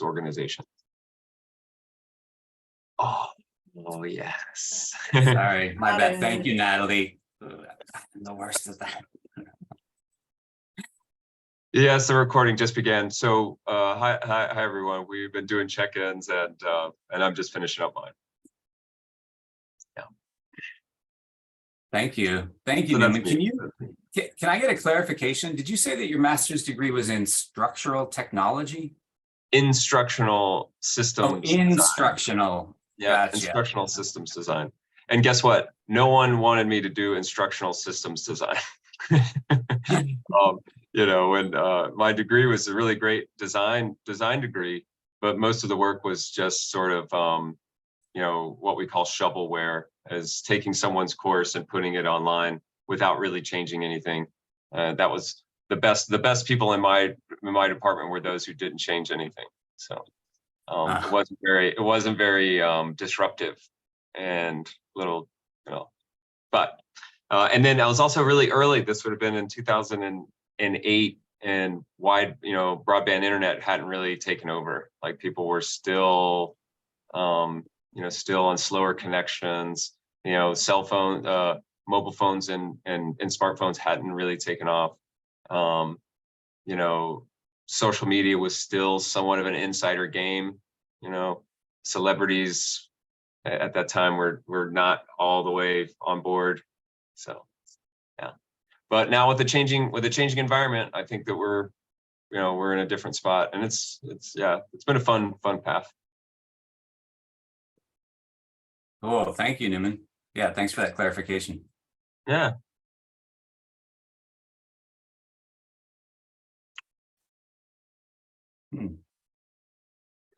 organization. Oh, yes. Sorry, my bad. Thank you, Natalie. I'm the worst at that. Yes, the recording just began. So hi everyone. We've been doing check-ins and I'm just finishing up mine. Yeah. Thank you. Thank you, So Newman. Can I get a clarification? Did you say that your master's degree was in structural technology? Instructional systems. Oh, instructional. Yeah, Gotcha. instructional systems design. And guess what? No one wanted me to do instructional systems design. You know, and my degree was a really great design degree, but most of the work was just sort of, you know, what we call shovelware, as taking someone's course and putting it online without really changing anything. That was the best people in my department were those who didn't change anything. So it wasn't very disruptive and little, you know, but and then I was also really early. This would have been in 2008, and broadband internet hadn't really taken over. Like, people were still, you know, still on slower connections. You know, cell phone, mobile phones, and smartphones hadn't really taken off. You know, social media was still somewhat of an insider game. You know, celebrities at that time were not all the way on board. So, yeah. But now with the changing environment, I think that we're in a different spot, and it's been a fun path. Cool. Thank you, Newman. Yeah, thanks for that clarification. Yeah.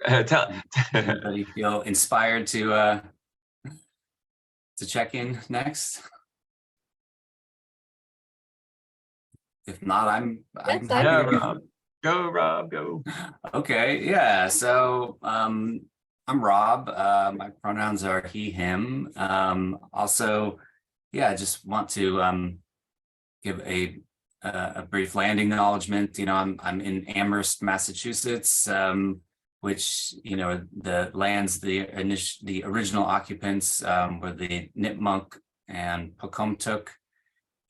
Anybody feel inspired to check in next? If not, I'm happy to go. Rob, go. Okay, yeah. So I'm Rob. My pronouns are he, him. Also, yeah, I just want to give a brief land acknowledgement. You know, I'm in Amherst, Massachusetts, which, you know, the lands, the original occupants were the Nipmuc and Pocumtuck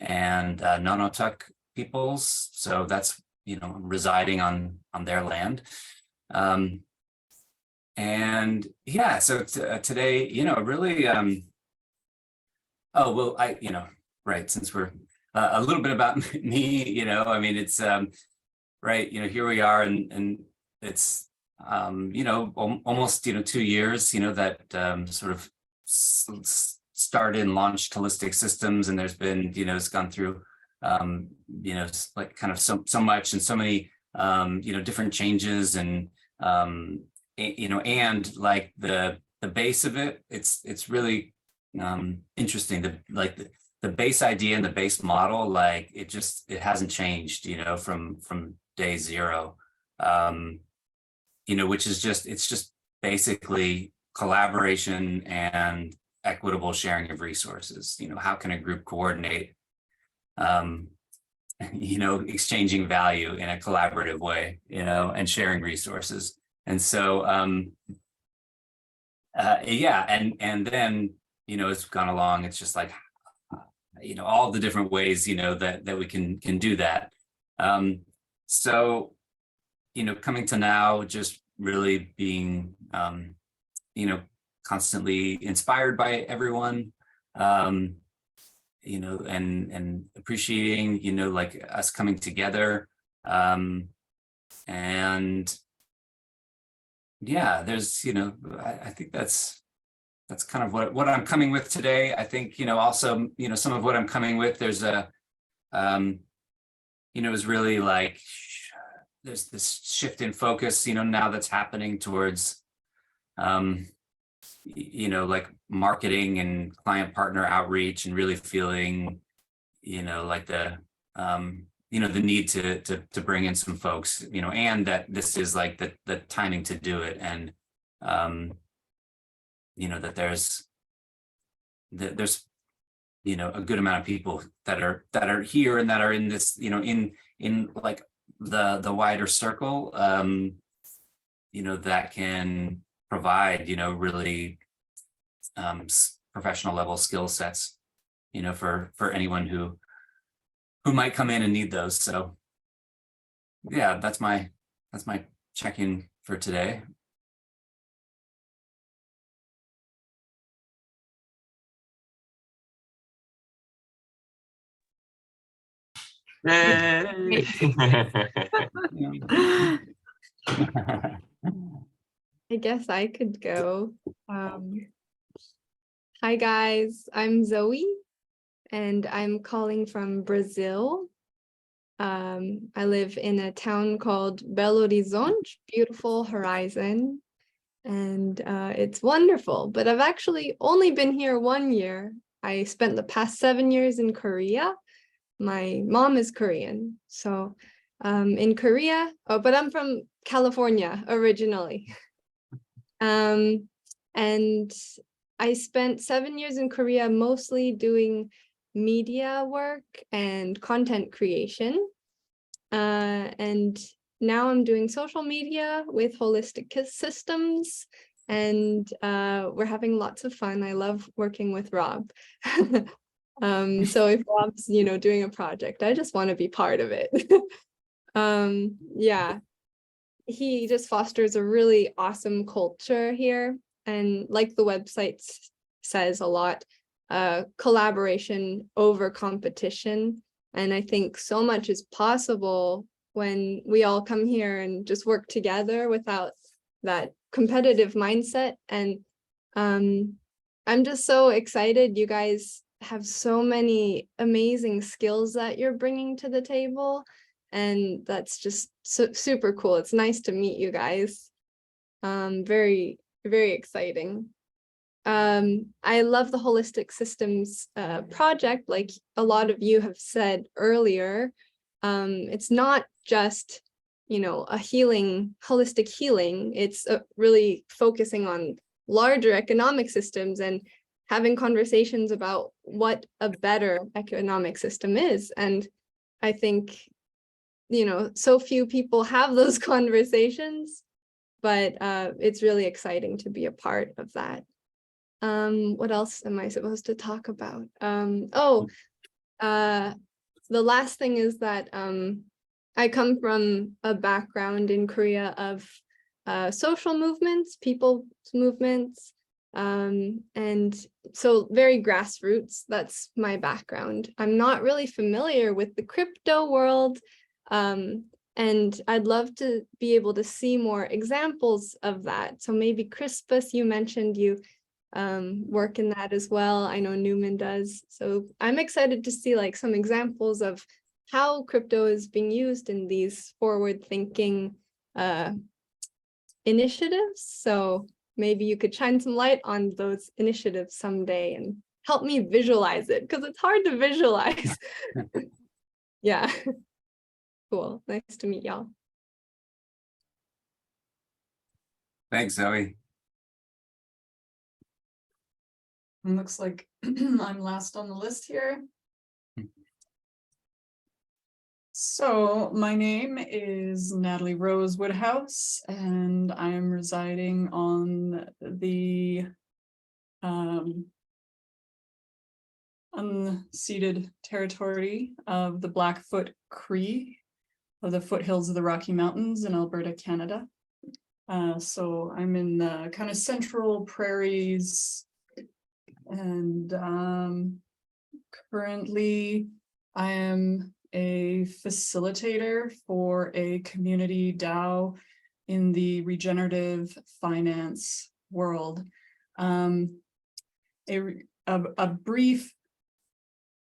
and Nonotuck peoples. So that's, you know, residing on their land. And yeah, so today, you know, really, oh, well, right, since we're a little bit about me, you know, I mean, it's, right, you know, here we are, and it's, you know, almost, you know, 2 years, you know, that sort of started and launched Holistic Systems, and there's been, you know, it's gone through, you know, like kind of so much and so many, you know, different changes, and, you know, and like the base of it, it's really interesting. The base idea and the base model, like it hasn't changed, you know, from day zero, you know, which is it's just basically collaboration and equitable sharing of resources. You know, how can a group coordinate, you know, exchanging value in a collaborative way, you know, and sharing resources. And so, yeah, and then, you know, it's gone along, it's just like, you know, all the different ways, you know, that we can do that. So, you know, coming to now, just really being, you know, constantly inspired by everyone, you know, and appreciating, you know, like us coming together, and yeah, there's, you know, I think that's kind of what I'm coming with today. I think, you know, also, you know, some of what I'm coming with, there's a, you know, is really like, there's this shift in focus, you know, now that's happening towards, you know, like marketing and client partner outreach, and really feeling, you know, like the, you know, the need to bring in some folks, you know, and that this is like the timing to do it. And, you know, that there's, you know, a good amount of people that are here and that are in this, you know, in like the wider circle, that can provide, really professional level skill sets, for anyone who might come in and need those. So yeah, that's my check-in for today. Yay! I guess I could go. Hi guys, I'm Zoe and I'm calling from Brazil. I live in a town called Belo Horizonte, beautiful horizon, and it's wonderful, but I've actually only been here 1 year. I spent the past 7 years in Korea. My mom is Korean, so in Korea, but I'm from California originally. And I spent 7 years in Korea, mostly doing media work and content creation. And now I'm doing social media with Holistic Systems, and we're having lots of fun. I love working with Rob. So if Rob's, doing a project, I just want to be part of it. Yeah, he just fosters a really awesome culture here. And like the website says a lot, collaboration over competition. And I think so much is possible when we all come here and just work together without that competitive mindset. And I'm just so excited. You guys have so many amazing skills that you're bringing to the table. And that's just super cool. It's nice to meet you guys. Very, very exciting. I love the Holistic Systems project, like a lot of you have said earlier. It's not just, a holistic healing. It's really focusing on larger economic systems and having conversations about what a better economic system is. And I think, so few people have those conversations, but it's really exciting to be a part of that. What else am I supposed to talk about? The last thing is that I come from a background in Korea of social movements, people's movements, and so very grassroots. That's my background. I'm not really familiar with the crypto world, and I'd love to be able to see more examples of that. So maybe Crispus, you mentioned you work in that as well. I know Newman does. So I'm excited to see like some examples of how crypto is being used in these forward-thinking initiatives. So maybe you could shine some light on those initiatives someday and help me visualize it, because it's hard to visualize. Yeah. Cool. Nice to meet y'all. Thanks, Zoe. Looks like I'm last on the list here. So my name is Natalie Rose Woodhouse, and I am residing on the unceded territory of the Blackfoot Cree of the foothills of the Rocky Mountains in Alberta, Canada. So I'm in the kind of central prairies, and currently I am a facilitator for a community DAO in the regenerative finance world. A brief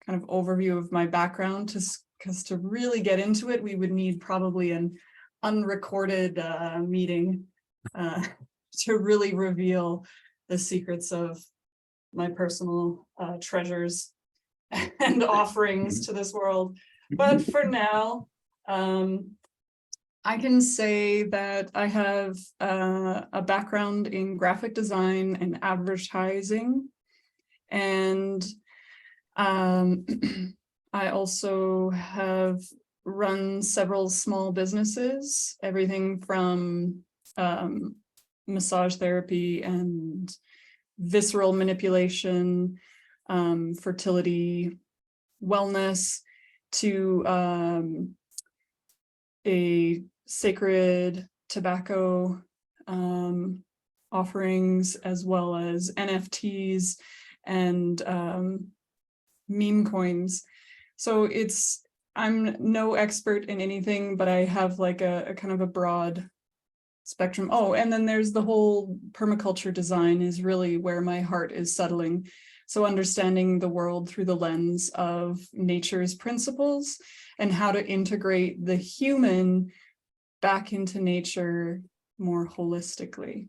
kind of overview of my background, because to really get into it, we would need probably an unrecorded meeting to really reveal the secrets of my personal treasures and offerings to this world. But for now, I can say that I have a background in graphic design and advertising, and I also have run several small businesses, everything from massage therapy and visceral manipulation, fertility, wellness, to a sacred tobacco offerings, as well as NFTs and meme coins. So I'm no expert in anything, but I have like a kind of a broad spectrum. Oh, and then there's the whole permaculture design is really where my heart is settling. So understanding the world through the lens of nature's principles and how to integrate the human back into nature more holistically.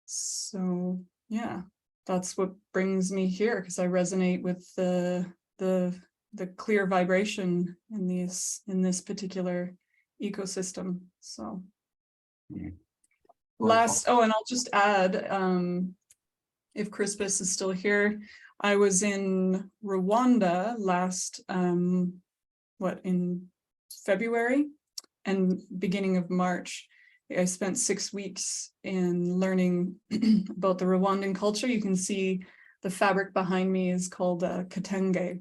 So yeah, that's what brings me here, because I resonate with the clear vibration in this particular ecosystem. So Wonderful. and I'll just add, if Crispus is still here, I was in Rwanda last in February and beginning of March. I spent 6 weeks in learning about the Rwandan culture. You can see the fabric behind me is called kitenge.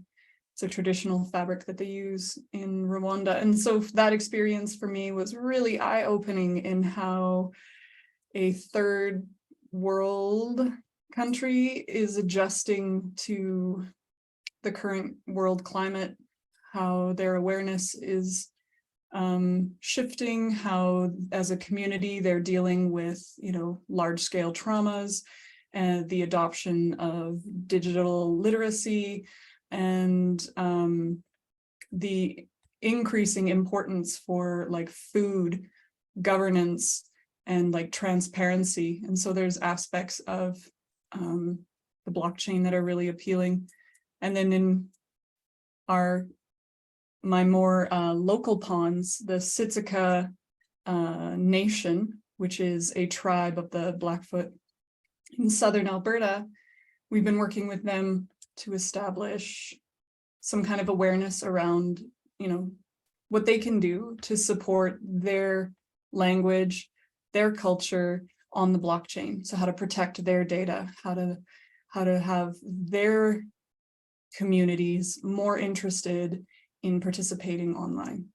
It's a traditional fabric that they use in Rwanda. And so that experience for me was really eye-opening in how a third world country is adjusting to the current world climate, how their awareness is shifting, how as a community they're dealing with, large-scale traumas and the adoption of digital literacy, and the increasing importance for like food governance and like transparency. And so there's aspects of the blockchain that are really appealing. And then in my more local ponds, the Siksika Nation, which is a tribe of the Blackfoot in southern Alberta, we've been working with them to establish some kind of awareness around, what they can do to support their language, their culture on the blockchain. So how to protect their data, how to have their communities more interested in participating online.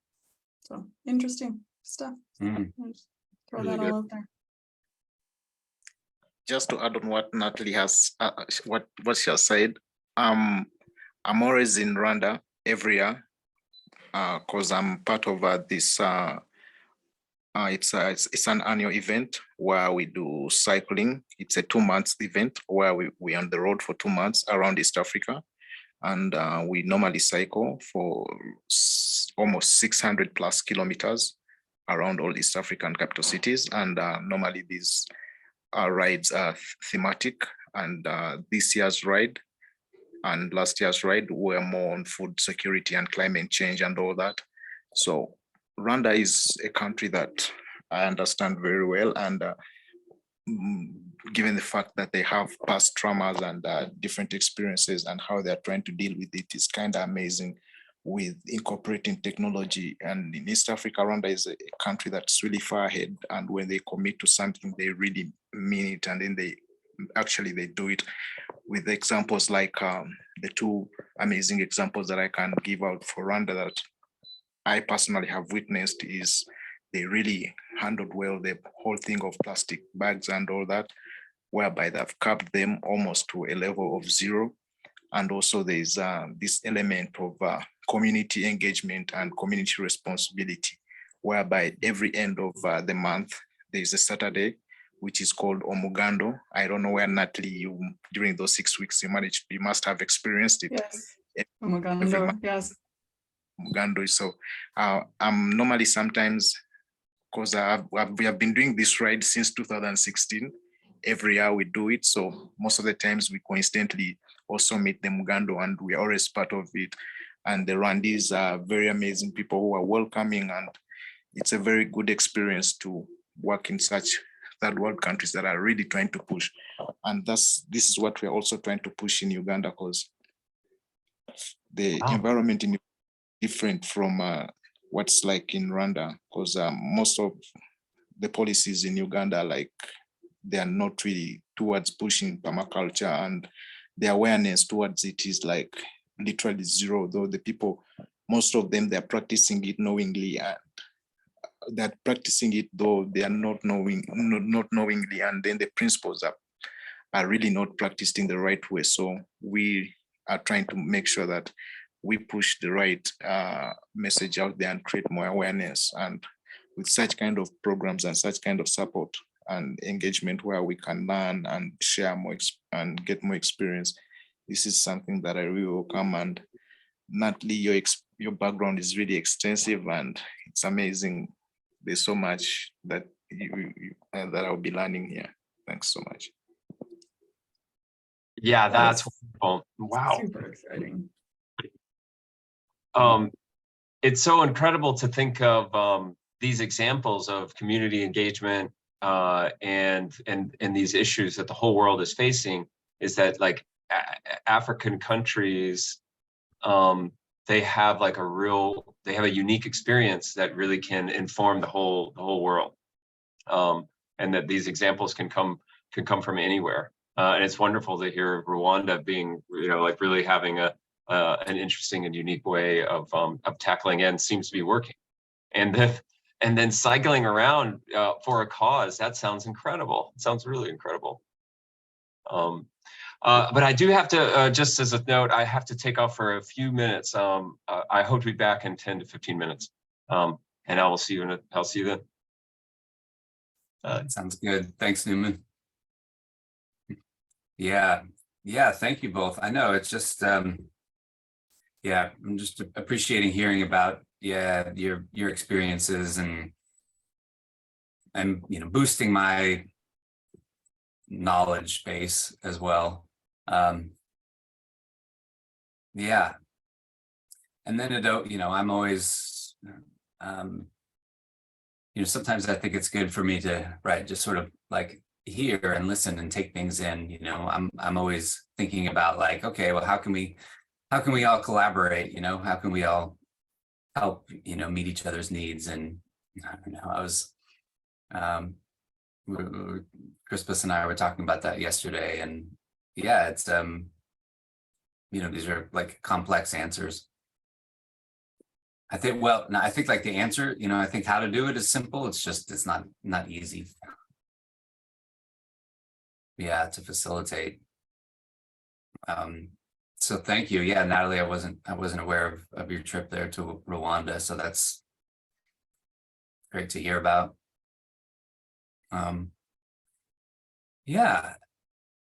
So interesting stuff. Just throw Really that good. all out there. Just to add on what Natalie has, what she has said, I'm always in Rwanda every year because I'm part of this. It's an annual event where we do cycling. It's a 2-month event where we're on the road for 2 months around East Africa. And we normally cycle for almost 600 plus kilometers around all East African capital cities. And normally these rides are thematic. And this year's ride and last year's ride were more on food security and climate change and all that. So Rwanda is a country that I understand very well. And given the fact that they have past traumas and different experiences and how they're trying to deal with it is kind of amazing with incorporating technology. And in East Africa, Rwanda is a country that's really far ahead. And when they commit to something, they really mean it. And then they do it with examples like the two amazing examples that I can give out for Rwanda that I personally have witnessed is they really handled well the whole thing of plastic bags and all that, whereby they've capped them almost to a level of 0. And also there's this element of community engagement and community responsibility, whereby every end of the month, there's a Saturday, which is called Omugando. I don't know where, Natalie, during those 6 weeks, you must have experienced it. Yes. Omugando, yes. Omugando. So I'm normally sometimes, because we have been doing this ride since 2016. Every year we do it. So most of the times we coincidentally also meet the Mugando, and we are always part of it. And the Rwandese are very amazing people who are welcoming, and it's a very good experience to work in such third world countries that are really trying to push. And this is what we're also trying to push in Uganda, because the environment in different from what's like in Rwanda, because most of the policies in Uganda, like they are not really towards pushing permaculture, and the awareness towards it is like literally zero, though the people, most of them, they're practicing it knowingly, and they're practicing it though they are not knowingly, and then the principles are really not practiced in the right way. So we are trying to make sure that we push the right message out there and create more awareness, and with such kind of programs and such kind of support and engagement where we can learn and share more and get more experience, this is something that I really welcome. And Natalie, your background is really extensive and it's amazing. There's so much that that I'll be learning here. Thanks so much. Yeah, that's wonderful. Wow. Super exciting. It's so incredible to think of these examples of community engagement and these issues that the whole world is facing. Is that like African countries, they have like they have a unique experience that really can inform the whole world, and that these examples can come from anywhere. And it's wonderful to hear Rwanda being, like really having an interesting and unique way of tackling, and seems to be working. And then cycling around for a cause, that sounds incredible. It sounds really incredible. But I do have to, just as a note, I have to take off for a few minutes. I hope to be back in 10 to 15 minutes. And I will see you I'll see you then. Sounds good. Thanks, Newman. Yeah, thank you both. I know it's just, yeah, I'm just appreciating hearing about, your experiences and boosting my knowledge base as well. Yeah. And then I'm always, sometimes I think it's good for me to, just sort of like hear and listen and take things in. I'm always thinking about like, okay, well, how can we all collaborate? How can we all help, meet each other's needs? And I don't know, I was, Crispus and I were talking about that yesterday, and yeah, it's, these are like complex answers. I think like the answer, I think how to do it is simple. It's just, it's not easy. Yeah, to facilitate. So thank you. Yeah, Natalie, I wasn't aware of your trip there to Rwanda, so that's great to hear about. Yeah,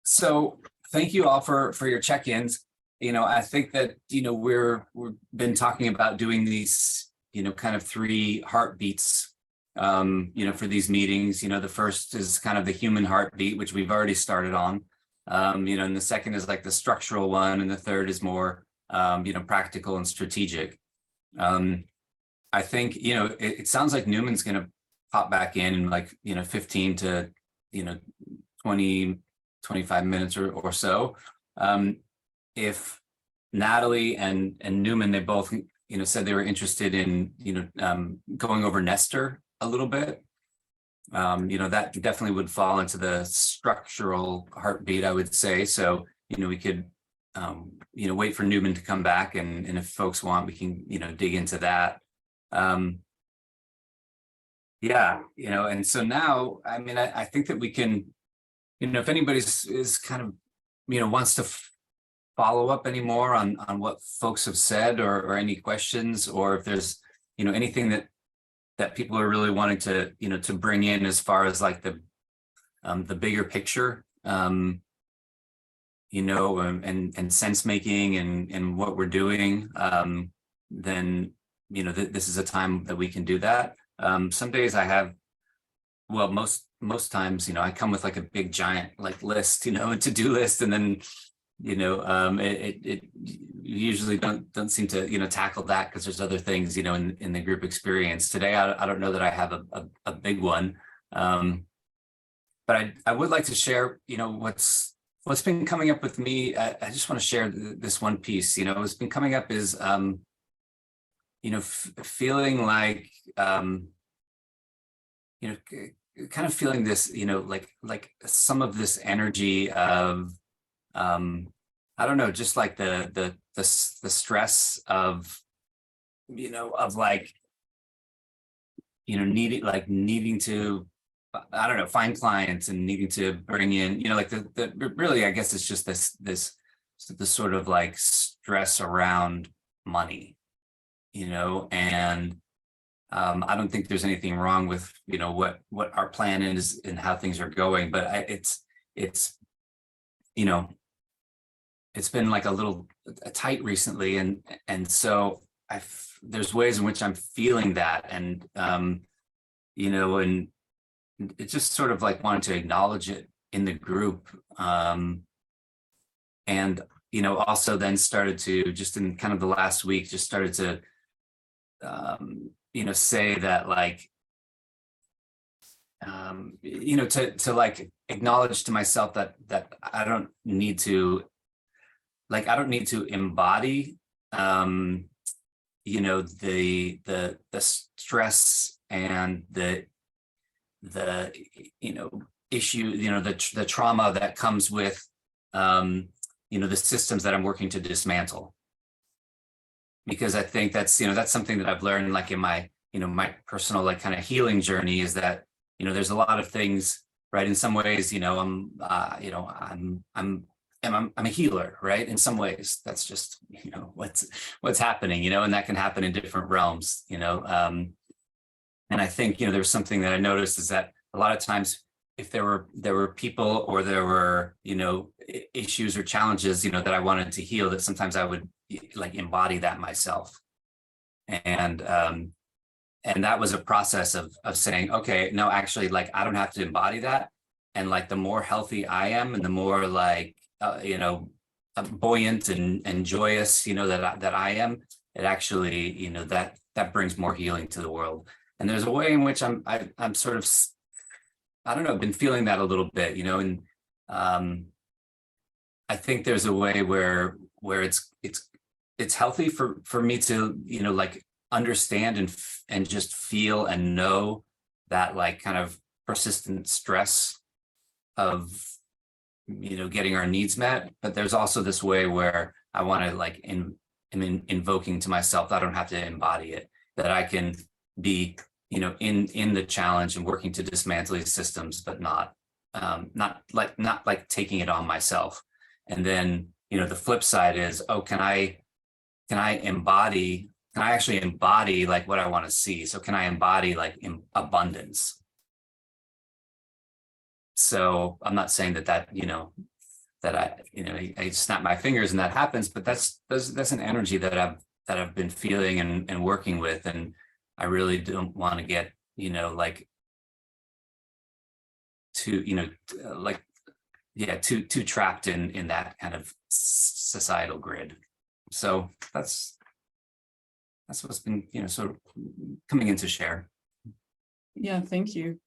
so thank you all for your check-ins. I think that we've been talking about doing these kind of 3 heartbeats for these meetings. The first is kind of the human heartbeat, which we've already started on. And the second is like the structural one, and the third is more practical and strategic. I think it sounds like Newman's going to pop back in like 15 to 20 25 minutes or so. If Natalie and Newman, they both said they were interested in going over Nestor a little bit. That definitely would fall into the structural heartbeat, I would say. So we could wait for Newman to come back, and if folks want, we can dig into that. Yeah, and so now, I mean, I think that we can, if anybody's is kind of wants to follow up any more on what folks have said, or any questions, or if there's anything that people are really wanting to to bring in as far as like the bigger picture, and sense making and what we're doing, then this is a time that we can do that. Some days I have, well, most times I come with like a big giant like list, a to-do list, and then it usually don't seem to tackle that because there's other things in the group experience. Today I don't know that I have a big one, but I would like to share what's been coming up with me. I just want to share this one piece. What's been coming up is feeling like kind of feeling this, like some of this energy of, I don't know, just like the stress of, of like, needing to, I don't know, find clients and needing to bring in, like really, I guess it's just this sort of like stress around money, and I don't think there's anything wrong with, what our plan is and how things are going, but it's been like a little tight recently, and so there's ways in which I'm feeling that, and and it just sort of like wanted to acknowledge it in the group, and also then started to, just in kind of the last week, just started to say that, like, to like acknowledge to myself that I don't need to embody the stress and the issue, the trauma that comes with the systems that I'm working to dismantle. Because I think that's something that I've learned, like in my my personal, like, kind of healing journey, is that there's a lot of things, right? In some ways, I'm a healer, right? In some ways, that's just what's happening, and that can happen in different realms, and I think there's something that I noticed, is that a lot of times, if there were people, or there were issues or challenges that I wanted to heal, that sometimes I would like embody that myself, and that was a process of saying, okay, no, actually, like, I don't have to embody that, and like the more healthy I am, and the more like buoyant and joyous that I am, it actually that brings more healing to the world. And there's a way in which I'm sort of, I don't know, been feeling that a little bit, and I think there's a way where it's healthy for me to like understand and just feel and know that, like, kind of persistent stress of getting our needs met. But there's also this way where I want to, like, invoking to myself that I don't have to embody it, that I can be in the challenge and working to dismantle these systems, but not like taking it on myself. And then the flip side is, oh, can I actually embody like what I want to see? So can I embody like abundance? So I'm not saying that that I snap my fingers and that happens, but that's an energy that I've been feeling and working with, and I really don't want to get like too too trapped in that kind of societal grid. So that's what's been sort of coming in to share. Yeah, thank you.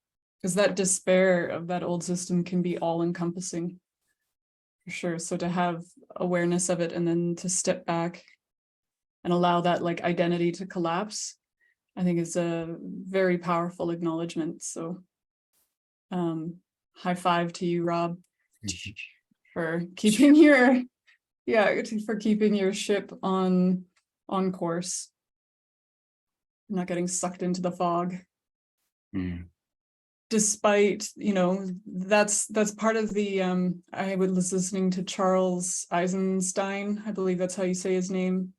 Because that despair of that old system can be all encompassing, for sure. So to have awareness of it, and then to step back and allow that, like, identity to collapse, I think is a very powerful acknowledgement. So high five to you, Rob, for keeping your ship on course, not getting sucked into the fog. Despite that's part of the I was listening to Charles Eisenstein, I believe that's how you say his name.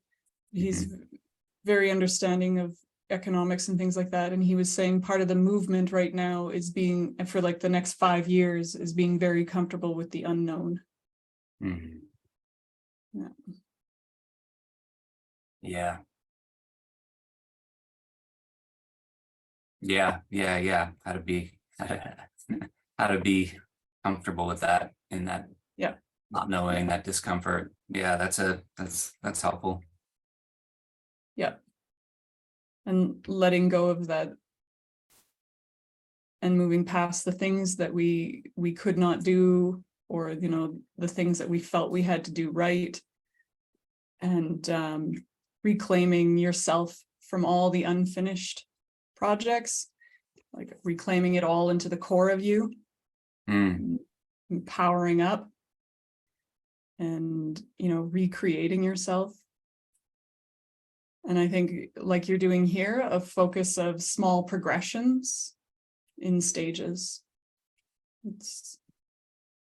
He's very understanding of economics and things like that, and he was saying part of the movement right now is being, for like the next 5 years, is being very comfortable with the unknown. Yeah. How to be comfortable with that, in that not knowing, that discomfort. Yeah, that's helpful. Yeah. And letting go of that, and moving past the things that we could not do, or the things that we felt we had to do right, and reclaiming yourself from all the unfinished projects. like reclaiming it all into the core of you, Mm, powering up, and, you know, recreating yourself. And I think, like you're doing here, a focus of small progressions in stages. It's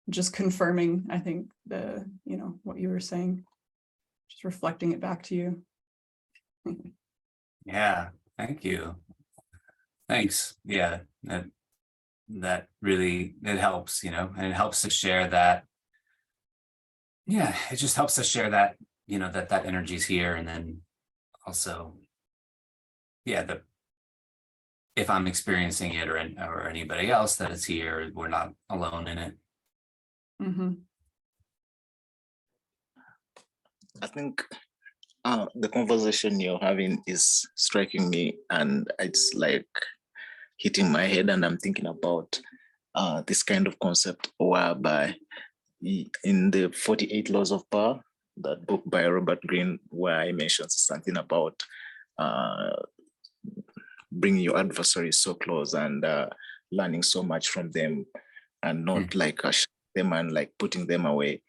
just confirming, I think, you know, what you were saying, just reflecting it back to you. yeah, thank you. Thanks. Yeah, that really, it helps, you know, and it helps to share that. Yeah, it just helps to share that, you know, that energy's here, and then also, yeah, if I'm experiencing it, or anybody else that is here, we're not alone in it. Mhm. I think the conversation you're having is striking me, and it's like hitting my head, and I'm thinking about this kind of concept whereby in the 48 Laws of Power, that book by Robert Greene, where I mentioned something about bringing your adversaries so close and learning so much from them, and not like them and like putting them away.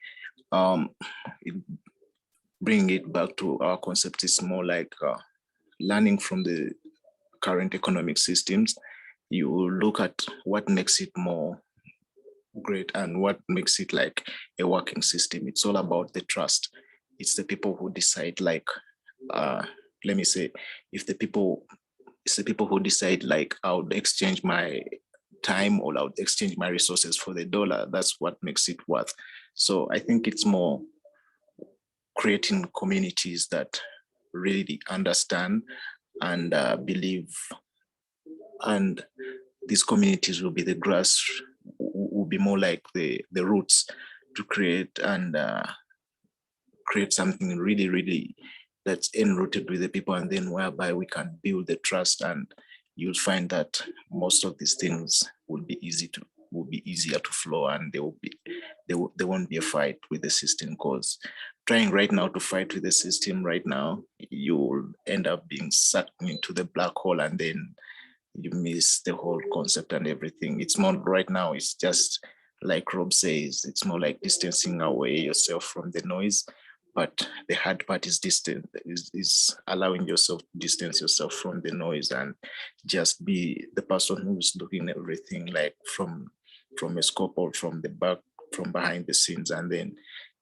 Bringing it back to our concept is more like learning from the current economic systems. You look at what makes it more great and what makes it like a working system. It's all about the trust. It's the people who decide, like, let me say, it's the people who decide, like, I would exchange my time or I would exchange my resources for the dollar. That's what makes it worth. So I think it's more creating communities that really understand and believe, and these communities will be the grass, will be more like the roots to create and create something really, really that's enrooted with the people, and then whereby we can build the trust, and you'll find that most of these things will be easier to flow, and there won't be a fight with the system, because trying right now to fight with the system right now, you'll end up being sucked into the black hole, and then you miss the whole concept and everything. It's more right now, it's just like Rob says, it's more like distancing away yourself from the noise. But the hard part is is allowing yourself to distance yourself from the noise and just be the person who's looking at everything like from a scope or from behind the scenes, and then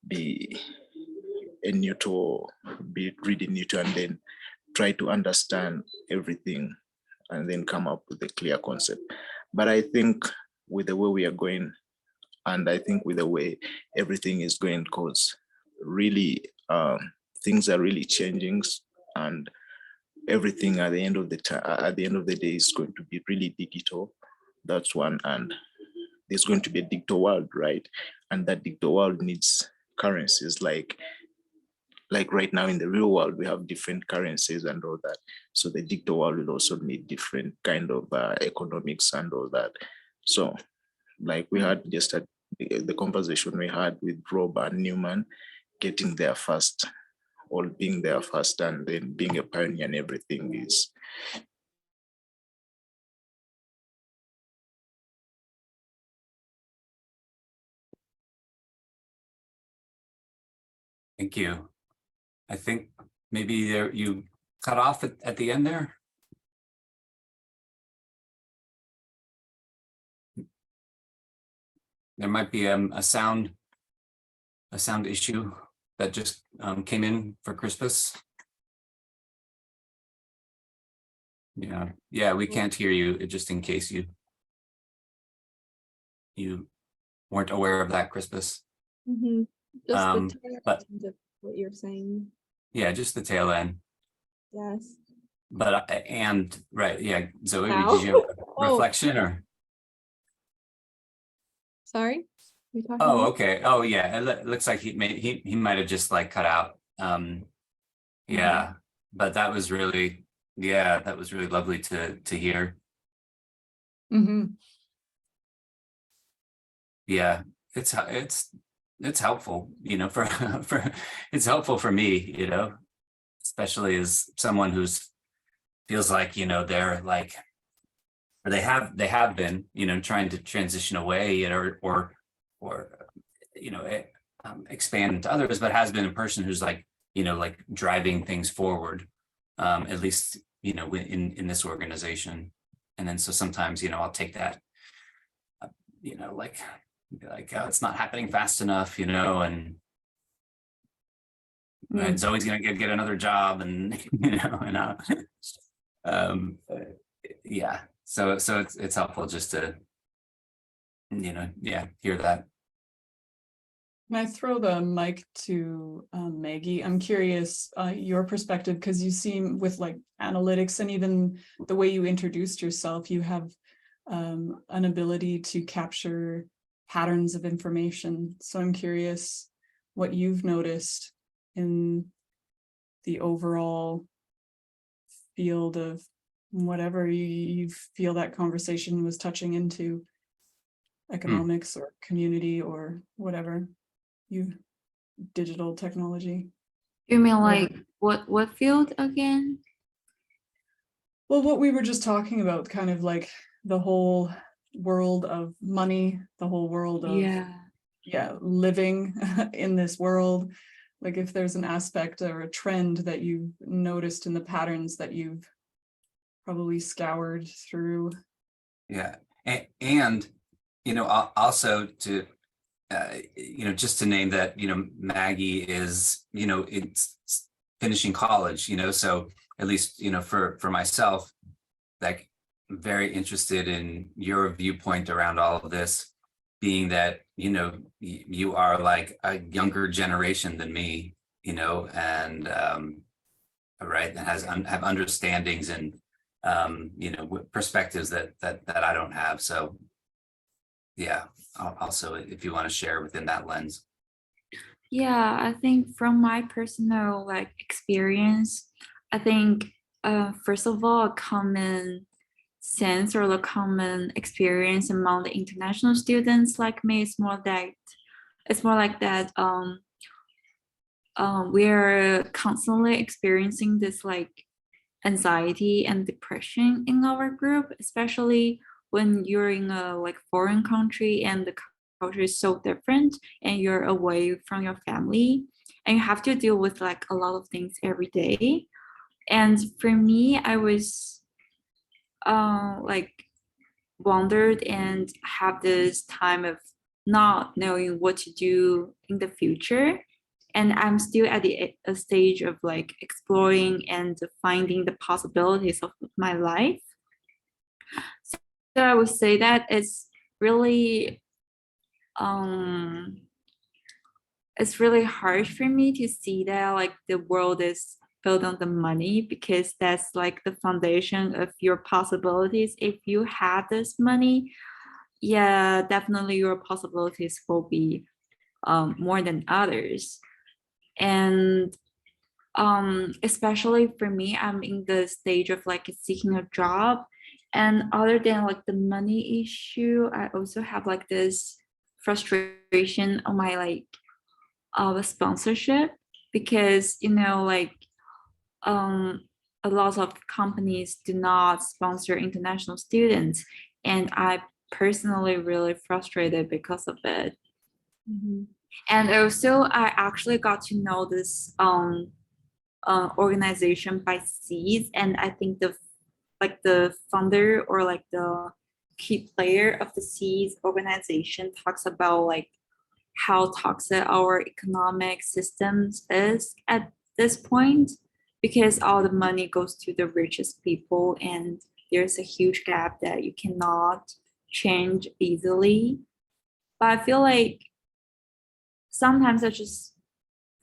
be a neutral, be really neutral, and then try to understand everything and then come up with a clear concept. But I think with the way we are going, and I think with the way everything is going, because really things are really changing, and everything at the end of the day is going to be really digital. That's one, and there's going to be a digital world, right? And that digital world needs currencies, like right now in the real world, we have different currencies and all that. So the digital world will also need different kind of economics and all that. So like we had just the conversation we had with Rob and Newman, getting there first, or being there first, and then being a pioneer and everything is. Thank you. I think maybe there you cut off at the end there. There might be a sound issue that just came in for Crispus. Yeah, we can't hear you, just in case you weren't aware of that, Crispus. Mhm. Just the tail but- end of what you're saying. Yeah, just the tail end. Yes. But and right, yeah, Zoe, Now? did you have a Oh. reflection or? Sorry? You talking to Oh, me? okay. Oh, yeah. It looks like he might have just like cut out. Yeah, but that was really lovely to hear. Mhm. Yeah, it's helpful, for it's helpful for me, especially as someone who's feels like, they're like or they have been, you know, trying to transition away or you know, expand into others, but has been a person who's like, you know, like driving things forward, at least, you know, in this organization. And then so sometimes, you know, I'll take that, you know, like be like, oh, it's not happening fast enough, you know, and right, Zoe's gonna get another job, and you know, and yeah. So it's helpful just to, you know, yeah, hear that. Can I throw the mic to Maggie? I'm curious your perspective, because you seem with like analytics and even the way you introduced yourself, you have an ability to capture patterns of information. So I'm curious what you've noticed in the overall field of whatever you feel that conversation was touching into, economics or community or whatever. You digital technology. You mean like what field again? Well, what we were just talking about, kind of like the whole world of money, the whole world of living in this world. Like if there's an aspect or a trend that you've noticed in the patterns that you've probably scoured through. Yeah, and you know, also to you know, just to name that, you know, Maggie is, you know, it's finishing college, you know, so at least, you know, for myself, like very interested in your viewpoint around all of this, being that, you know, you are like a younger generation than me, you know, and right, and have understandings and you know, perspectives that I don't have. So yeah, also if you want to share within that lens. Yeah, I think from my personal like experience, I think first of all, a common sense or the common experience among the international students like me is more that we're constantly experiencing this like anxiety and depression in our group, especially when you're in a like foreign country and the culture is so different and you're away from your family and you have to deal with like a lot of things every day. And for me, I was like wondered and have this time of not knowing what to do in the future. And I'm still at a stage of like exploring and finding the possibilities of my life. So I would say that it's really hard for me to see that like the world is built on the money, because that's like the foundation of your possibilities. If you have this money, yeah, definitely your possibilities will be more than others. And especially for me, I'm in the stage of like seeking a job, and other than like the money issue, I also have like this frustration on my like sponsorship, because you know, like a lot of companies do not sponsor international students, and I personally really frustrated because of it. And also I actually got to know this organization by Seeds, and I think the founder or like the key player of the Seeds organization talks about like how toxic our economic systems is at this point, because all the money goes to the richest people and there's a huge gap that you cannot change easily. But I feel like sometimes I just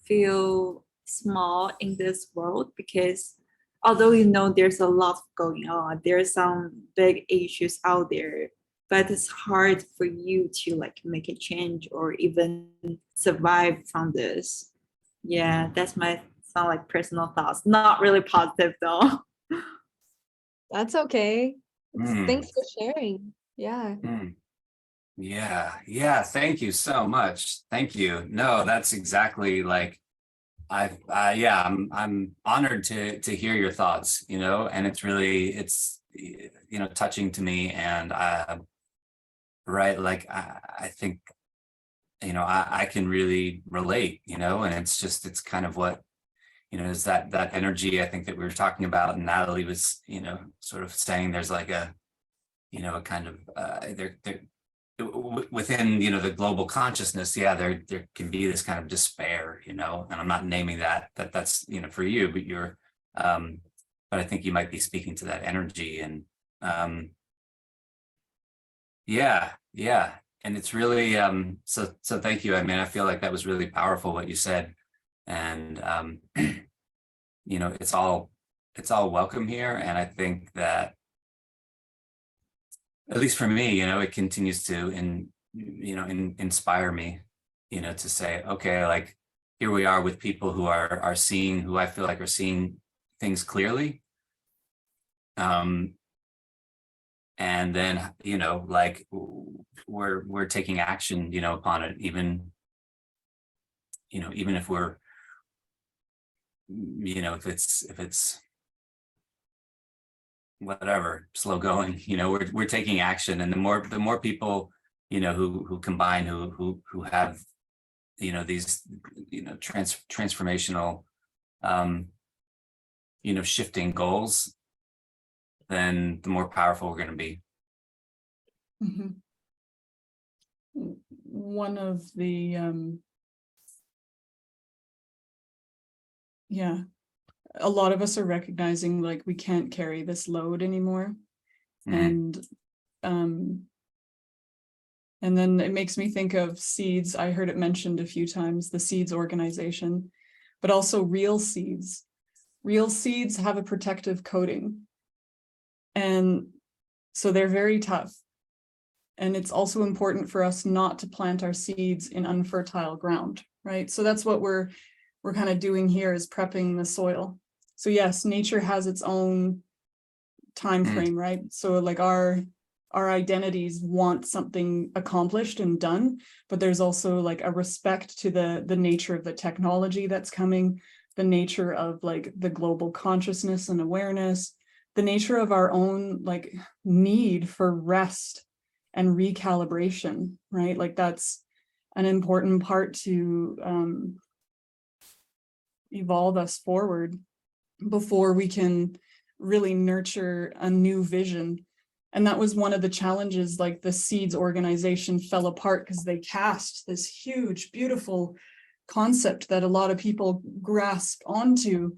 feel small in this world, because although you know there's a lot going on, there's some big issues out there, but it's hard for you to like make a change or even survive from this. Yeah, that's my sound like personal thoughts. Not really positive though. That's okay. Mm. Thanks for sharing. Yeah. Yeah, thank you so much. Thank you. No, that's exactly like yeah, I'm honored to hear your thoughts, you know, and it's really, it's you know, touching to me. And right, like I think, you know, I can really relate, you know, and it's kind of what, you know, is that energy I think that we were talking about, and Natalie was, you know, sort of saying there's like a, you know, a kind of there within, you know, the global consciousness, yeah, there can be this kind of despair, you know, and I'm not naming that's, you know, for you, but you're but I think you might be speaking to that energy. And yeah, and it's really so thank you. I mean, I feel like that was really powerful what you said. And you know, it's all welcome here. And I think that, at least for me, you know, it continues to inspire me, you know, to say, okay, like here we are with people who are seeing, who I feel like are seeing things clearly. And then, you know, like we're taking action, you know, upon it, even, you know, even if we're, you know, if it's whatever, slow going, you know, we're taking action. And the more people, you know, who combine, who have, you know, these, you know, transformational, you know, shifting goals, then the more powerful we're going to be. Mhm. One of the yeah, a lot of us are recognizing like we can't carry this load anymore. Mhm. And then it makes me think of Seeds. I heard it mentioned a few times, the Seeds organization, but also Real Seeds. Real Seeds have a protective coating, and so they're very tough. And it's also important for us not to plant our seeds in unfertile ground, right? So that's what we're kind of doing here, is prepping the soil. So yes, nature has its own time frame, right? So like our identities want something accomplished and done, but there's also like a respect to the nature of the technology that's coming, the nature of like the global consciousness and awareness, the nature of our own like need for rest and recalibration, right? Like that's an important part to evolve us forward before we can really nurture a new vision. And that was one of the challenges, like the Seeds organization fell apart because they cast this huge, beautiful concept that a lot of people grasp onto,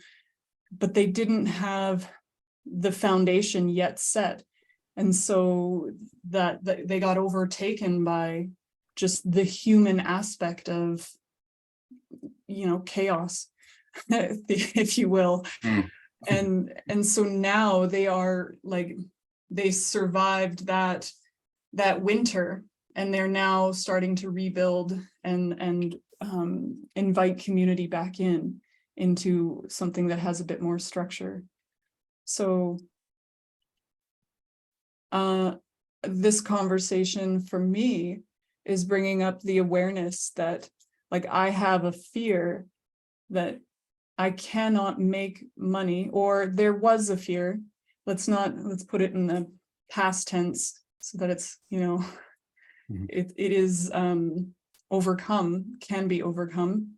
but they didn't have the foundation yet set. And so that they got overtaken by just the human aspect of, you know, chaos, if you will. And so now they are like, they survived that winter, and they're now starting to rebuild and invite community back into something that has a bit more structure. So this conversation for me is bringing up the awareness that like I have a fear that I cannot make money, or there was a fear. Let's put it in the past tense so that it's, you know, it is overcome, can be overcome.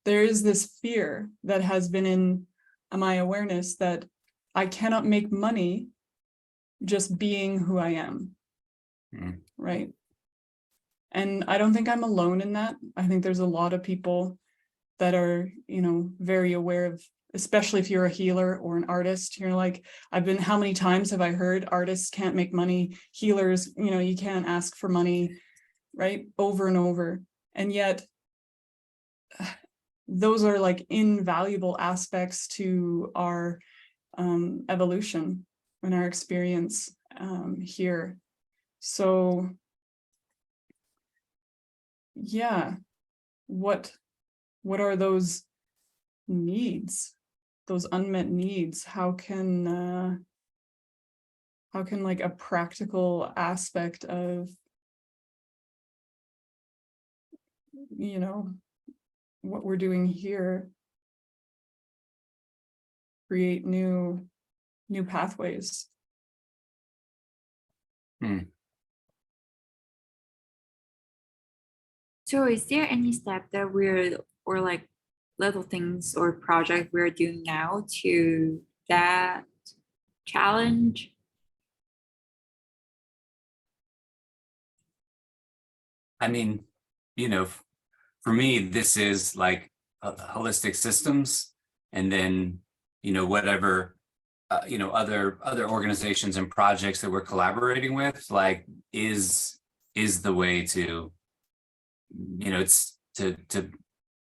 There is this fear that has been in my awareness that I cannot make money just being who I am, right? And I don't think I'm alone in that. I think there's a lot of people that are, you know, very aware of, especially if you're a healer or an artist, you're like, how many times have I heard artists can't make money, healers, you know, you can't ask for money, right? Over and over. And yet those are like invaluable aspects to our evolution and our experience here. So yeah, what are those needs, those unmet needs? How can like a practical aspect of, you know, what we're doing here create new pathways? So is there any step that we're, or like little things or project we're doing now to that challenge? I mean, you know, for me, this is like holistic systems, and then, you know, whatever, you know, other organizations and projects that we're collaborating with, like, is the way to, you know, it's to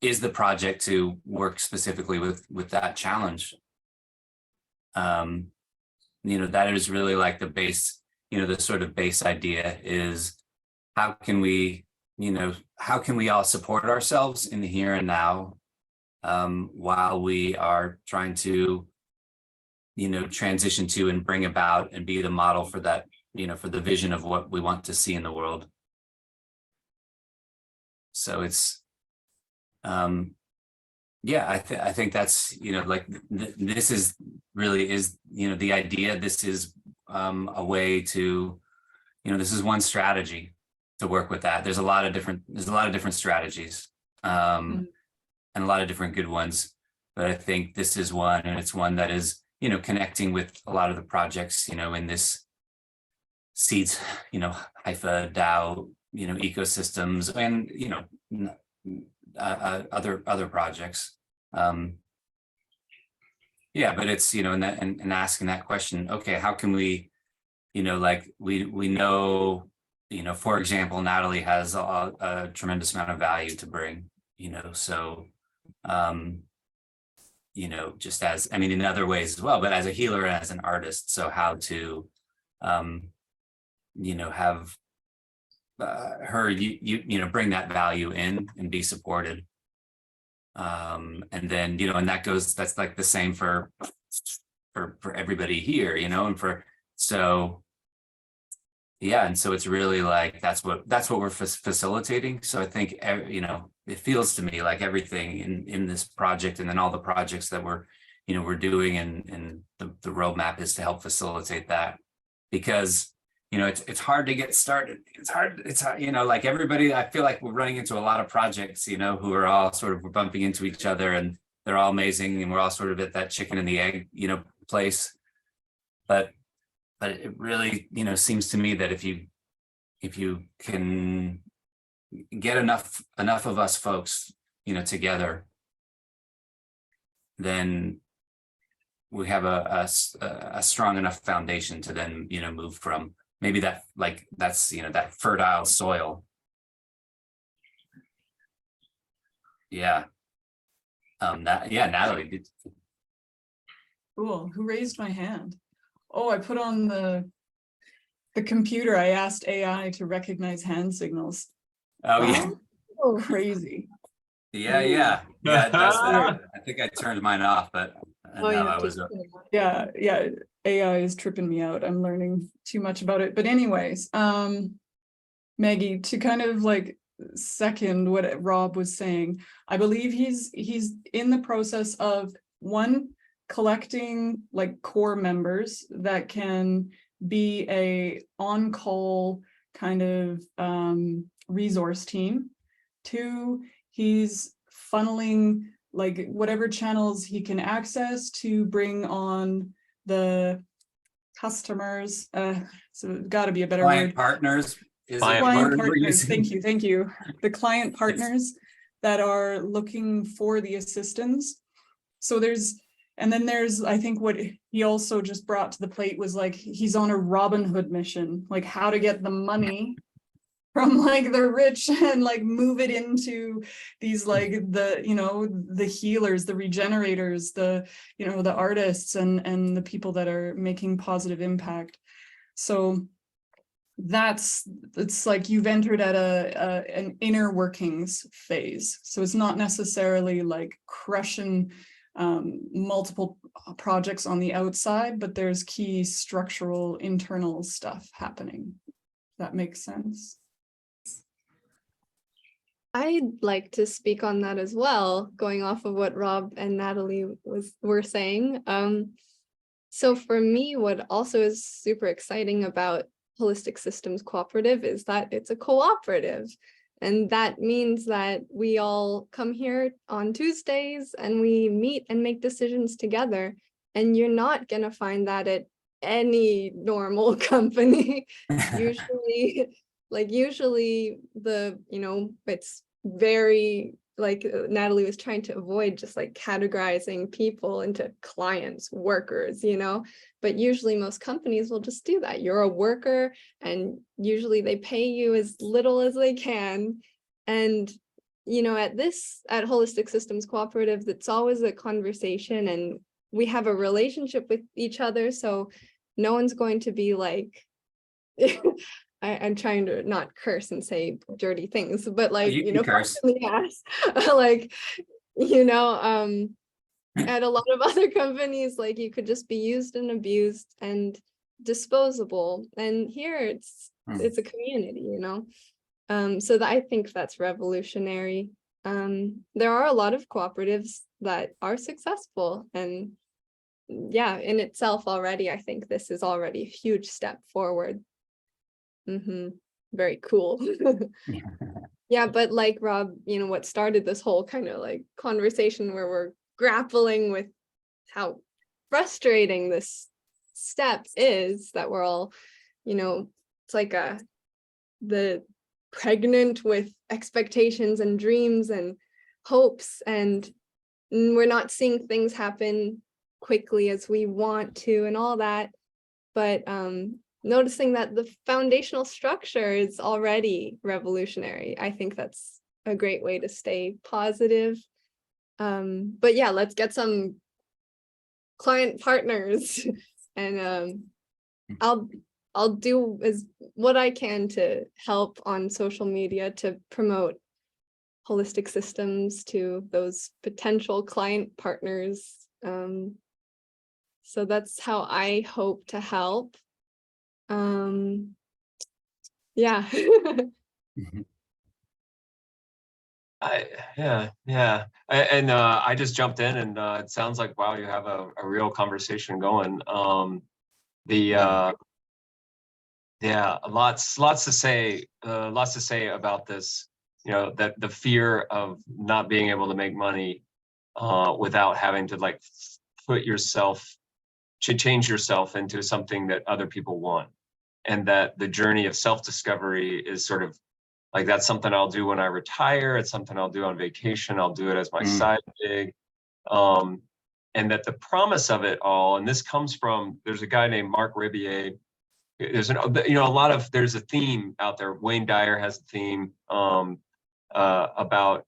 is the project to work specifically with that challenge. You know, that is really like the base, you know, the sort of base idea is, how can we, you know, how can we all support ourselves in the here and now, while we are trying to, you know, transition to and bring about and be the model for that, you know, for the vision of what we want to see in the world. So it's, yeah, I think that's, you know, like this is really is, you know, the idea. This is a way to, you know, this is one strategy to work with that. There's a lot of different strategies, and a lot of different good ones, but I think this is one, and it's one that is, you know, connecting with a lot of the projects, you know, in this seeds, you know, Haifa DAO, you know, ecosystems, and, you know, other projects. Yeah, but it's, you know, and asking that question, okay, how can we, you know, like we know, you know, for example, Natalie has a tremendous amount of value to bring, you know, so, you know, just as, I mean, in other ways as well, but as a healer and as an artist, so how to, you know, have her, you know, bring that value in and be supported. And then, you know, and that's like the same for everybody here, you know, and so yeah, and so it's really like that's what we're facilitating. So I think, you know, it feels to me like everything in this project, and then all the projects that we're doing, and the roadmap is to help facilitate that, because, you know, it's hard to get started. It's hard, you know, like everybody, I feel like we're running into a lot of projects, you know, who are all sort of bumping into each other, and they're all amazing, and we're all sort of at that chicken and the egg, you know, place. But it really, you know, seems to me that if you can get enough of us folks, you know, together, then we have a strong enough foundation to then, you know, move from maybe that, like, that's, you know, that fertile soil. Yeah. Natalie did. Cool. Who raised my hand? Oh, I put on the computer. I asked AI to recognize hand signals. Oh, yeah. Oh, crazy. Yeah, it does that. I think I turned mine off, but Oh, you no, have I was. Yeah, AI is tripping me out. I'm learning too much about it. But anyways, Maggie, to kind of like second what Rob was saying, I believe he's in the process of, one, collecting like core members that can be a on-call kind of resource team. Two, he's funneling like whatever channels he can access to bring on the customers. So got to be a better Client word. partners. Client partners. Thank you. The client partners that are looking for the assistance. So there's, I think what he also just brought to the plate was like, he's on a Robin Hood mission, like how to get the money from like the rich and like move it into these, like the, you know, the healers, the regenerators, the, you know, the artists and the people that are making positive impact. So it's like you've entered at an inner workings phase. So it's not necessarily like crushing multiple projects on the outside, but there's key structural internal stuff happening. That makes sense. I'd like to speak on that as well, going off of what Rob and Natalie were saying. So for me, what also is super exciting about Holistic Systems Cooperative is that it's a cooperative. And that means that we all come here on Tuesdays and we meet and make decisions together. And you're not going to find that at any normal company. Usually, usually it's very, like Natalie was trying to avoid, just like categorizing people into clients, workers, but usually most companies will just do that. You're a worker, and usually they pay you as little as they can. And at Holistic Systems Cooperative, it's always a conversation, and we have a relationship with each other, so no one's going to be like I'm trying to not curse and say dirty things, but like, You can curse. yes, like, at a lot of other companies, like you could just be used and abused and disposable. And here it's a community, so I think that's revolutionary. There are a lot of cooperatives that are successful, and yeah, in itself already, I think this is already a huge step forward. Very cool. Yeah, but like Rob, what started this whole kind of like conversation where we're grappling with how frustrating this step is, that we're all, it's like the pregnant with expectations and dreams and hopes, and we're not seeing things happen quickly as we want to and all that, but noticing that the foundational structure is already revolutionary. I think that's a great way to stay positive. But yeah, let's get some client partners and I'll do what I can to help on social media to promote holistic systems to those potential client partners. So that's how I hope to help. Yeah. I just jumped in, and it sounds like, wow, you have a real conversation going. Lots to say about this, that the fear of not being able to make money without having to like change yourself into something that other people want. And that the journey of self-discovery is sort of like, that's something I'll do when I retire. It's something I'll do on vacation. I'll do it as my side gig. And that the promise of it all, and this comes from, there's a guy named Mark Ribier. There's there's a theme out there. Wayne Dyer has a theme about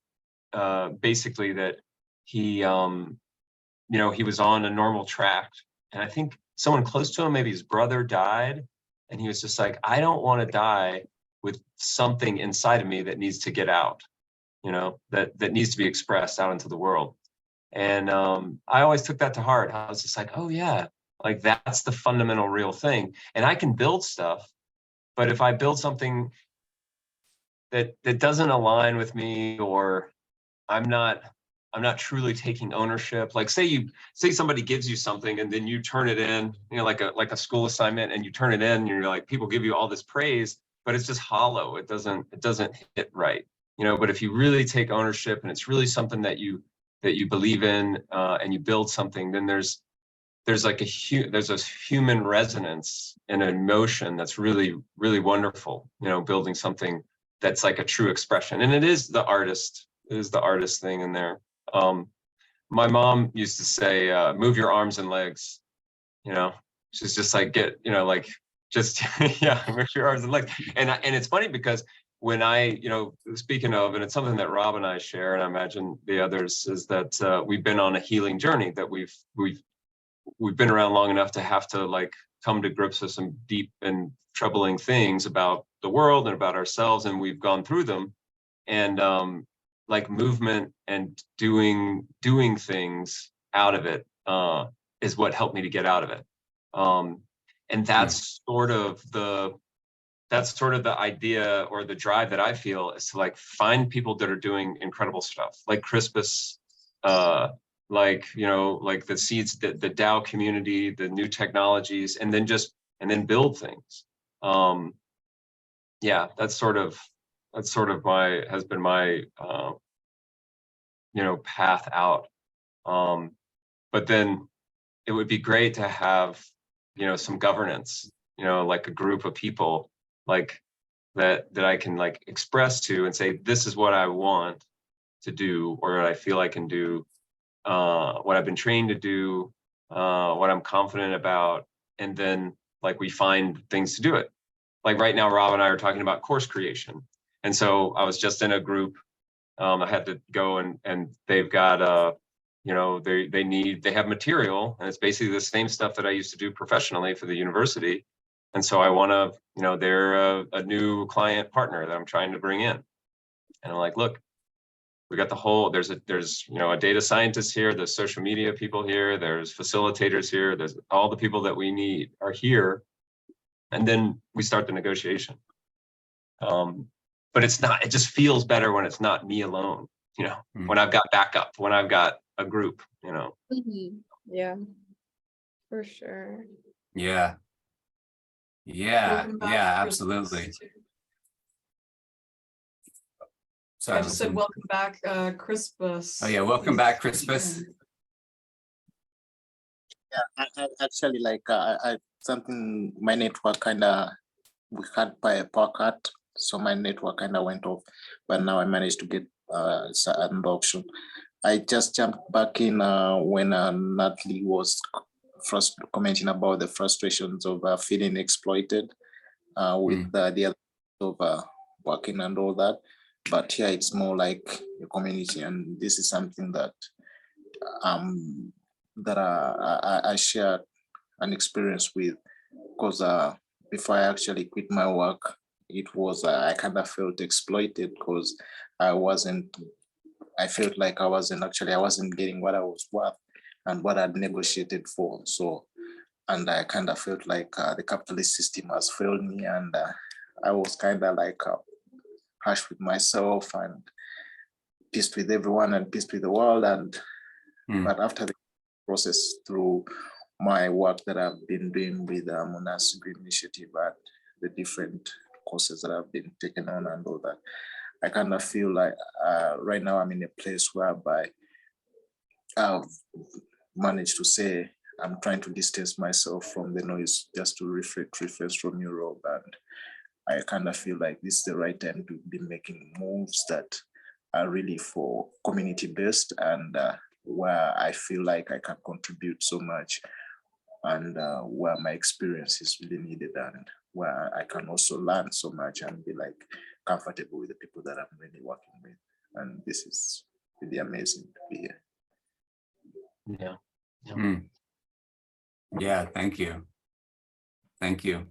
basically that he was on a normal track, and I think someone close to him, maybe his brother, died, and he was just like, I don't want to die with something inside of me that needs to get out, that needs to be expressed out into the world. And I always took that to heart. I was just like, oh yeah, like that's the fundamental real thing. And I can build stuff, but if I build something that doesn't align with me, or I'm not truly taking ownership. Like say somebody gives you something and then you turn it in, like a school assignment, and you turn it in and you're like, people give you all this praise, but it's just hollow. It doesn't hit right. But if you really take ownership and it's really something that you believe in, and you build something, then there's a human resonance and an emotion that's really, really wonderful, building something that's like a true expression. And it is the artist thing in there. My mom used to say, move your arms and legs, she's just like, move your arms and legs. And it's funny because when I, speaking of, and it's something that Rob and I share, and I imagine the others, is that we've been on a healing journey, that we've been around long enough to have to like come to grips with some deep and troubling things about the world and about ourselves, and we've gone through them. And like movement and doing things out of it is what helped me to get out of it. And that's sort of the idea, or the drive that I feel, is to like find people that are doing incredible stuff, like Crispus, like the seeds, the DAO community, the new technologies, and then build things. Yeah, that's sort of has been my path out. But then it would be great to have, some governance, like a group of people like that I can like express to and say, this is what I want to do, or what I feel I can do, what I've been trained to do, what I'm confident about, and then like we find things to do it. Like right now, Rob and I are talking about course creation. And so I was just in a group. I had to go and they've got they have material, and it's basically the same stuff that I used to do professionally for the university. And so I want to, they're a new client partner that I'm trying to bring in. And I'm like, look, we got the whole, there's a data scientist here, there's social media people here, there's facilitators here, there's all the people that we need are here. And then we start the negotiation. But it just feels better when it's not me alone, when I've got backup, when I've got a group, Mhm. Yeah, for sure. Yeah. Yeah, Welcome back, yeah, Chris. absolutely. I Sorry, just said welcome back, Crispus. Oh yeah, welcome back, Crispus. Yeah, I actually like something. My network kind of, we had by a power cut, so my network kind of went off, but now I managed to get an option. I just jumped back in when Natalie was first commenting about the frustrations of feeling exploited with the other of working and all that. But here it's more like a community, and this is something that I shared an experience with, because before I actually quit my work, it was I kind of felt exploited because I felt like I wasn't getting what I was worth and what I'd negotiated for. So, and I kind of felt like the capitalist system has failed me, and I was kind of like harsh with myself and pissed with everyone and pissed with the world. And but after the process, through my work that I've been doing with Monas Green Initiative and the different courses that I've been taking on and all that, I kind of feel like right now I'm in a place whereby I've managed to say I'm trying to distance myself from the noise just to reflect from Europe. And I kind of feel like this is the right time to be making moves that are really for community based, and where I feel like I can contribute so much, and where my experience is really needed, and where I can also learn so much and be like comfortable with the people that I'm really working with. And this is really amazing to be here. Yeah. Yeah, thank you. Thank you.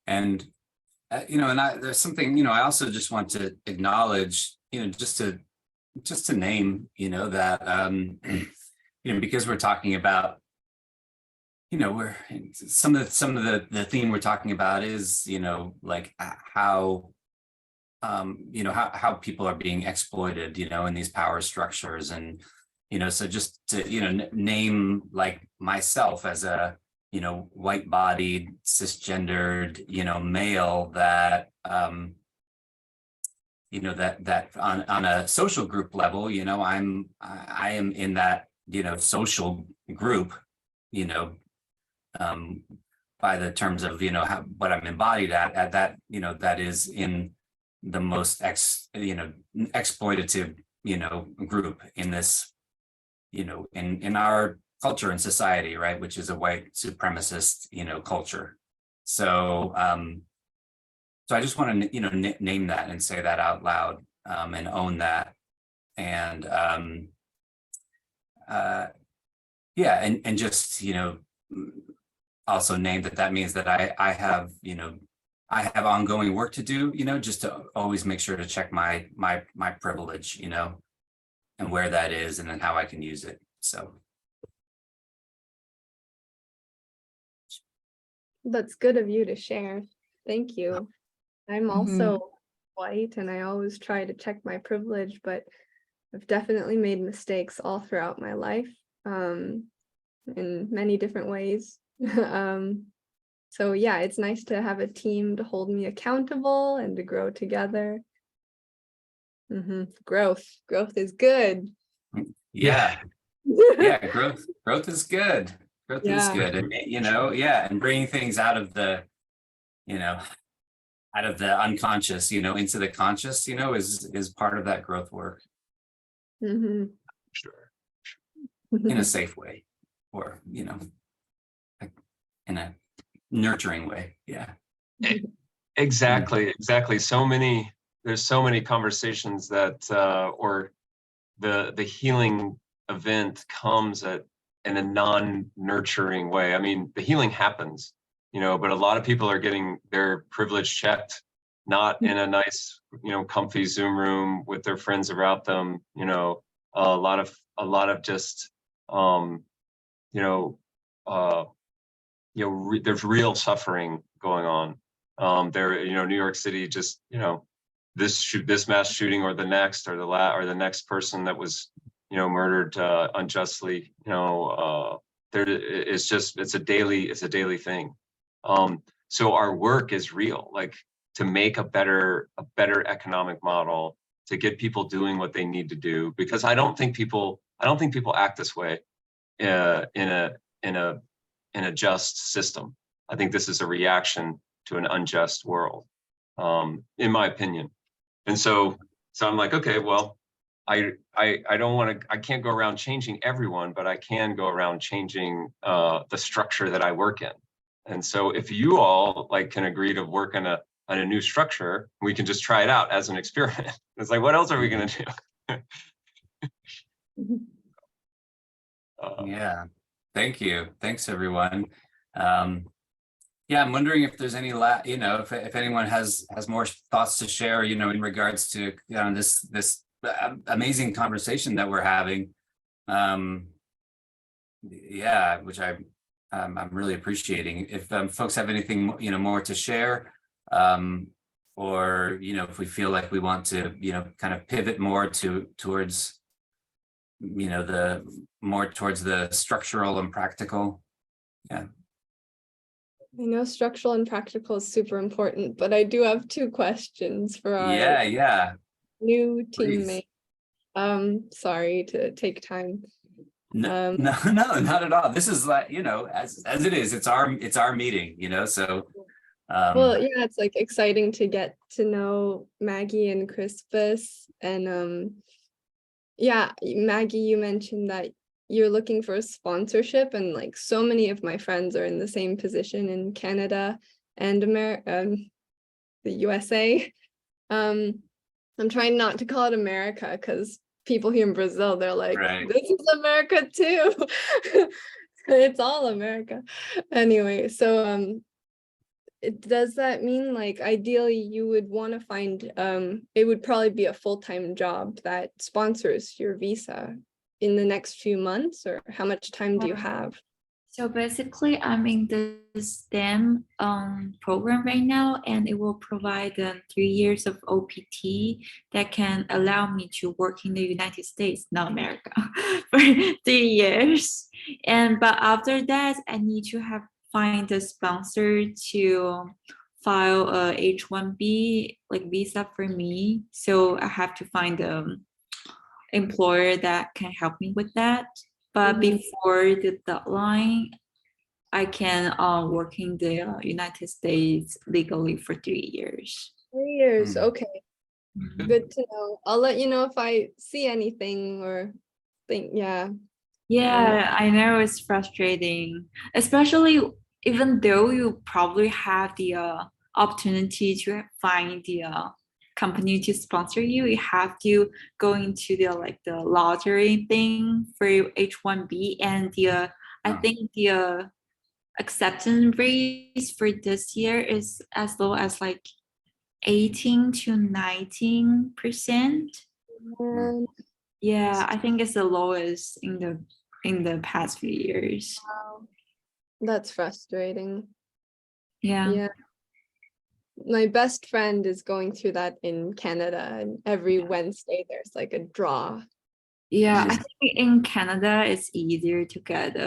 And, and there's something, I also just want to acknowledge, just to name, that, because we're talking about, we're some of the theme we're talking about is, like how, how people are being exploited, in these power structures. And, so just to, name like myself as a, white-bodied, cisgendered, male that, that on a social group level, I am in that, social group, by the terms of, what I'm embodied at that, that is in the most exploitative, group in this, in our culture and society, right, which is a white supremacist, culture. So, so I just want to, name that and say that out loud, and own that, and yeah, and just, also name that means that I have, I have ongoing work to do, just to always make sure to check my privilege, and where that is, and then how I can use it. So. That's good of you to share. Thank you. I'm also white, and I always try to check my privilege, but I've definitely made mistakes all throughout my life, in many different ways. So yeah, it's nice to have a team to hold me accountable and to grow together. Growth is good. Yeah, yeah, growth is good. Growth is Yeah. good. And you know, yeah, and bringing things out of the, you know, out of the unconscious, you know, into the conscious, you know, is part of that growth work Mhm. Sure. in a safe way, or, you know, like in a nurturing way. Yeah. Exactly. There's so many conversations that, or the healing event comes in a non-nurturing way. I mean, the healing happens, you know, but a lot of people are getting their privilege checked, not in a nice, you know, comfy Zoom room with their friends around them, you know, a lot of just, you know, uh, there's real suffering going on. There, you know, New York City just, you know, this mass shooting or the next or the next person that was, you know, murdered unjustly, you know, it's a daily thing. So our work is real, like to make a better economic model, to get people doing what they need to do, because I don't think people act this way in a just system. I think this is a reaction to an unjust world, in my opinion. And so I'm like, okay, well, I don't want to, I can't go around changing everyone, but I can go around changing the structure that I work in. And so if you all like can agree to work on a new structure, we can just try it out as an experiment. It's like, what else are we going to do? Yeah. Thank you. Thanks, everyone. Yeah, I'm wondering if there's any, you know, if anyone has more thoughts to share, you know, in regards to, you know, this amazing conversation that we're having. Yeah, which I'm really appreciating. If folks have anything, you know, more to share, or, you know, if we feel like we want to, you know, kind of pivot more towards, you know, towards the structural and practical. Yeah. I know structural and practical is super important, but I do have 2 questions for our Yeah. new Please. teammate. Sorry to take time. No, not at all. This is like, you know, as it is, it's our meeting, you know, so. Well, yeah, it's like exciting to get to know Maggie and Crispus. And yeah, Maggie, you mentioned that you're looking for a sponsorship, and like so many of my friends are in the same position in Canada and the USA. I'm trying not to call it America because people here in Brazil, they're like, Right. this is America too. It's all America. Anyway, so does that mean like ideally you would want to find it would probably be a full-time job that sponsors your visa in the next few months, or how much time do you have? So basically, I'm in the STEM program right now, and it will provide 3 years of OPT that can allow me to work in the United States, not America, for 3 years. But after that, I need to find a sponsor to file a H-1B like visa for me. So I have to find an employer that can help me with that. But before the deadline, I can work in the United States legally for 3 years. 3 years, Mm. okay. Good to know. I'll let you know if I see anything or think, yeah. Yeah, I know it's frustrating, especially even though you probably have the opportunity to find the company to sponsor you, you have to go into the lottery thing for H-1B, and I think the acceptance rate for this year is as low as like 18 to 19%. And Yeah, I think it's the lowest in the past few years. that's frustrating. Yeah. Yeah. My best friend is going through that in Canada, and every Wednesday there's like a draw. Yeah, I think in Canada it's easier to get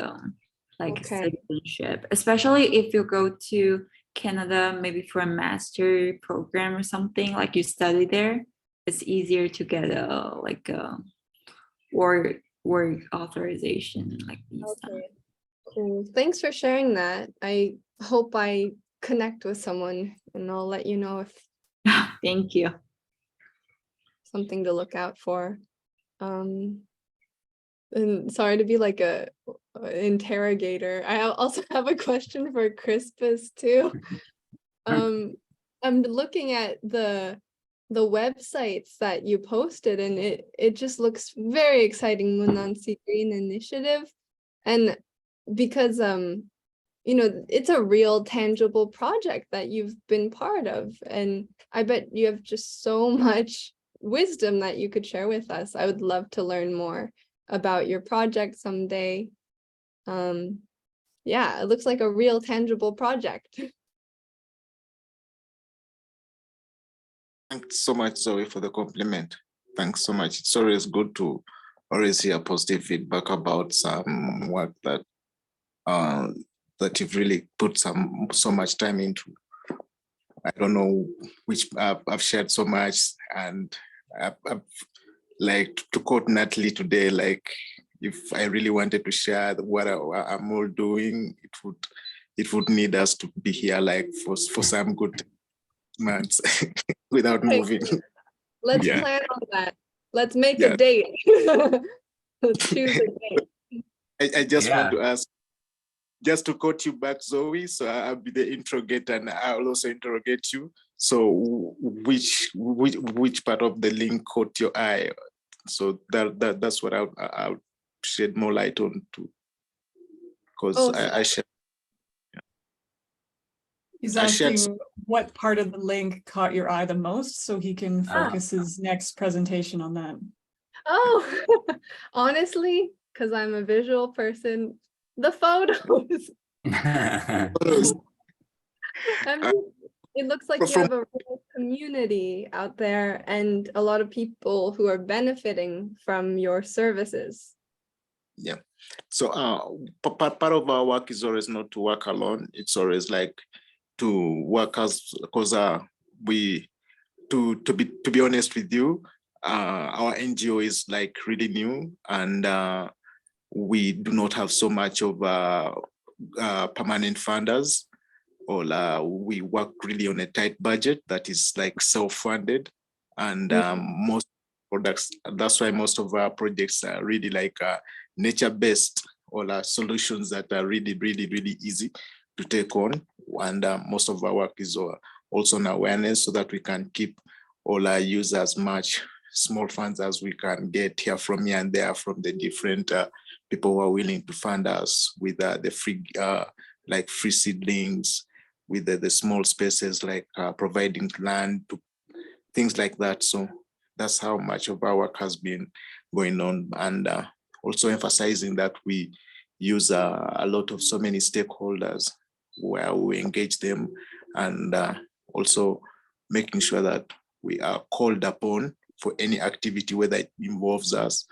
like Okay. citizenship, especially if you go to Canada, maybe for a master program or something, like you study there, it's easier to get a like a work authorization, like visa. Okay. Cool. Thanks for sharing that. I hope I connect with someone and I'll let you know if Thank you. something to look out for. And sorry to be like a interrogator. I also have a question for Crispus too. I'm looking at the websites that you posted, and it just looks very exciting. Munansi Green Initiative, and because you know, it's a real tangible project that you've been part of, and I bet you have just so much wisdom that you could share with us. I would love to learn more about your project someday. Yeah, it looks like a real tangible project. Thanks so much, Zoe, for the compliment. Thanks so much. It's always good to always hear positive feedback about some work that that you've really put so much time into. I don't know which I've shared so much, and I've like, to quote Natalie today, like, if I really wanted to share what I'm all doing, it would need us to be here like for some good months without Okay, moving. let's Yeah. plan on that. Let's make Yeah. a date. Let's choose a date. I just Yeah. want to ask, just to quote you back, Zoe, so I'll be the interrogator and I'll also interrogate you. So which part of the link caught your eye? So that's what I'll shed more light on too. Because Oh, I shared. He's I shared asking what part of the link caught your eye the most, so he can focus his next presentation on that. oh, honestly, because I'm a visual person, the photos. photos. I mean, it looks like you From- have a real community out there and a lot of people who are benefiting from your services. Yeah. So part of our work is always not to work alone. It's always like to work because we to be honest with you, our NGO is like really new, and we do not have so much of permanent funders, or we work really on a tight budget that is like self-funded, and most products. That's why most of our projects are really like nature-based, or solutions that are really easy to take on. And most of our work is also on awareness, so that we can keep all our use as much small funds as we can get here from here and there from the different people who are willing to fund us with the free like free seedlings, with the small spaces, like providing land to things like that. So that's how much of our work has been going on, and also emphasizing that we use a lot of so many stakeholders where we engage them, and also making sure that we are called upon for any activity, whether it involves us,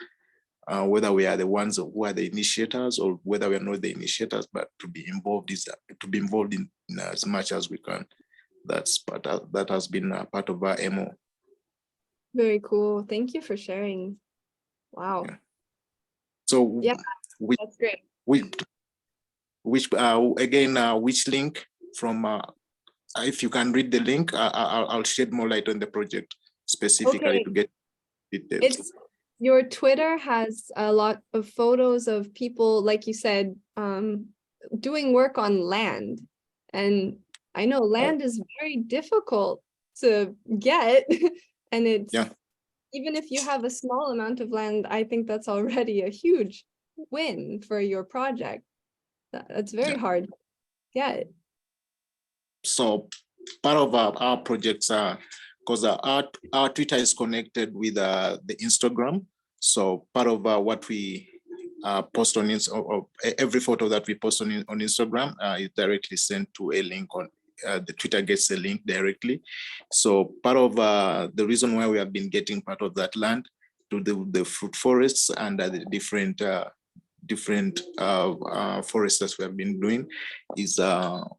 whether we are the ones who are the initiators or whether we are not the initiators, but to be involved in as much as we can. That has been a part of our MO. Very cool. Thank you for sharing. Wow. Yeah. So Yeah, that's great. which link from? If you can read the link, I'll shed more light on the project specifically, Okay. to get details. Your Twitter has a lot of photos of people, like you said, doing work on land. And I know land is very difficult to get. And it's, even if you have a small amount of land, I think that's already a huge win for your project. That's very hard to get. So part of our projects are, because our Twitter is connected with the Instagram. So part of what we post on every photo that we post on Instagram is directly sent to a link on the Twitter gets a link directly. So part of the reason why we have been getting part of that land to the fruit forests and the different foresters we have been doing is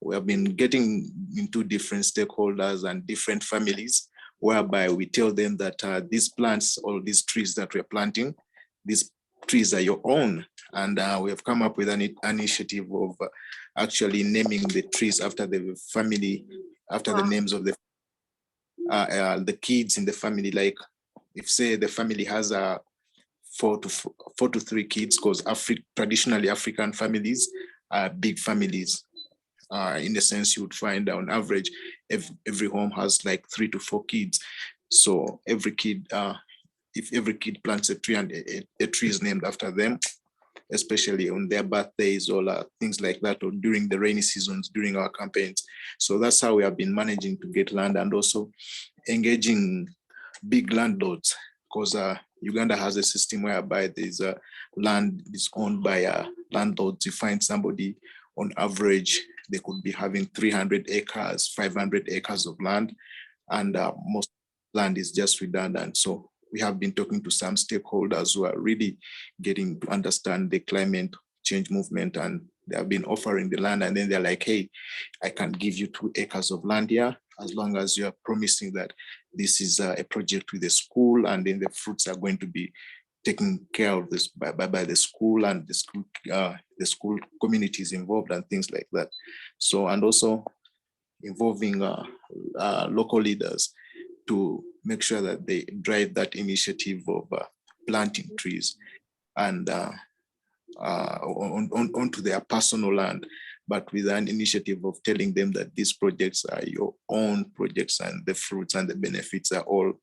we have been getting into different stakeholders and different families, whereby we tell them that these plants or these trees that we're planting, these trees are your own. And we have come up with an initiative of actually naming the trees after the family, after the names of the kids in the family. Like if say the family has 4 to 3 kids, because traditionally African families are big families. In a sense, you would find on average, every home has like 3 to 4 kids. So every kid, if every kid plants a tree and a tree is named after them, especially on their birthdays or things like that, or during the rainy seasons, during our campaigns. So that's how we have been managing to get land, and also engaging big landlords, because Uganda has a system whereby there's land is owned by landlords. You find somebody on average, they could be having 300 acres, 500 acres of land, and most land is just redundant. So we have been talking to some stakeholders who are really getting to understand the climate change movement, and they have been offering the land, and then they're like, hey, I can give you 2 acres of land here, as long as you are promising that this is a project with the school, and then the fruits are going to be taken care of this by the school, and the school communities involved and things like that. So, and also involving local leaders to make sure that they drive that initiative of planting trees and onto their personal land, but with an initiative of telling them that these projects are your own projects, and the fruits and the benefits are all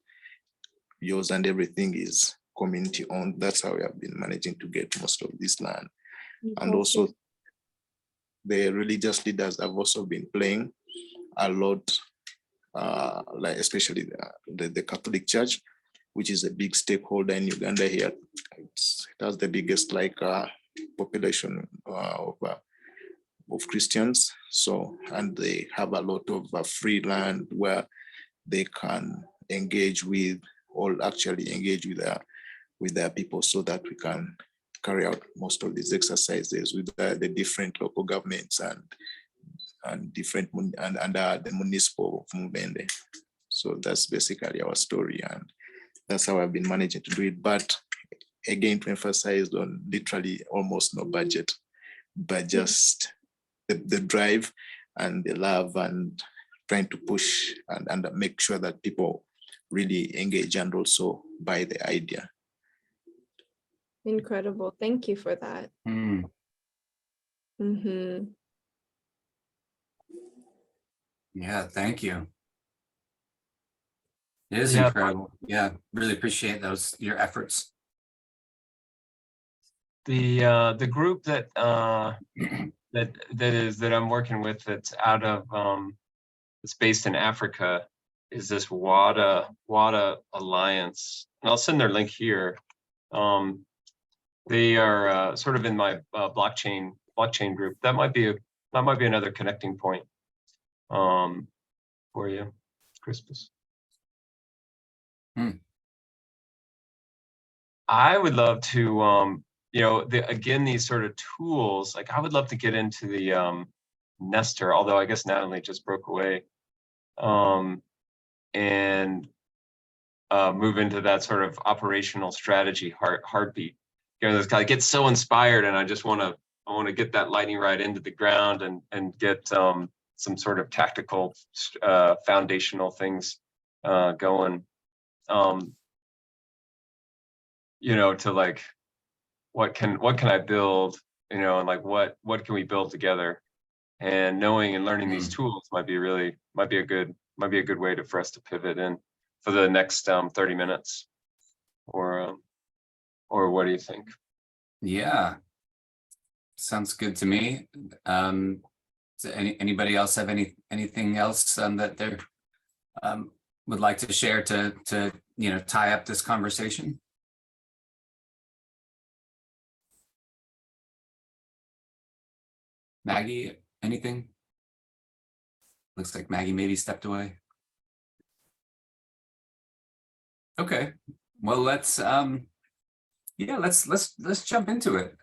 yours, and everything is community owned. That's how we have been managing to get most of this land. And also the religious leaders have also been playing a lot, like especially the Catholic Church, which is a big stakeholder in Uganda here. It has the biggest population of Christians. So, and they have a lot of free land where they can engage with, or actually engage with their people, so that we can carry out most of these exercises with the different local governments and different the municipal movement. So that's basically our story, and that's how I've been managing to do it. But again, to emphasize on literally almost no budget, but just the drive and the love, and trying to push and make sure that people really engage and also buy the idea. Incredible. Thank you for that. Yeah, thank you. It is Yeah. incredible. Yeah, really appreciate your efforts. The group that I'm working with, that's out of it's based in Africa, is this WADA Alliance, and I'll send their link here. They are sort of in my blockchain group. That might be another connecting point for you, Crispus. I would love to, again, these sort of tools, like I would love to get into the Nestor, although I guess Natalie just broke away, and move into that sort of operational strategy heartbeat. This guy gets so inspired, and I want to get that lightning rod into the ground and get some sort of tactical foundational things going. To like, what can I build, and like what can we build together, and knowing and learning these tools might be a good way for us to pivot in for the next 30 minutes, or what do you think? Yeah, sounds good to me. So anybody else have anything else that they would like to share to tie up this conversation? Maggie, anything? Looks like Maggie maybe stepped away. Okay, well, let's Yeah, let's jump into it.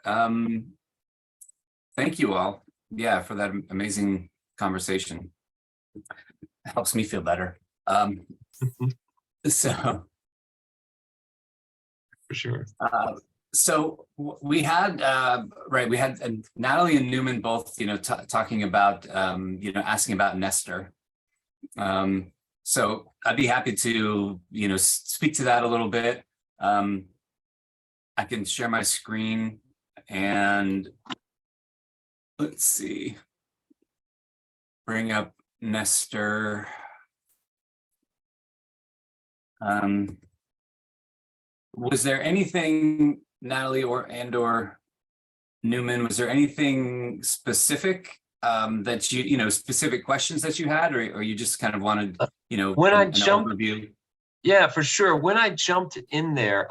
Thank you all, yeah, for that amazing conversation. It helps me feel better. So For sure. We had we had Natalie and Newman both, talking about asking about Nestor. So I'd be happy to speak to that a little bit. I can share my screen and let's see, bring up Nestor. Was there anything, Natalie or Newman, was there anything specific that specific questions that you had, or you just kind of wanted, When I an jumped, overview? yeah, for sure. When I jumped in there,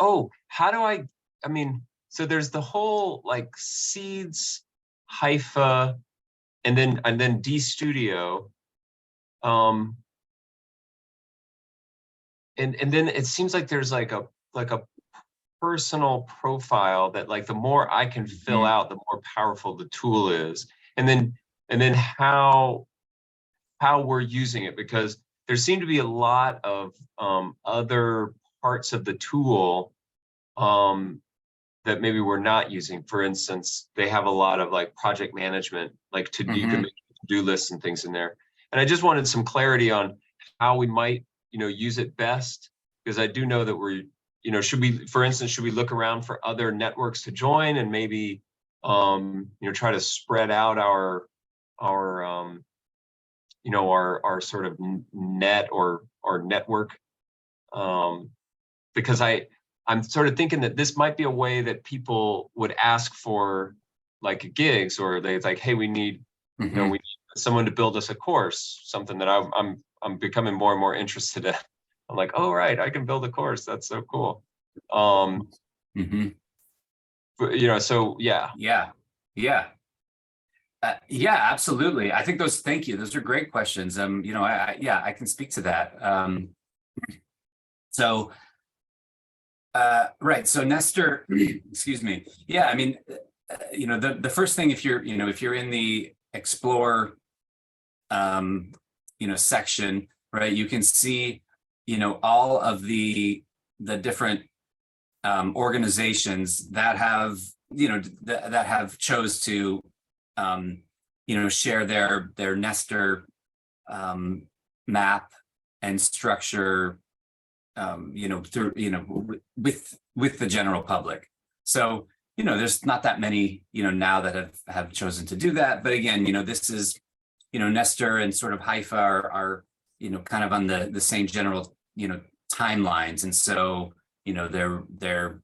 how do I mean, so there's the whole like seeds, Haifa, and then D Studio. And then it seems like there's like a personal profile that like the more I can fill out, the more powerful the tool is. And then how we're using it, because there seem to be a lot of other parts of the tool that maybe we're not using. For instance, they have a lot of like project management, like you can make to-do lists and things in there. And I just wanted some clarity on how we might, use it best, because I do know that we're, should we look around for other networks to join and maybe, try to spread out our sort of net or network, because I'm sort of thinking that this might be a way that people would ask for like gigs, or they like, hey, we need, we need someone to build us a course, something that I'm becoming more and more interested in. I'm like, oh, right, I can build a course. That's so cool. So yeah. Yeah, absolutely. I think thank you. Those are great questions. I can speak to that. So Nestor, excuse me. Yeah, I mean, the first thing, if you're in the explore, section, right, you can see, all of the different organizations that have, that have chose to, share their Nestor map and structure, through, with the general public. So, there's not that many, now that have chosen to do that. But again, this is, Nestor and sort of Haifa are kind of on the same general, timelines. And so, they're,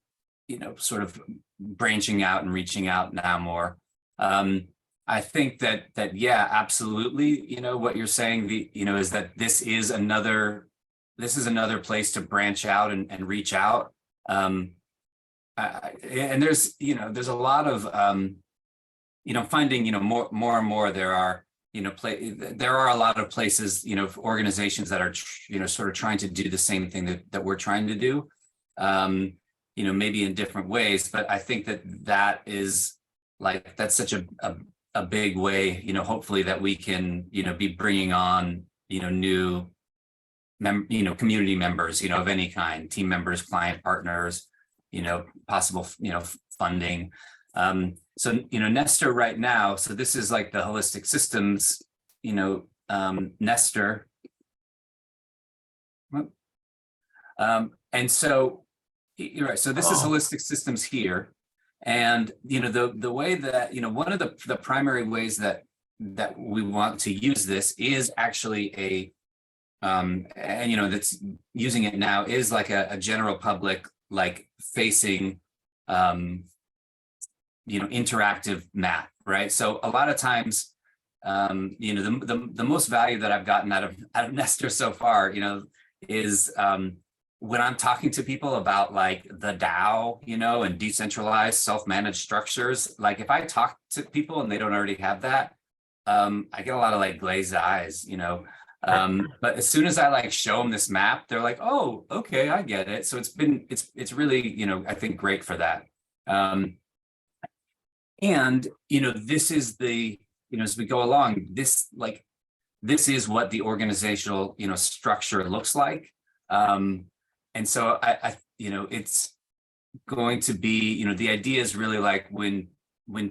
sort of branching out and reaching out now more. I think that yeah, absolutely. What you're saying, is that this is another place to branch out and reach out. And there's a lot of finding more and more there are there are a lot of places, organizations that are sort of trying to do the same thing that we're trying to do, maybe in different ways. But I think that is like, that's such a big way, hopefully that we can be bringing on new community members, of any kind, team members, client partners, possible, funding. So, Nestor right now, so this is like the holistic systems, Nestor. And so, you're right. So this is holistic systems here. And, the way that, one of the primary ways that we want to use this is actually that's using it now is like a general public, like facing, interactive map, right? So a lot of times, the most value that I've gotten out of Nestor so far, is when I'm talking to people about like the DAO, and decentralized self-managed structures. Like if I talk to people and they don't already have that, I get a lot of like glazed eyes, But as soon as I like show them this map, they're like, oh, okay, I get it. So it's really, you know, I think great for that. And, you know, this is the, you know, as we go along, this is what the organizational, you know, structure looks like. And so I, you know, it's going to be, you know, the idea is really like when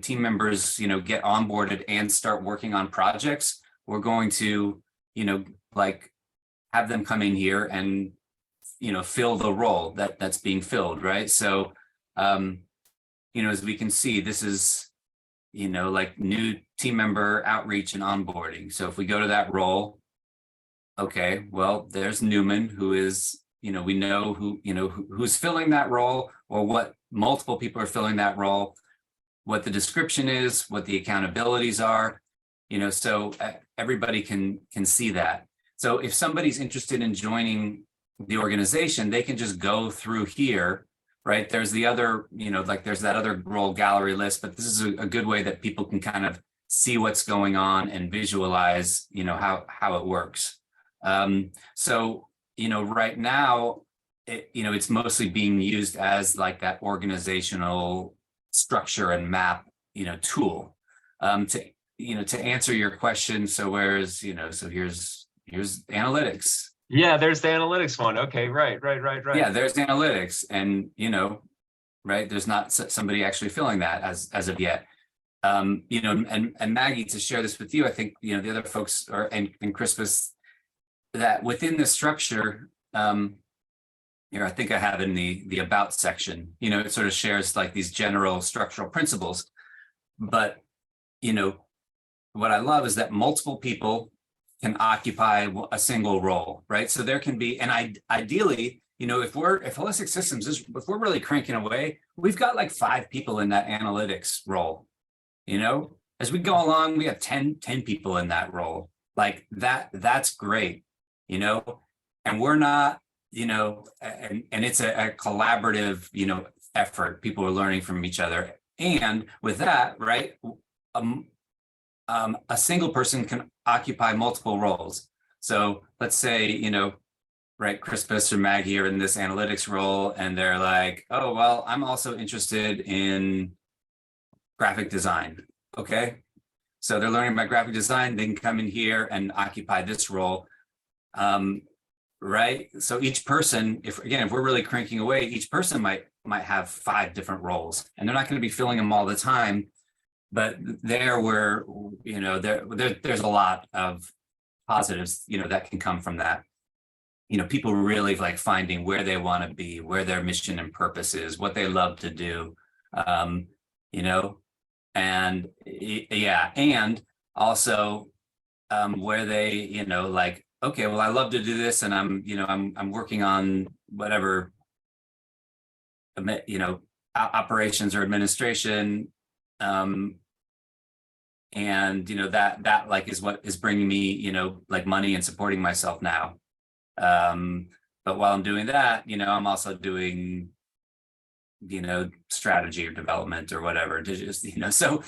team members, you know, get onboarded and start working on projects, we're going to, you know, like have them come in here and, you know, fill the role that's being filled, right? So, you know, as we can see, this is, you know, like new team member outreach and onboarding. So if we go to that role, okay, well, there's Newman, who is, you know, we know who, you know, who's filling that role, or what multiple people are filling that role, what the description is, what the accountabilities are, you know, so everybody can see that. So if somebody's interested in joining the organization, they can just go through here, right? There's the other, you know, like there's that other role gallery list, but this is a good way that people can kind of see what's going on and visualize, you know, how it works. So, you know, right now, you know, it's mostly being used as like that organizational structure and map, you know, tool. To, you know, to answer your question, so where's, you know, so here's analytics. Yeah, there's the analytics one. Okay, right. Yeah, there's analytics, and, you know, right, there's not somebody actually filling that as of yet. You know, and Maggie, to share this with you, I think, you know, the other folks are, and Crispus, that within the structure, here, I think I have in the about section, you know, it sort of shares like these general structural principles. But, you know, what I love is that multiple people can occupy a single role, right? So there can be, and ideally, you know, if holistic systems is, if we're really cranking away, we've got like 5 people in that analytics role. You know, as we go along, we have 10 people in that role. Like that's great, you know, and we're not, you know, and it's a collaborative, you know, effort. People are learning from each other. And with that, right, a single person can occupy multiple roles. So let's say, you know, right, Crispus or Maggie are in this analytics role, and they're like, oh, well, I'm also interested in graphic design. Okay, so they're learning about graphic design. They can come in here and occupy this role. Right, so each person, if we're really cranking away, each person might have 5 different roles, and they're not going to be filling them all the time. But there were, you know, there's a lot of positives, you know, that can come from that. You know, people really like finding where they want to be, where their mission and purpose is, what they love to do, you know, and yeah, and also where they, you know, like, okay, well, I love to do this, and I'm, you know, I'm working on whatever, you know, operations or administration, and, you know, that like is what is bringing me, you know, like money and supporting myself now. But while I'm doing that, you know, I'm also doing, you know, strategy or development or whatever to just, you know, so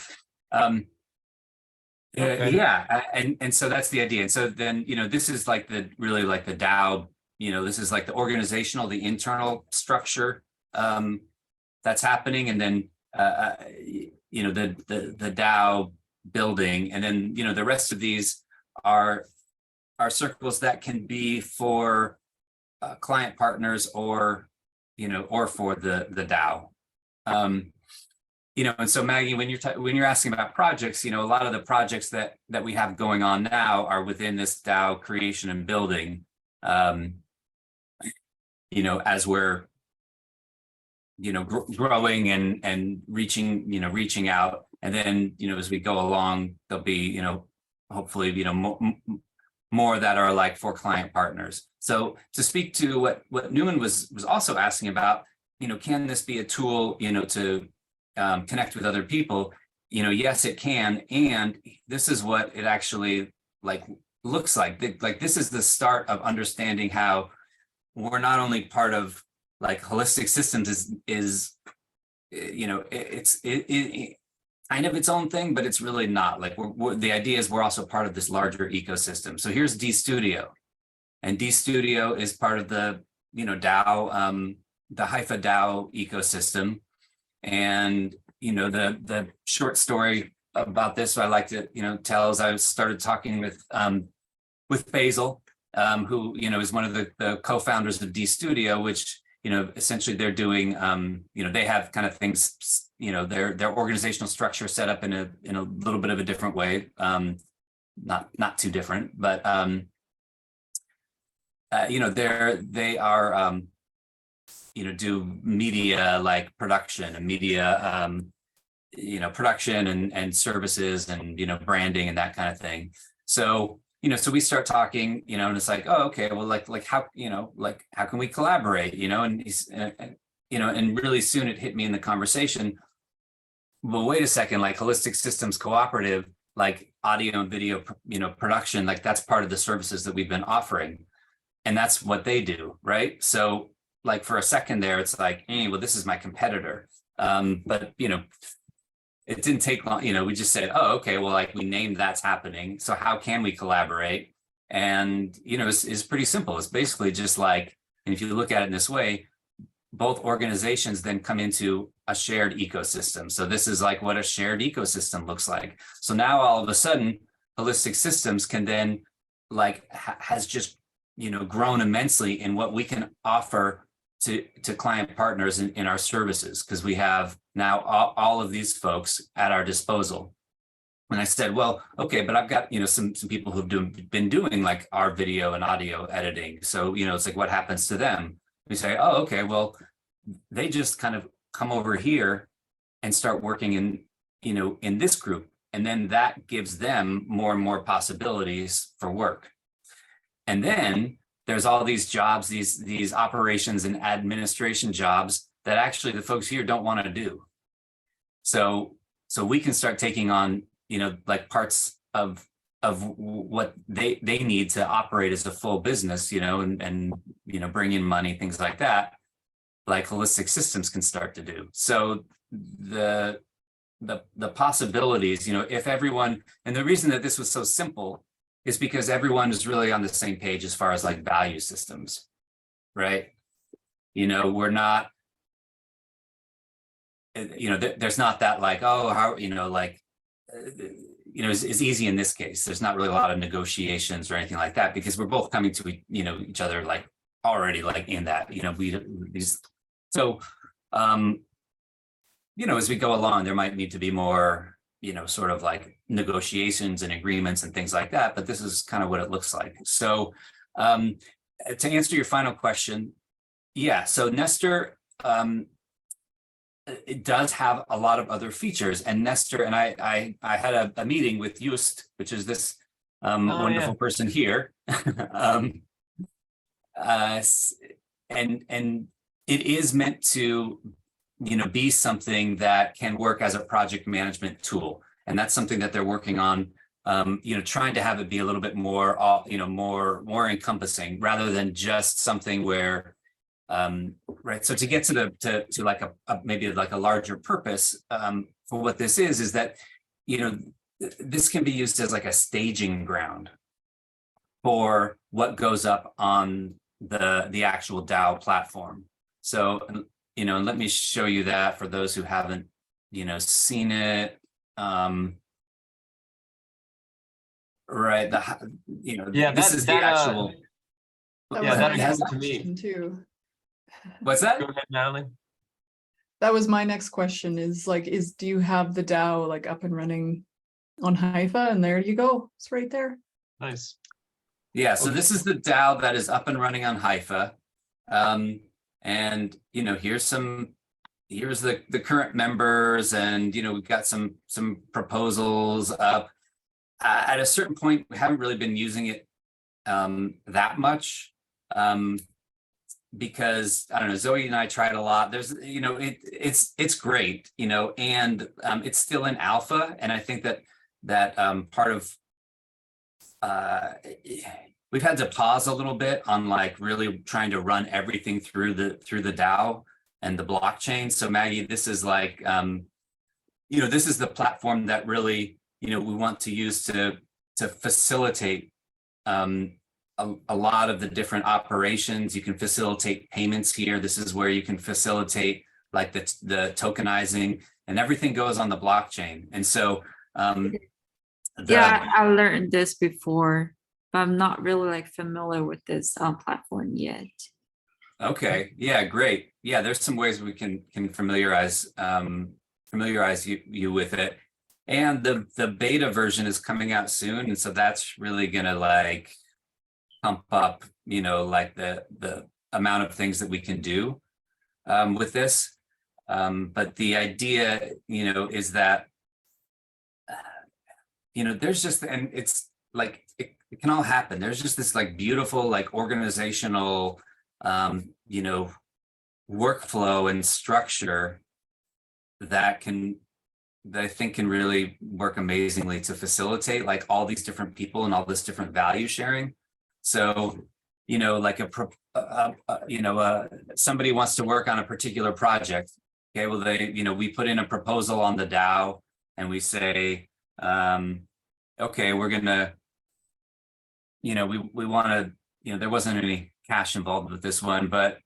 Okay. yeah, and so that's the idea. And so then, you know, this is like really like the DAO, you know, this is like the organizational, the internal structure that's happening, and then you know, the DAO building, and then, you know, the rest of these are circles that can be for client partners, or, you know, or for the DAO. You know, and so Maggie, when you're asking about projects, you know, a lot of the projects that we have going on now are within this DAO creation and building. You know, as we're, you know, growing and reaching out, and then, you know, as we go along, there'll be, you know, hopefully, you know, more that are like for client partners. So to speak to what Newman was also asking about, you know, can this be a tool, you know, to connect with other people? You know, yes, it can. And this is what it actually like looks like. Like this is the start of understanding how we're not only part of like holistic systems is you know, kind of its own thing, but it's really not. Like the idea is we're also part of this larger ecosystem. So here's D Studio, and D Studio is part of the, you know, DAO, the Haifa DAO ecosystem. And, you know, the short story about this I like to, you know, tell is I started talking with Basil, who, you know, is one of the co-founders of D Studio, which, you know, essentially they're doing, you know, they have kind of things, you know, their organizational structure set up in a little bit of a different way, not too different, but you know, they are, you know, do media like production and media, you know, production and services and, you know, branding and that kind of thing. So, you know, so we start talking, you know, and it's like, oh, okay, well, like how, you know, like how can we collaborate, you know, and he's, you know, and really soon it hit me in the conversation. Well, wait a second, like Holistic Systems Cooperative, like audio and video, you know, production, like that's part of the services that we've been offering. And that's what they do, right? So like for a second there, it's like, hey, well, this is my competitor. But, you know, it didn't take long, you know, we just said, oh, okay, well, like we named that's happening. So how can we collaborate? And, you know, it's pretty simple. It's basically just like, and if you look at it in this way, both organizations then come into a shared ecosystem. So this is like what a shared ecosystem looks like. So now all of a sudden, Holistic Systems can then like has just, you know, grown immensely in what we can offer to client partners in our services, because we have now all of these folks at our disposal. And I said, well, okay, but I've got, you know, some people who've been doing like our video and audio editing. So, you know, it's like, what happens to them? We say, oh, okay, well, they just kind of come over here and start working in, you know, in this group. And then that gives them more and more possibilities for work. And then there's all these jobs, these operations and administration jobs that actually the folks here don't want to do. So we can start taking on, you know, like parts of what they need to operate as a full business, you know, and you know, bring in money, things like that, like Holistic Systems can start to do. So the possibilities, you know, if everyone, and the reason that this was so simple is because everyone is really on the same page as far as like value systems, right? You know, we're not, you know, there's not that like, oh, how, you know, like, you know, it's easy in this case. There's not really a lot of negotiations or anything like that, because we're both coming to, you know, each other like already like in that, you know, so, you know, as we go along, there might need to be more, you know, sort of like negotiations and agreements and things like that, but this is kind of what it looks like. So to answer your final question, yeah, so Nestor, it does have a lot of other features, and Nestor, and I had a meeting with Just, which is this wonderful person here. And it is meant to, you know, be something that can work as a project management tool. And that's something that they're working on, you know, trying to have it be a little bit more, you know, more encompassing, rather than just something where, right. So to get to like maybe like a larger purpose for what this is that, you know, this can be used as like a staging ground for what goes up on the actual DAO platform. So, you know, let me show you that for those who haven't, you know, seen it. Right. You know, yeah, this is the actual. That Yeah, was that my has next to me. question too. What's that? Go ahead, Natalie. That was my next question is like, do you have the DAO like up and running on Haifa? And there you go. It's right there. Nice. Yeah, so Okay. this is the DAO that is up and running on Haifa. And, you know, here's the current members, and, you know, we've got some proposals up. At a certain point, we haven't really been using it that much. Because I don't know, Zoe and I tried a lot. There's, you know, it's great, you know, and it's still in alpha. And I think that part of we've had to pause a little bit on like really trying to run everything through the DAO and the blockchain. So Maggie, this is like, this is the platform that really, we want to use to facilitate a lot of the different operations. You can facilitate payments here. This is where you can facilitate like the tokenizing, and everything goes on the blockchain. And so, yeah, I learned this before, but I'm not really like familiar with this platform yet. Okay, yeah, great. Yeah, there's some ways we can familiarize you with it. And the beta version is coming out soon, and so that's really gonna like pump up, like the amount of things that we can do with this. But the idea, is that there's just, and it's like it can all happen. There's just this like beautiful like organizational workflow and structure that I think can really work amazingly to facilitate like all these different people and all this different value sharing. So, like somebody wants to work on a particular project. Okay, well, we put in a proposal on the DAO and we say, okay, we're gonna, we want to, there wasn't any cash involved with this one, but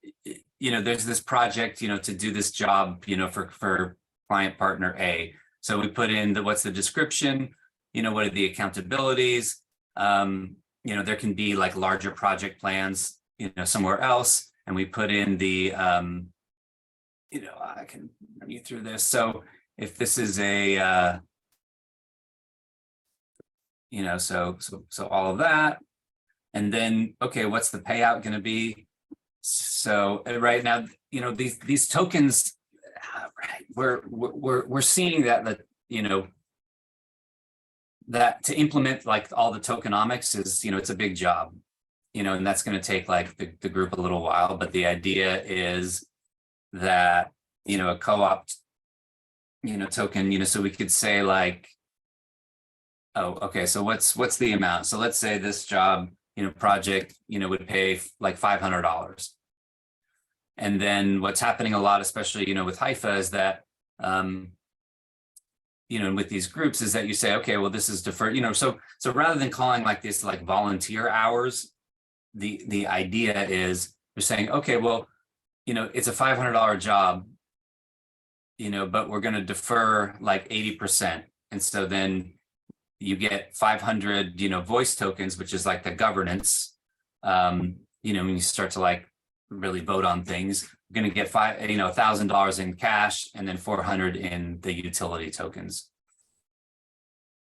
there's this project, to do this job, for client partner A. So we put in what's the description, what are the accountabilities, there can be like larger project plans, somewhere else, and we put in the, I can run you through this. So if this is a, so all of that, and then, okay, what's the payout going to be? So right now, these tokens, right, we're seeing that that to implement like all the tokenomics is, it's a big job, and that's going to take like the group a little while. But the idea is that, a co-op, token, so we could say like, oh, okay, so what's the amount? So let's say this job, project, would pay like $500. And then what's happening a lot, especially, with Haifa, is that, and with these groups is that you say, okay, well, this is deferred, so rather than calling like this, like volunteer hours, the idea is you're saying, okay, well, it's a $500 job, but we're going to defer like 80%. And so then you get 500, voice tokens, which is like the governance, when you start to like really vote on things, you're going to get $1,000 in cash and then 400 in the utility tokens.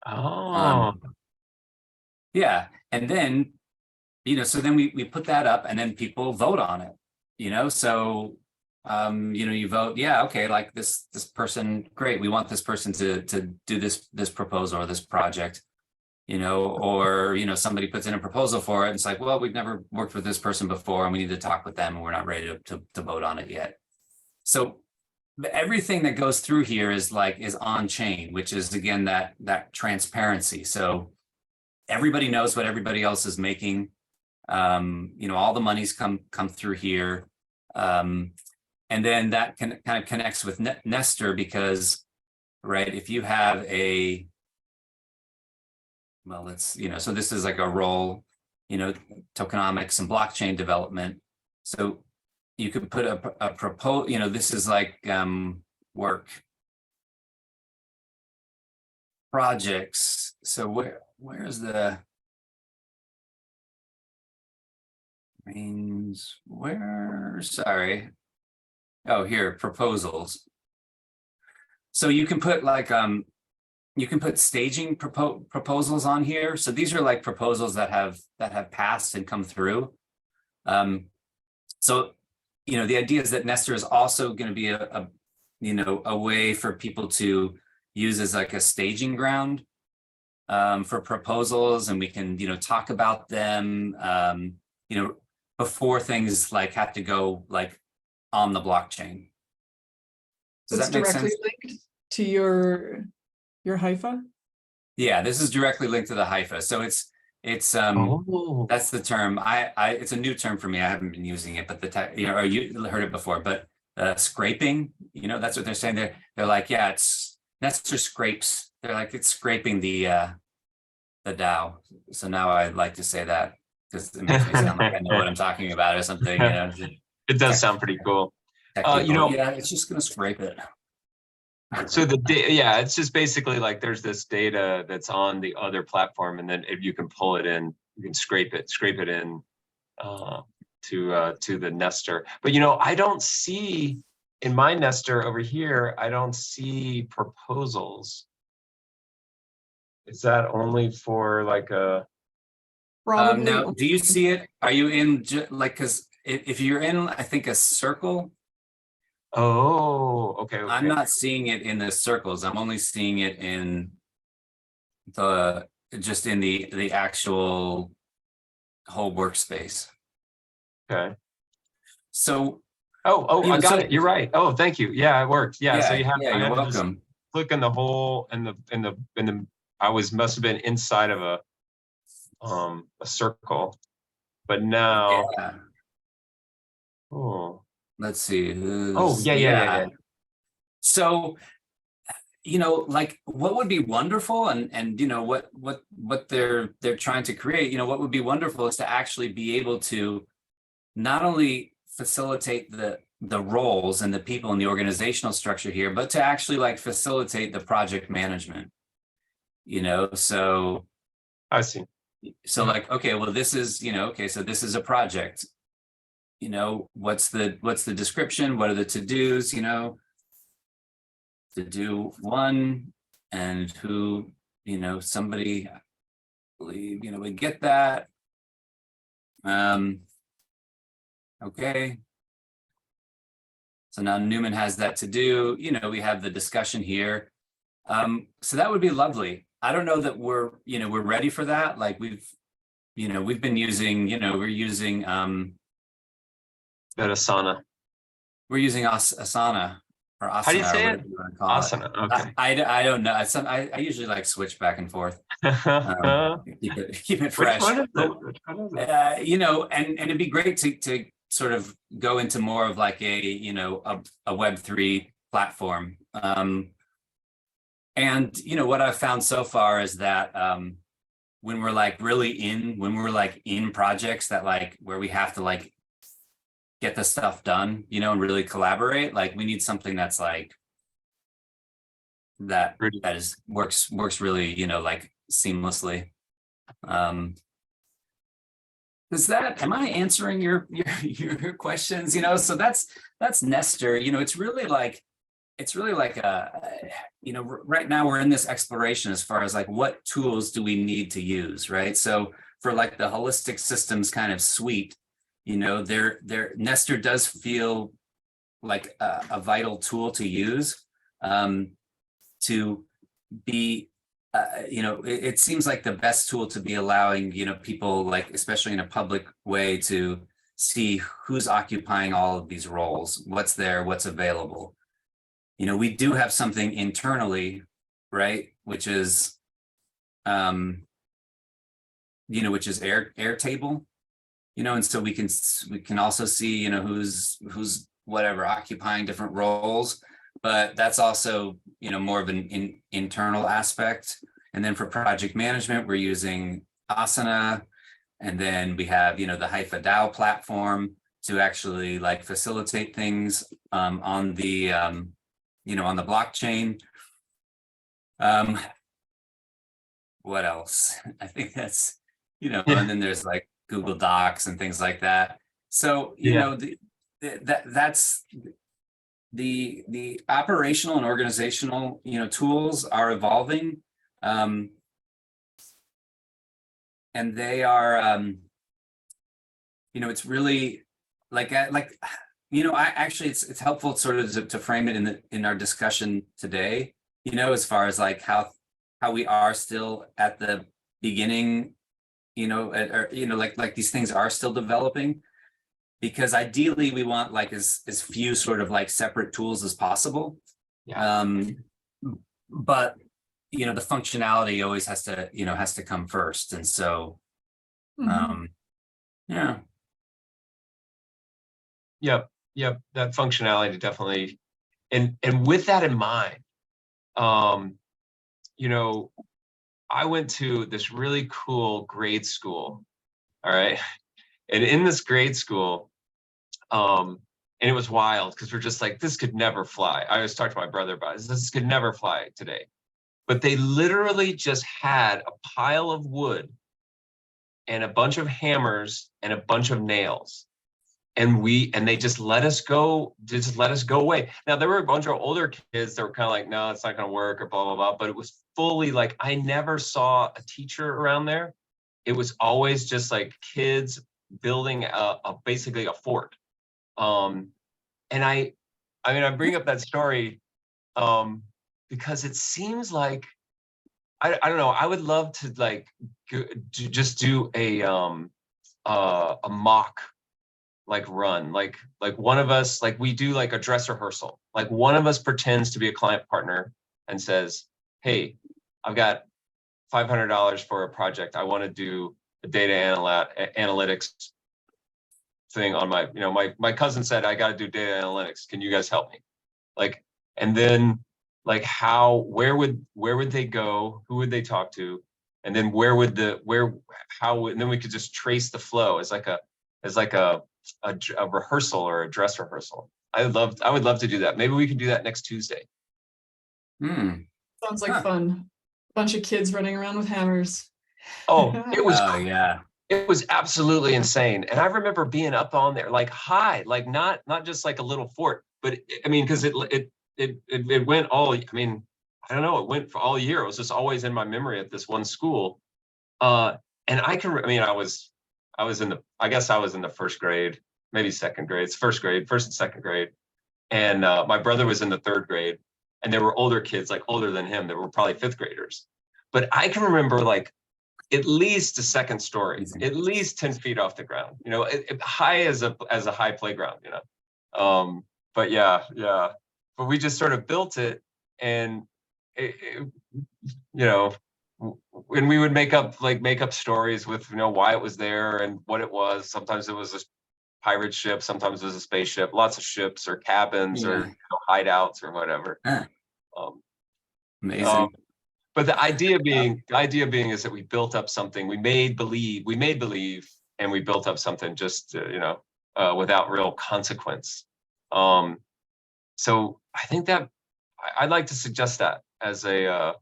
Oh, Yeah. And then, so then we put that up and then people vote on it, so, you vote, yeah, okay, like this person, great. We want this person to do this proposal or this project, or, somebody puts in a proposal for it. And it's like, well, we've never worked with this person before and we need to talk with them and we're not ready to vote on it yet. So everything that goes through here is on chain, which is again, that transparency. So everybody knows what everybody else is making. All the monies come through here. And then that kind of connects with Nestor because, right, if you have so this is like a role, tokenomics and blockchain development. So you could put a propose, this is like work projects. So where's the means sorry. Oh, here, proposals. So you can put like, you can put staging proposals on here. So these are like proposals that have passed and come through. So, the idea is that Nestor is also going to be a way for people to use as like a staging ground for proposals, and we can, talk about them, before things like have to go like on the blockchain. Does It's that make directly sense? linked to your Haifa? Yeah, this is directly linked to the Haifa. So it's oh, that's the term. It's a new term for me. I haven't been using it, but or you heard it before, but scraping, that's what they're saying. They're like, yeah, it's Nester scrapes. They're like it's scraping the DAO. So now I like to say that because it makes me sound like I know what I'm talking about or something. You know, It does sound pretty cool. technical. You know, yeah, it's just gonna scrape it. so yeah, it's just basically like there's this data that's on the other platform, and then if you can pull it in, you can scrape it in to the Nester. But you know, I don't see in my Nester over here, I don't see proposals. Is that only for like a? Probably. Now, do you see it? Are you in like because if you're in, I think a circle. Oh, okay. Okay. I'm not seeing it in the circles. I'm only seeing it in the just in the actual whole workspace. Okay. So Oh, you I know, got so- it. You're right. Oh, thank you. Yeah, it worked. Yeah. So you have. yeah, I you're had to just welcome. click on the hole and the. I must have been inside of a circle, but now. Yeah. Oh. Let's see. Oh yeah. So, you know, like what would be wonderful and you know what they're trying to create, you know, what would be wonderful is to actually be able to not only facilitate the roles and the people in the organizational structure here, but to actually like facilitate the project management. You know, so I see. like, okay, well, this is, you know, okay, so this is a project. You know, what's the description? What are the to-dos, you know? To do one and who, you know, somebody, I believe, you know, we get that. Okay. So now Newman has that to do, you know, we have the discussion here. So that would be lovely. I don't know that we're ready for that. Like we've been using, we're using, That Asana. we're using Asana or Asana. How do you say or it? whatever you want to call it. Asana. Okay. I don't know. I usually like switch back and forth. Keep it fresh. Which one is it? Which one is it? You know, and it'd be great to sort of go into more of like a Web3 platform. And you know what I've found so far is that when we're like in projects that like where we have to like get the stuff done, you know, and really collaborate, like we need something that's like that works really, you know, like seamlessly. Am I answering your questions? You know, so that's Nester. You know, it's really like you know, right now we're in this exploration as far as like what tools do we need to use, right? So for like the holistic systems kind of suite, you know, Nester does feel like a vital tool to use to be, you know, it seems like the best tool to be allowing, you know, people like, especially in a public way, to see who's occupying all of these roles, what's there, what's available. You know, we do have something internally, right, which is, you know, which is Airtable, you know, and so we can also see, you know, who's whatever occupying different roles, but that's also, you know, more of an internal aspect. And then for project management, we're using Asana, and then we have, you know, the Haifa DAO platform to actually like facilitate things on the you know, on the blockchain. What else? I think that's, you know, and then there's like Google Docs and things like that. So, you know, that's the operational and organizational, you know, tools are evolving. And they are, you know, it's really like, you know, it's helpful sort of to frame it in our discussion today, you know, as far as like how we are still at the beginning, you know, or, you know, like these things are still developing, because ideally we want like as few sort of like separate tools as possible. Yeah. But, you know, the functionality always has to come first. And so, yeah. Yep. That functionality definitely. And with that in mind, you know, I went to this really cool grade school. All right. And in this grade school, and it was wild because we're just like, this could never fly. I always talk to my brother about it. This could never fly today. But they literally just had a pile of wood and a bunch of hammers and a bunch of nails. And they just let us go, away. Now there were a bunch of older kids that were kind of like, no, it's not gonna work or blah, blah, blah. But it was fully like, I never saw a teacher around there. It was always just like kids building basically a fort. And I mean, I bring up that story because it seems like, I don't know, I would love to like just do a mock like run, like one of us, like we do like a dress rehearsal, like one of us pretends to be a client partner and says, hey, I've got $500 for a project. I want to do a data analytics thing on my, my cousin said, I got to do data analytics. Can you guys help me? Like, and then like where would they go? Who would they talk to? And then and then we could just trace the flow as like a rehearsal or a dress rehearsal. I would love to do that. Maybe we could do that next Tuesday. Sounds like fun. Bunch of kids running around with hammers. Oh, it was yeah. It was absolutely insane. And I remember being up on there, like high, like not just like a little fort, but I mean, because it went all, I mean, I don't know, it went for all year. It was just always in my memory at this one school. And I was in the first grade, maybe second grade. It's first and second grade. And my brother was in the third grade, and there were older kids, like older than him, that were probably fifth graders. But I can remember like at least a second story, at least 10 feet off the ground, high as a high playground, but yeah. But we just sort of built it, and and we would make up stories with, why it was there and what it was. Sometimes it was a pirate ship, sometimes it was a spaceship, lots of ships or cabins or hideouts or whatever. Amazing. But the idea being is that we built up something, we made believe, and we built up something just, without real consequence. So I think that I'd like to suggest that as an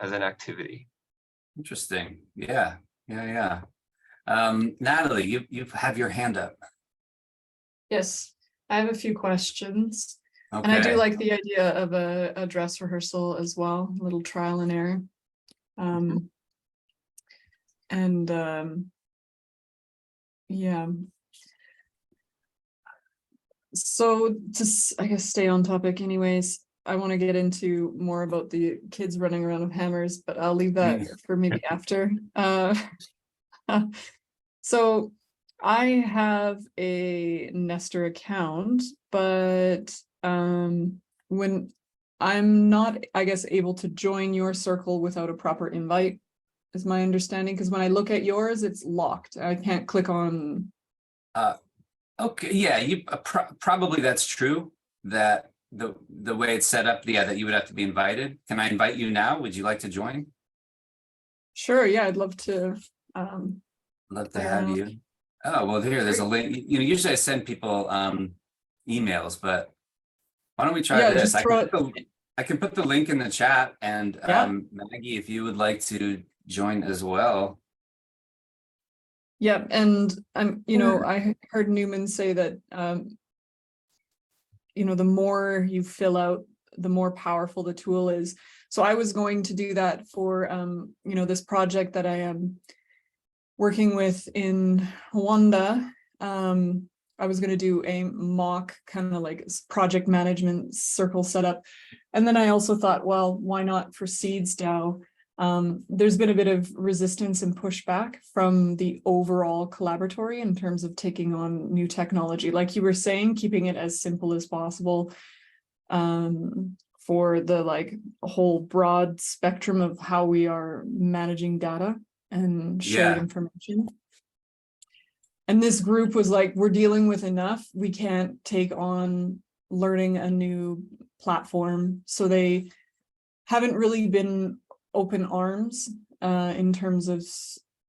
activity. Interesting. Yeah. Natalie, you have your hand up. Yes, I have a few questions. Okay. And I do like the idea of a dress rehearsal as well, a little trial and error. Yeah. So to, I guess, stay on topic anyways, I want to get into more about the kids running around with hammers, but I'll leave that for maybe after. So I have a Nestor account, but when I'm not, I guess, able to join your circle without a proper invite, is my understanding, because when I look at yours, it's locked. I can't click on. Okay, yeah, you probably that's true, that the way it's set up, that you would have to be invited. Can I invite you now? Would you like to join? Sure, yeah, I'd love to. Love to have you. Oh, well, there's a link. Usually I send people emails, but why don't we try this? I can put the link in the chat, and Maggie, if you would like to join as well. Yeah, and I heard Newman say that the more you fill out, the more powerful the tool is. So I was going to do that for this project that I am working with in Rwanda. I was going to do a mock kind of like project management circle setup. And then I also thought, well, why not for Seeds DAO? There's been a bit of resistance and pushback from the overall collaboratory in terms of taking on new technology. Like you were saying, keeping it as simple as possible for the whole broad spectrum of how we are managing data and shared information. And this group was like, we're dealing with enough. We can't take on learning a new platform. So they haven't really been open arms in terms of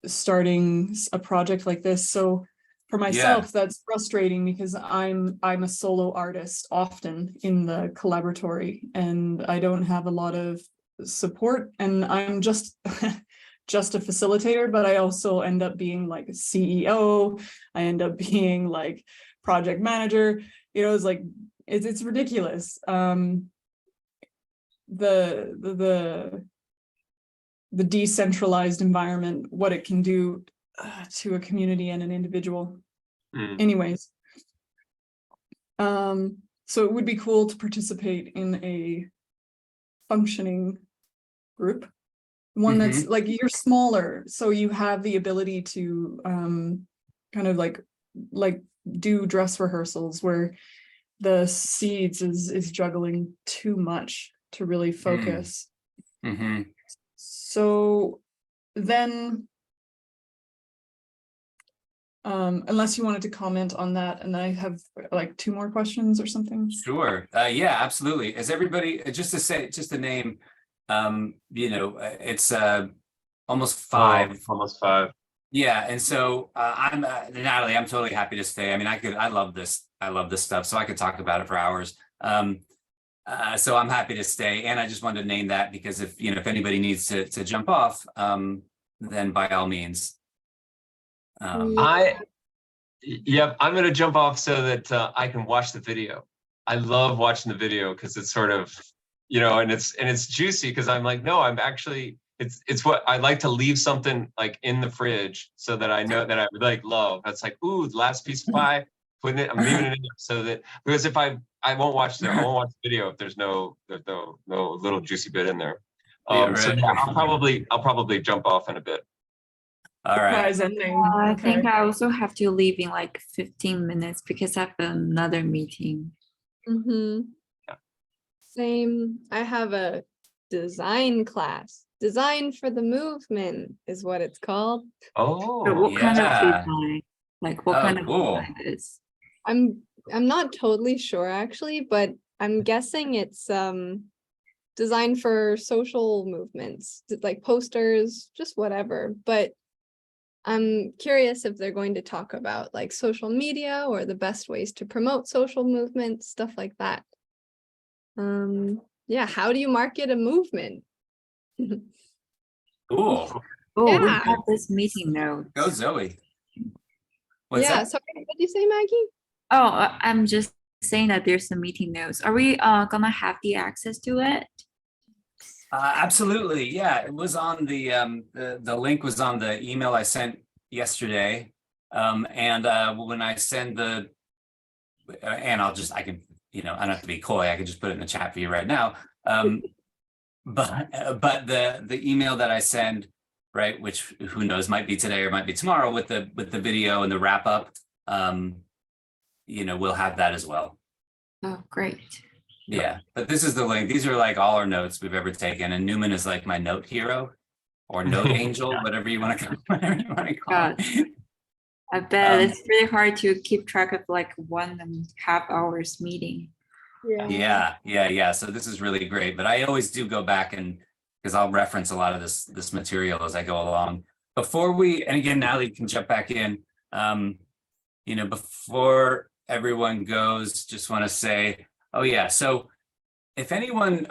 starting a project like this. So for myself, that's frustrating because I'm a solo artist often in the collaboratory, and I don't have a lot of support, and I'm just just a facilitator, but I also end up being like a CEO. I end up being like project manager. You know, it's like it's ridiculous. The decentralized environment, what it can do to a community and an individual. Anyways, so it would be cool to participate in a functioning group, one that's like, you're smaller, so you have the ability to kind of like do dress rehearsals, where the seeds is juggling too much to really focus. So then, unless you wanted to comment on that, and I have like 2 more questions or something. Sure. Yeah, absolutely. As everybody, just to name, you know, it's almost 5. Almost 5. Yeah, and so I'm Natalie. I'm totally happy to stay. I mean, I love this. I love this stuff, so I could talk about it for hours. So I'm happy to stay, and I just wanted to name that because if anybody needs to jump off, then by all means. I'm going to jump off so that I can watch the video. I love watching the video because it's sort of, and it's juicy because I'm like, no, I'm actually, it's what I like to leave something like in the fridge so that I know that I like love. It's like, ooh, the last piece of pie, I'm leaving it in there so that, because if I won't watch the video if there's no little juicy bit in there. So yeah, I'll probably jump off in a bit. All right. I think I also have to leave in like 15 minutes because I have another meeting. Same. I have a design class. Design for the movement is what it's called. Oh, so what kind of design? Like what kind of design is? I'm not totally sure actually, but I'm guessing it's designed for social movements, like posters, just whatever. But I'm curious if they're going to talk about like social media or the best ways to promote social movements, stuff like that. Yeah, how do you market a movement? Cool. Oh, we Yeah. have this meeting note. Go Zoe. What's Yeah, that? sorry, what did you say, Maggie? Oh, I'm just saying that there's some meeting notes. Are we gonna have the access to it? Absolutely. Yeah, it was on the link was on the email I sent yesterday. And when I send and I can, I don't have to be coy. I can just put it in the chat for you right now. But the email that I send, right, which who knows, might be today or might be tomorrow with the video and the wrap up, we'll have that as well. Oh, great. Yeah, but this is the link. These are like all our notes we've ever taken, and Newman is like my note hero or note angel, whatever you want to call it. I bet it's really hard to keep track of like 1.5 hours meeting. Yeah. So this is really great, but I always do go back because I'll reference a lot of this material as I go along. And again, Natalie can jump back in. Before everyone goes, just want to say, oh yeah, so if anyone,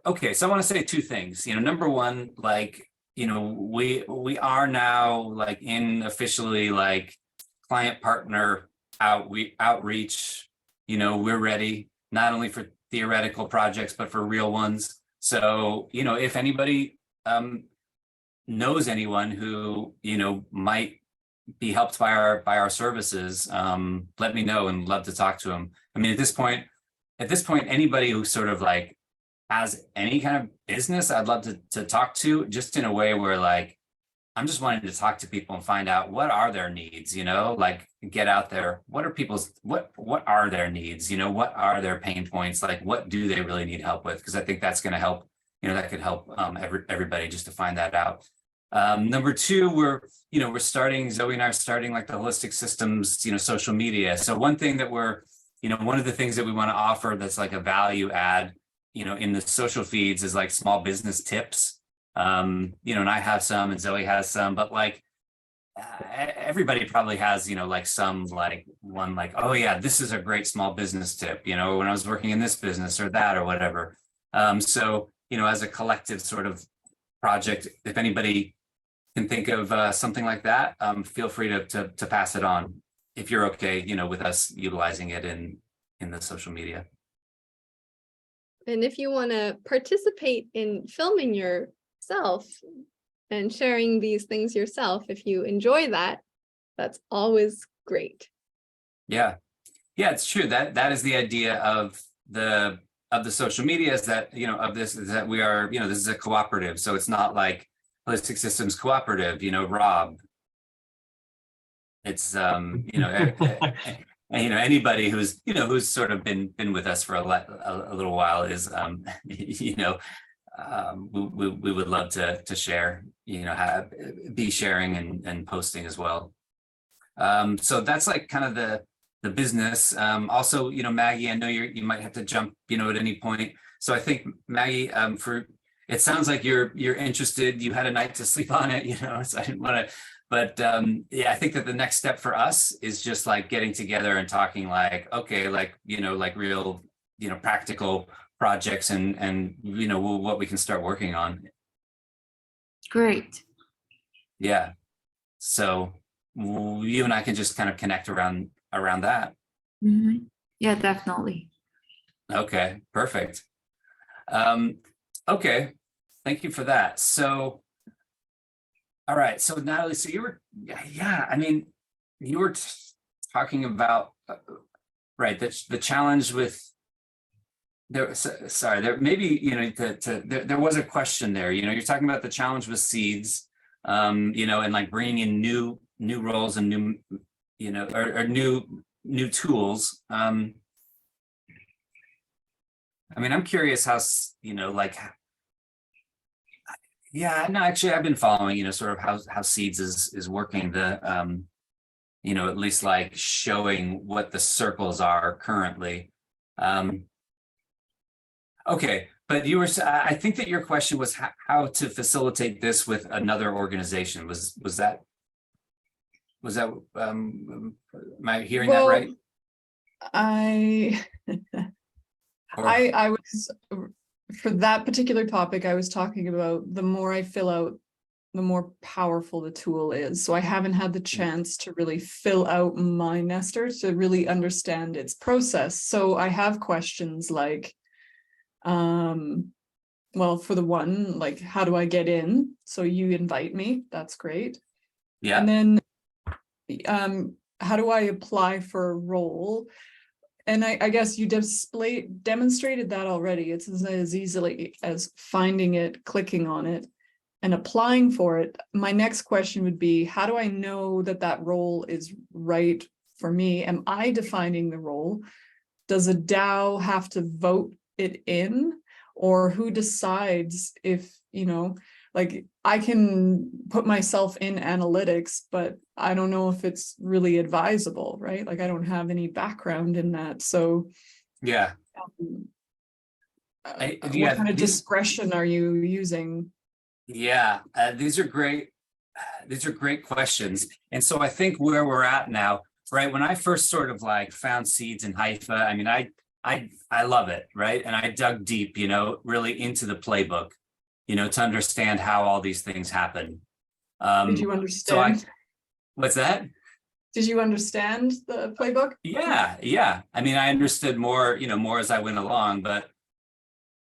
okay, so I want to say 2 things. Number one, like, we are now like in officially like client partner outreach. We're ready not only for theoretical projects but for real ones. So if anybody knows anyone who might be helped by our services, let me know and love to talk to them. I mean, at this point, anybody who sort of like has any kind of business, I'd love to talk to, just in a way where like, I'm just wanting to talk to people and find out what are their needs, like get out there. What are their needs? What are their pain points? Like, what do they really need help with? Because I think that's going to help, that could help everybody just to find that out. Number 2, we're starting, Zoe and I are starting like the holistic systems, social media. So one thing that one of the things that we want to offer that's like a value add in the social feeds is like small business tips. And I have some and Zoe has some, but like everybody probably has, like some like one like, oh yeah, this is a great small business tip, when I was working in this business or that or whatever. So, as a collective sort of project, if anybody can think of something like that, feel free to pass it on if you're okay, with us utilizing it in the social media. And if you want to participate in filming yourself and sharing these things yourself, if you enjoy that, that's always great. Yeah, it's true. That is the idea of the social media, is that, of this, is that we are, this is a cooperative. So it's not like Holistic Systems Cooperative, Rob. It's anybody who's who's sort of been with us for a little while is we would love to share, be sharing and posting as well. So that's like kind of the business. Also, Maggie, I know you might have to jump, at any point. So I think Maggie, it sounds like you're interested. You had a night to sleep on it, so I didn't want to. But yeah, I think that the next step for us is just like getting together and talking like, okay, like, like real, practical projects and what we can start working on. Great. Yeah. So you and I can just kind of connect around that. Mhm. Yeah, definitely. Okay, perfect. Okay, thank you for that. So, all right, so Natalie, so you were, I mean, you were talking about, right, the challenge with, there maybe, there was a question there, you're talking about the challenge with seeds, and like bringing in new roles and new, or new tools. I mean, I'm curious how, like, yeah, no, actually, I've been following, sort of how Seeds is working, the, at least like showing what the circles are currently. Okay, but I think that your question was how to facilitate this with another organization. Was that, am I hearing that right? I was, for that particular topic, I was talking about the more I fill out, the more powerful the tool is. So I haven't had the chance to really fill out my nester to really understand its process. So I have questions like, well, for the one, like, how do I get in? So you invite me, that's great. Yeah. And then, how do I apply for a role? And I guess you demonstrated that already. It's as easily as finding it, clicking on it, and applying for it. My next question would be, how do I know that that role is right for me? Am I defining the role? Does a DAO have to vote it in? Or who decides if, like, I can put myself in analytics, but I don't know if it's really advisable, right? Like, I don't have any background in that. So yeah, what kind of discretion are you using? Yeah, these are great questions. And so I think where we're at now, right, when I first sort of like found Seeds in Haifa, I mean, I love it, right? And I dug deep, really into the playbook, to understand how all these things happen. Did you understand? What's that? Did you understand the playbook? Yeah. I mean, I understood more, more as I went along, but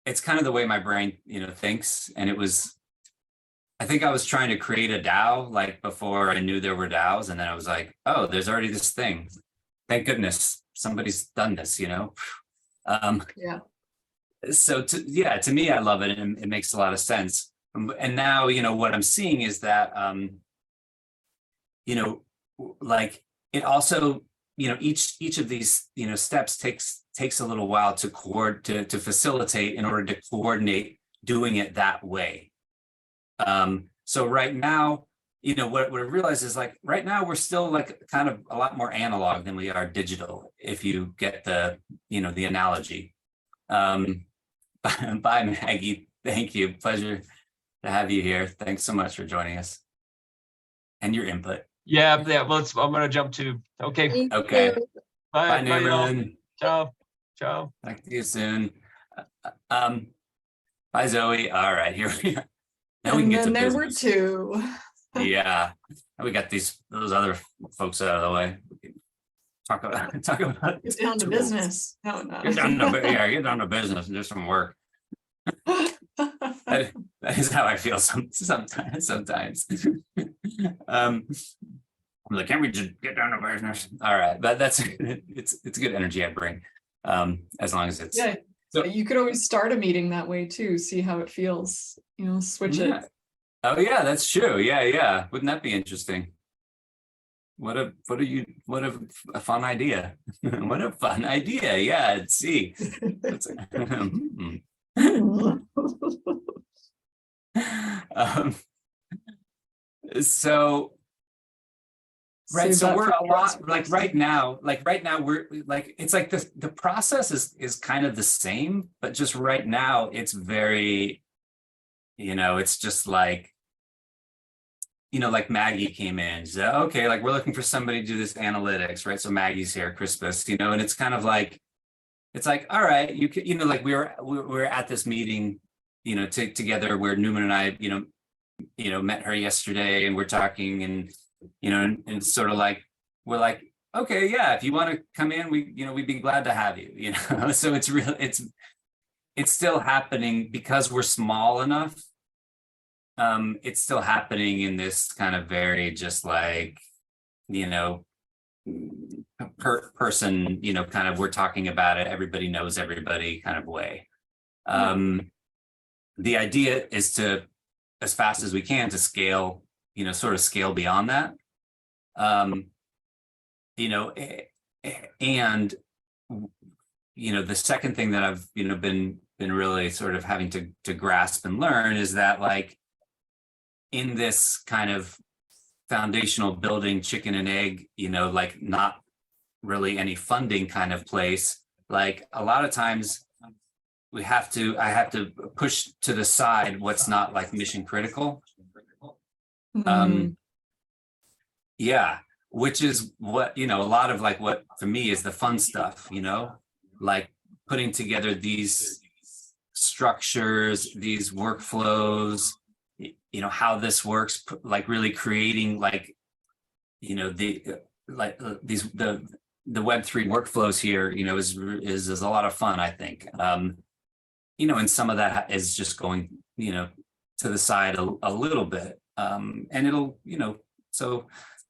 it's kind of the way my brain, thinks. And I think I was trying to create a DAO like before I knew there were DAOs. And then I was like, oh, there's already this thing. Thank goodness somebody's done this, Yeah. So to me, I love it, and it makes a lot of sense. And now, what I'm seeing is that, like it also, each of these, steps takes a little while to facilitate in order to coordinate doing it that way. So right now, what I realize is like right now we're still like kind of a lot more analog than we are digital, if you get the, the analogy. Bye, Maggie. Thank you. Pleasure to have you here. Thanks so much for joining us and your input. Yeah, I'm gonna jump to, okay, Thank Okay. you. Bye, bye, y'all. Newman. Ciao, ciao. Talk to you soon. Bye, Zoe. All right, here we are. Now we can And get to then there were business. two. Yeah, we got those other folks out of the way. Talk about It's down to tools. business. No, no. Get down to business and do some work. That is how I feel sometimes. I'm like, can't we just get down to business? All right, but that's it's good energy I bring. As long as it's Yeah, So- you could always start a meeting that way too, see how it feels, switch Yeah. it. Oh yeah, that's true. Yeah. Wouldn't that be interesting? What a fun idea. What a fun idea. Yeah, let's see. So right, Save so that we're for a lot next like right now we're like, it's like the process is kind of the same, but just right now it's very, it's just like, like Maggie came in, she said, okay, like we're looking for somebody to do this analytics, right? So Maggie's here, Crispus, and it's kind of like, it's like, all right, you could, like we were at this meeting, together where Newman and I, met her yesterday and we're talking and, and sort of like, we're like, okay, yeah, if you want to come in, we'd be glad to have you, so it's real, it's still happening because we're small enough. It's still happening in this kind of very just like, person, kind of we're talking about it, everybody knows everybody kind of way. The idea is to, as fast as we can, to scale, sort of scale beyond that. And the second thing that I've been really sort of having to grasp and learn is that, like, in this kind of foundational building chicken and egg, like not really any funding kind of place, like a lot of times I have to push to the side what's not like mission critical. Yeah, which is what, a lot of like what for me is the fun stuff, like putting together these structures, these workflows, how this works, like really creating like, the Web3 workflows here, is a lot of fun, I think. And some of that is just going, to the side a little bit. And it'll, so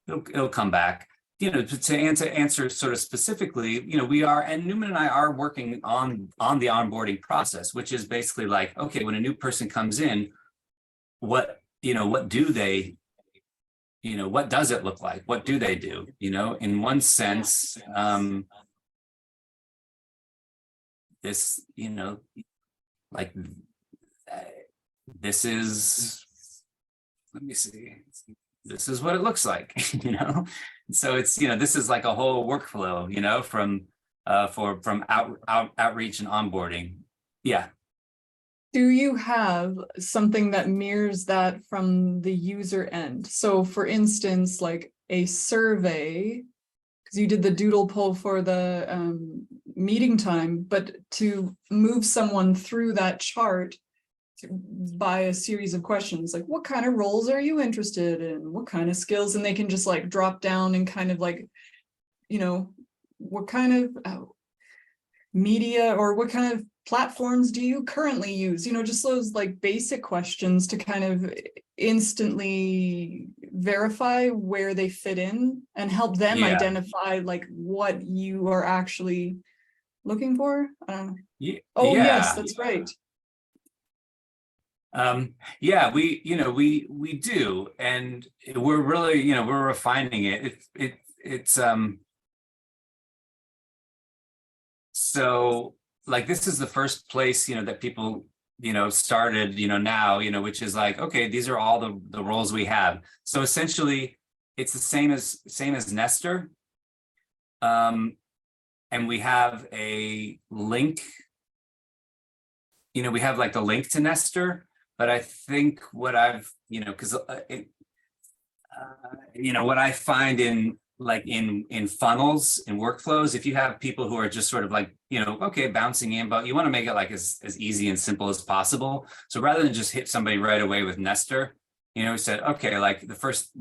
it'll come back. To answer sort of specifically, we are, and Newman and I are working on the onboarding process, which is basically like, okay, when a new person comes in, what do they, what does it look like? What do they do? In one sense, this, like, this is, let me see, this is what it looks like, so it's, this is like a whole workflow, from outreach and onboarding. Yeah. Do you have something that mirrors that from the user end? So for instance, like a survey, because you did the doodle poll for the meeting time, but to move someone through that chart by a series of questions, like what kind of roles are you interested in? What kind of skills? And they can just like drop down and kind of like, what kind of media or what kind of platforms do you currently use? Just those like basic questions to kind of instantly verify where they fit in and help them identify like what you are actually looking for. I don't know. Oh, yes, that's right. Yeah, we do, and we're really, we're refining it. It's so like this is the first place, that people, started, now, which is like, okay, these are all the roles we have. So essentially it's the same as Nestor. And we have a link we have like the link to Nestor, but I think what I've, because what I find in funnels and workflows, if you have people who are just sort of like, okay, bouncing in, but you want to make it like as easy and simple as possible. So rather than just hit somebody right away with Nestor, we said, okay, like the first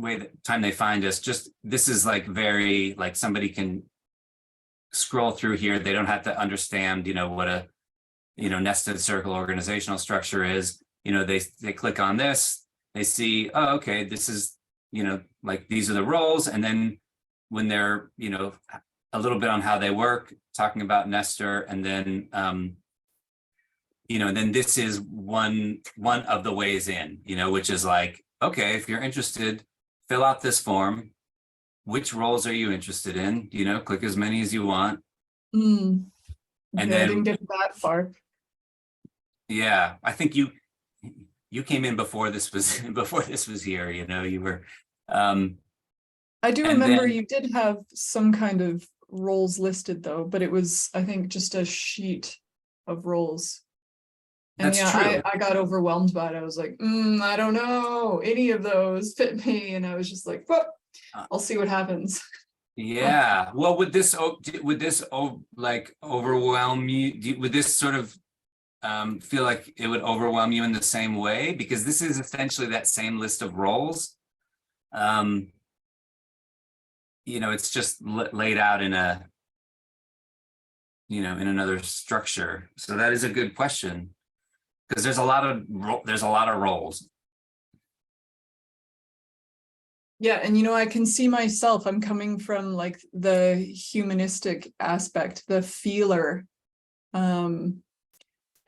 time they find us, just this is like very like somebody can scroll through here. They don't have to understand, what a nested circle organizational structure is. They click on this, they see, oh, okay, this is, like these are the roles. And then when they're, a little bit on how they work, talking about Nestor, and then, then this is one of the ways in, which is like, okay, if you're interested, fill out this form. Which roles are you interested in? Click as many as you want. Mm. And Okay, I then, didn't get that far. yeah, I think you came in before this was here, you were, I do and remember then- you did have some kind of roles listed though, but it was, I think, just a sheet of roles. And That's yeah, true. I got overwhelmed by it. I was like, I don't know, any of those fit me. And I was just like, well, I'll see what happens. Yeah, well, would this like overwhelm you? Would this sort of feel like it would overwhelm you in the same way? Because this is essentially that same list of roles. It's just laid out in a, in another structure. So that is a good question, because there's a lot of roles. Yeah, and I can see myself, I'm coming from like the humanistic aspect, the feeler, and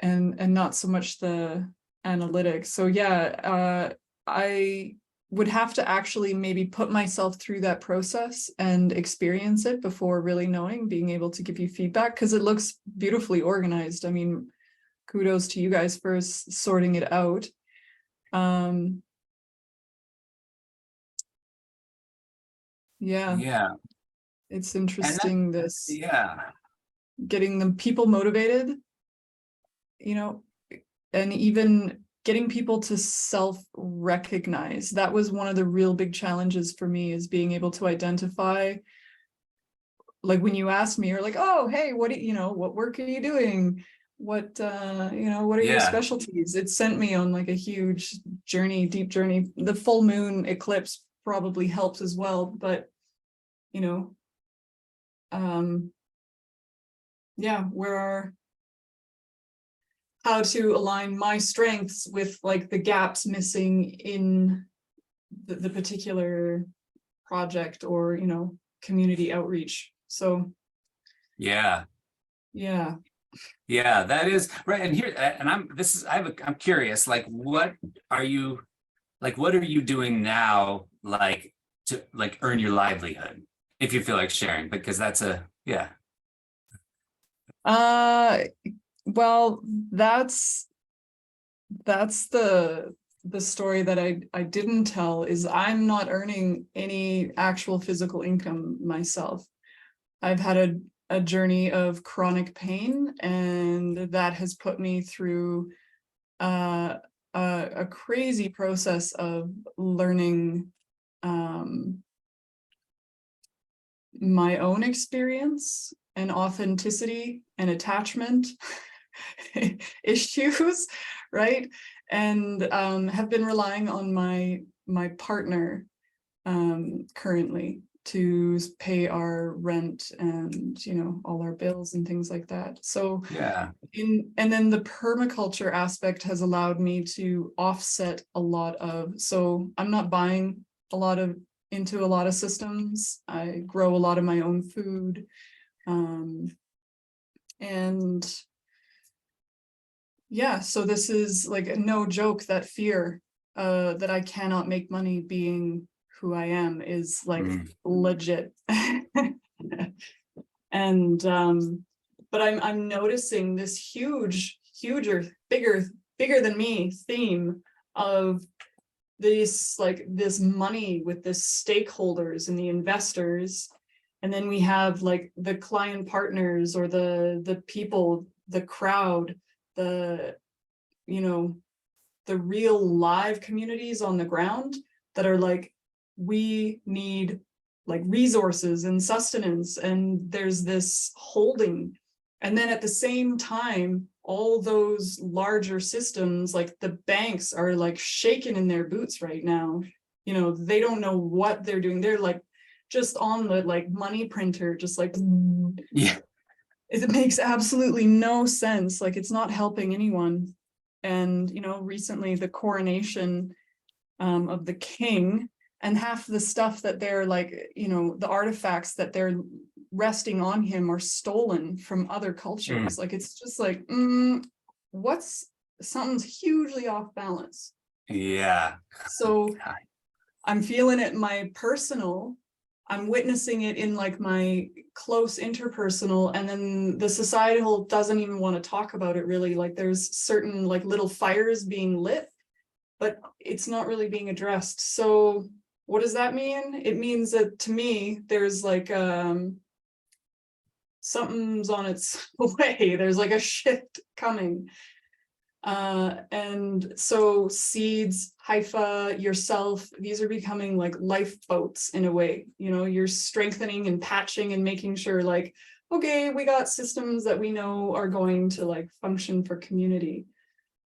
not so much the analytics. So yeah, I would have to actually maybe put myself through that process and experience it before really knowing, being able to give you feedback, because it looks beautifully organized. I mean, kudos to you guys for sorting it out. Yeah, It's interesting, this yeah, getting the people motivated, and even getting people to self-recognize. That was one of the real big challenges for me, is being able to identify, like when you asked me, you're like, oh, hey, what work are you doing? What are your Yeah. specialties? It sent me on like a huge journey, deep journey. The full moon eclipse probably helps as well, but yeah, how to align my strengths with like the gaps missing in the particular project or community outreach. So yeah. yeah. Yeah, that is right. And here, and I'm curious, like, what are you doing now, like, to like earn your livelihood, if you feel like sharing, because that's yeah. Well, that's the story that I didn't tell, is I'm not earning any actual physical income myself. I've had a journey of chronic pain, and that has put me through a crazy process of learning my own experience and authenticity and attachment issues, right? And have been relying on my partner currently to pay our rent and all our bills and things like that. So Yeah. and then the permaculture aspect has allowed me to offset a lot of, so I'm not buying into a lot of systems. I grow a lot of my own food. And yeah, so this is like no joke, that fear that I cannot make money being who I am is like legit. And but I'm noticing this bigger than me theme of this money with the stakeholders and the investors, and then we have like the client partners or the people, the crowd, the you know, the real live communities on the ground that are like, we need like resources and sustenance, and there's this holding. And then at the same time, all those larger systems, like the banks, are like shaking in their boots right now. You know, they don't know what they're doing. They're like just on the like money printer, just like, Yeah. it makes absolutely no sense. Like, it's not helping anyone. And, you know, recently the coronation of the king, and half the stuff that they're like, you know, the artifacts that they're resting on him are stolen from other cultures. Like, it's just like, something's hugely off balance. Yeah. So I'm feeling it in my personal, I'm witnessing it in like my close interpersonal, and then the societal doesn't even want to talk about it really. Like, there's certain like little fires being lit, but it's not really being addressed. So what does that mean? It means that to me, there's like something's on its way. There's like a shift coming. And so seeds, Haifa, yourself, these are becoming like lifeboats in a way. You know, you're strengthening and patching and making sure like, okay, we got systems that we know are going to like function for community.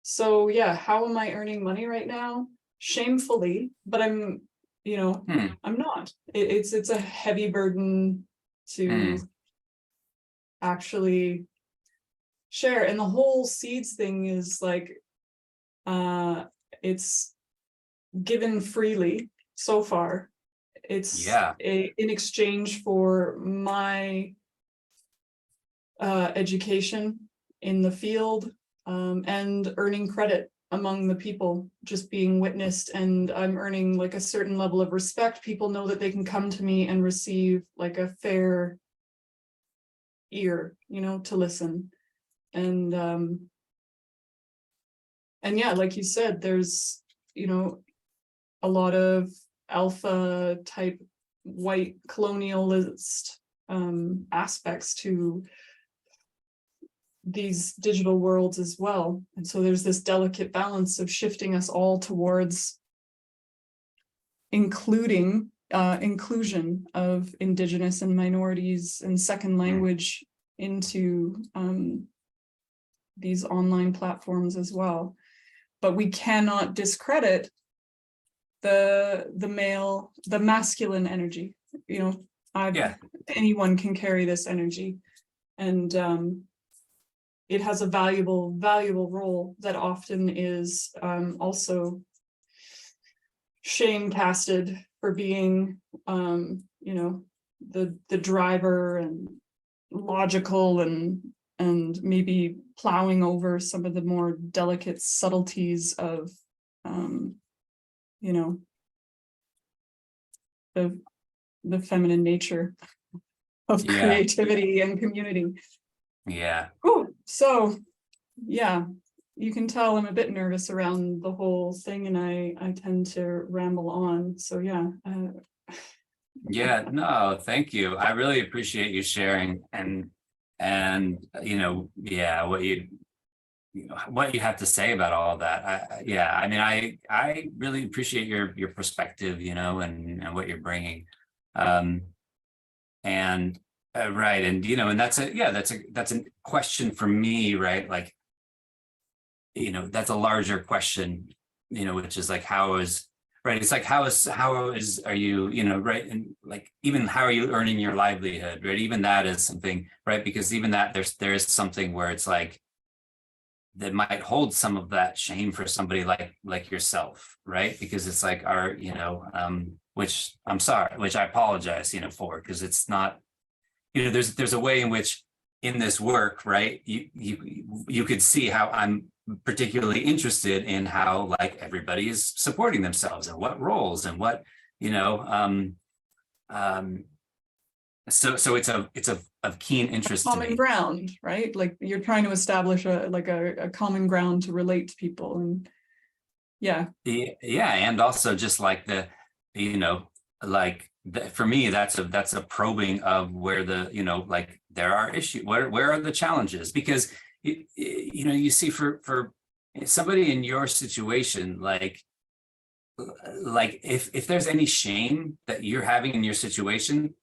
So yeah, how am I earning money right now? Shamefully, but I'm, you know, I'm not. It's a heavy burden to actually share. And the whole seeds thing is like, it's given freely so far. It's in exchange for my education in the field, and earning credit among the people, just being witnessed, and I'm earning like a certain level of respect. People know that they can come to me and receive like a fair ear, you know, to listen. And yeah, like you said, there's, you know, a lot of alpha type white colonialist aspects to these digital worlds as well. And so there's this delicate balance of shifting us all towards inclusion of Indigenous and minorities and second language into these online platforms as well. But we cannot discredit the masculine energy. You know, anyone can carry this energy, and it has a valuable role that often is also shame casted for being, you know, the driver and logical and maybe plowing over some of the more delicate subtleties of, you know, the feminine nature of creativity and community. Yeah. Ooh, so yeah, you can tell I'm a bit nervous around the whole thing, and I tend to ramble on. So yeah. Yeah, no, thank you. I really appreciate you sharing and you know, what you have to say about all of that. I mean, I really appreciate your perspective, you know, and what you're bringing. And right, and you know, and that's a question for me, right? Like, you know, that's a larger question, you know, which is like, right, it's like are you, you know, right, and like even how are you earning your livelihood, right? Even that is something, right? Because even that there is something where it's like that might hold some of that shame for somebody like yourself, right? Because it's like you know, which I'm sorry, which I apologize, you know, for, because it's not, you know, there's a way in which in this work, right, you could see how I'm particularly interested in how like everybody is supporting themselves and what roles and what, you know, so it's of keen interest to Common me. ground, right? Like you're trying to establish a common ground to relate to people, and yeah. And also just like you know, like for me, that's a probing of where the, you know, like there are issues, where are the challenges, because you know, you see for somebody in your situation, like if there's any shame that you're having in your situation,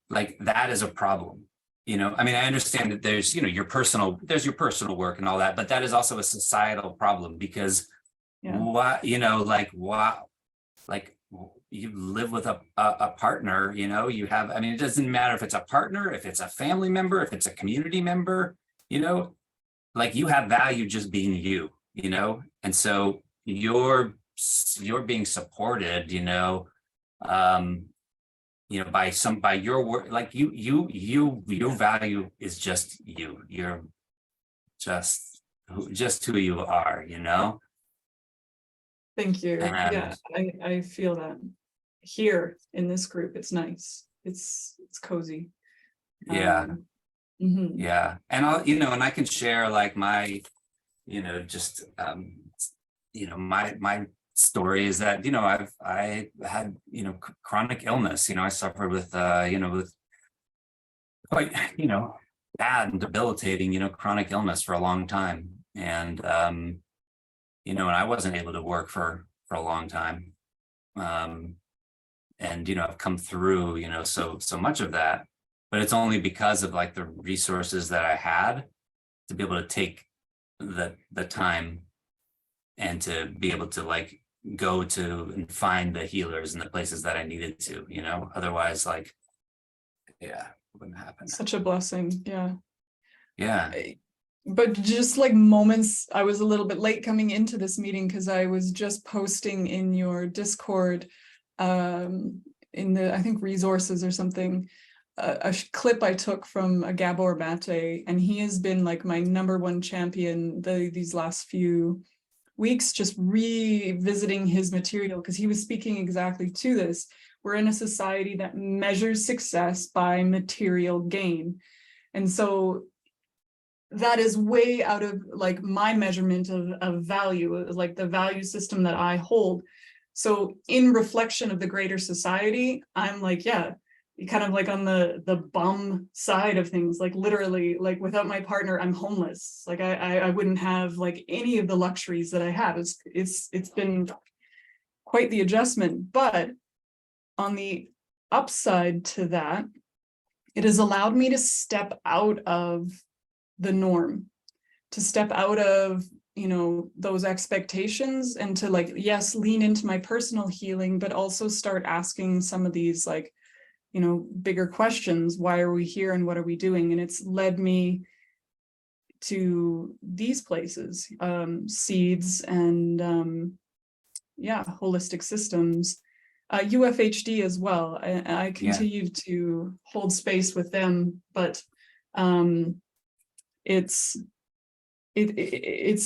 like that is a problem. You know, I mean, I understand that there's, you know, there's your personal work and all that, but that is also a societal problem because Yeah. why, you know, like, wow, like you live with a partner, you know, you have, I mean, it doesn't matter if it's a partner, if it's a family member, if it's a community member, you know, like you have value just being you, you know, and so you're being supported, you know, by your work, like your value is just you. You're just who you are, you know. Thank you. And Yeah, I feel that here in this group. It's nice. It's cozy. yeah, Mhm. yeah, and I'll, you know, and I can share like my, you know, just you know, my story is that, you know, I had, you know, chronic illness. You know, I suffered with you know, with quite, you know, bad and debilitating, you know, chronic illness for a long time. And you know, and I wasn't able to work for a long time. And you know, I've come through, you know, so much of that, but it's only because of like the resources that I had to be able to take the time and to be able to like go to and find the healers in the places that I needed to, you know, otherwise like, yeah, it wouldn't happen. Such a blessing. Yeah. Yeah. But just like moments, I was a little bit late coming into this meeting because I was just posting in your Discord, in the, I think, resources or something, a clip I took from a Gabor Mate, and he has been like my #1 champion these last few weeks, just revisiting his material because he was speaking exactly to this. We're in a society that measures success by material gain. And so that is way out of like my measurement of value, like the value system that I hold. So in reflection of the greater society, I'm like, yeah, kind of like on the bum side of things, like literally, like without my partner, I'm homeless. Like I wouldn't have like any of the luxuries that I have. It's been quite the adjustment. But on the upside to that, it has allowed me to step out of the norm, to step out of, you know, those expectations and to like, yes, lean into my personal healing, but also start asking some of these like, you know, bigger questions. Why are we here and what are we doing? And it's led me to these places, seeds and yeah, holistic systems, UFHD as well. I continue to hold space with them, but it's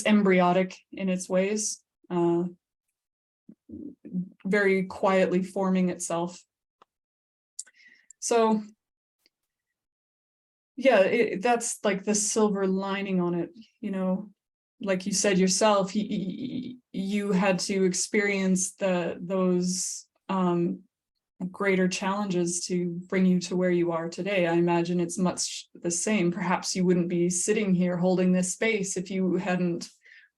embryonic in its ways, very quietly forming itself. So yeah, that's like the silver lining on it, you know, like you said yourself, you had to experience those greater challenges to bring you to where you are today. I imagine it's much the same. Perhaps you wouldn't be sitting here holding this space if you hadn't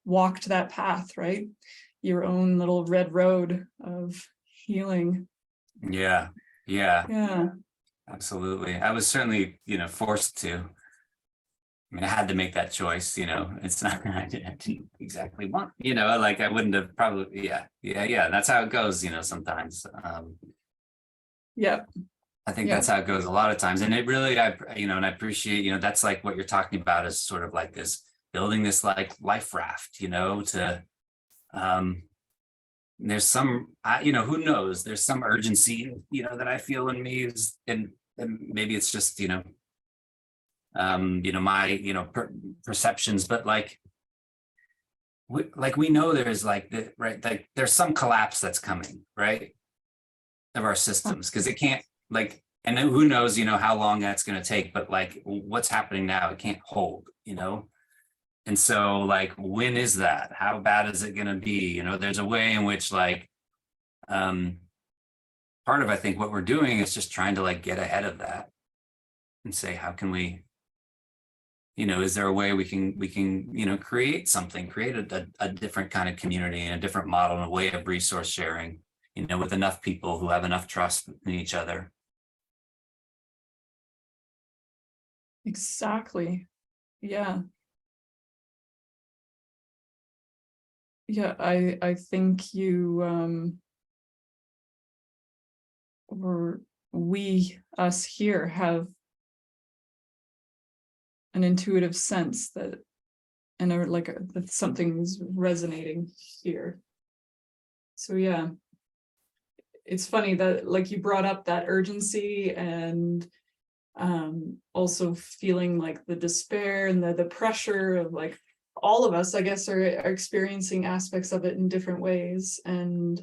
walked that path, right? Your own little red road of healing. Yeah. Absolutely. I was certainly, you know, forced to. I mean, I had to make that choice, you know. It's not, I didn't exactly want, you know, like I wouldn't have probably, yeah. That's how it goes, you know, sometimes. Yeah. I think that's how it goes a lot of times. And it really, you know, and I appreciate, you know, that's like what you're talking about is sort of like this, building this like life raft, you know, to, there's some, you know, who knows, there's some urgency, you know, that I feel in me is, and maybe it's just, you know, my, you know, perceptions, but like we know there's like the, right, like there's some collapse that's coming, right, of our systems, because it can't, like, and who knows, you know, how long that's going to take, but like what's happening now, it can't hold, you know. And so like, when is that? How bad is it going to be? You know, there's a way in which like, part of, I think what we're doing is just trying to like get ahead of that and say, how can we, you know, is there a way we can, you know, create something, create a different kind of community and a different model and a way of resource sharing, you know, with enough people who have enough trust in each other. Exactly. Yeah. Yeah, I think you or us here have an intuitive sense that and are like that something's resonating here. So yeah, it's funny that like you brought up that urgency and also feeling like the despair and the pressure of like all of us, I guess, are experiencing aspects of it in different ways. And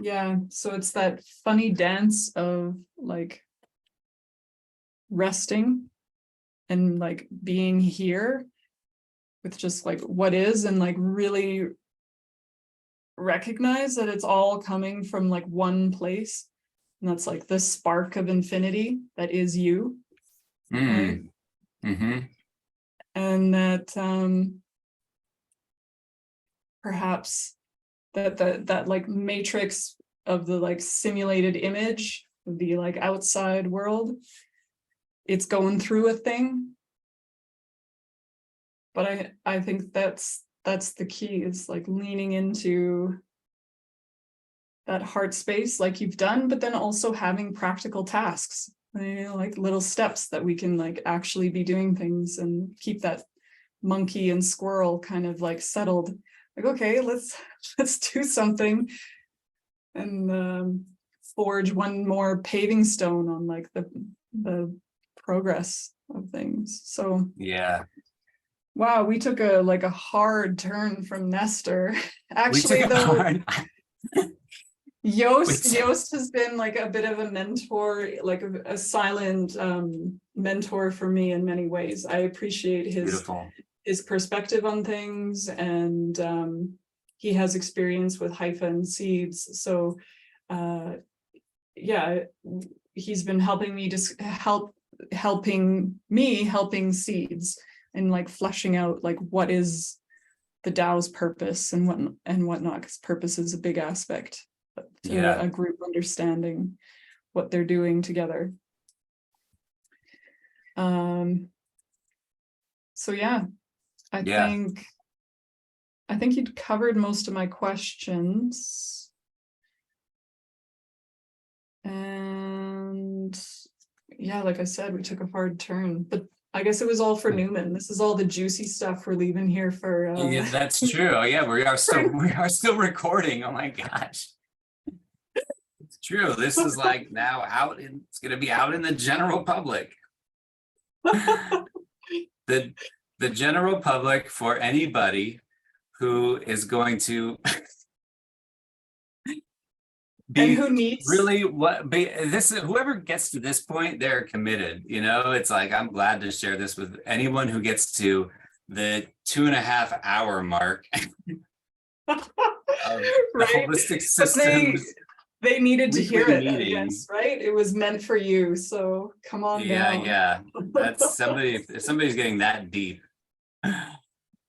yeah, so it's that funny dance of like resting and like being here with just like what is, and like really recognize that it's all coming from like one place, and that's like the spark of infinity that is you, right? Mm-hmm. And that perhaps that like matrix of the like simulated image of the like outside world, it's going through a thing, but I think that's the key, is like leaning into that heart space like you've done, but then also having practical tasks, you know, like little steps that we can like actually be doing things and keep that monkey and squirrel kind of like settled. Like, okay, let's do something and forge one more paving stone on like the progress of things. So Yeah. wow, we took a hard turn from Nestor. Actually, We took though, hard. Yost has been like a bit of a mentor, like a silent mentor for me in many ways. I appreciate Beautiful. his perspective on things, and he has experience with hypha and seeds. So yeah, he's been helping me helping seeds and like fleshing out like what is the DAO's purpose and whatnot, because purpose is a big aspect to Yeah. a group understanding what they're doing together. So yeah, I think you'd covered most of my questions. And yeah, like I said, we took a hard turn, but I guess it was all for Newman. This is all the juicy stuff we're leaving here for. Yeah, that's true. Oh, yeah, we are still recording. Oh my gosh. It's true. This is like now it's gonna be out in the general public. The general public, for anybody who is going to And be who needs really whoever gets to this point, they're committed. You know, it's like, I'm glad to share this with anyone who gets to the 2.5 hour mark of the right? holistic systems. They needed to hear weekly it, meeting. I guess, right? It was meant for you, so come on down. Yeah. That's somebody, if somebody's getting that deep,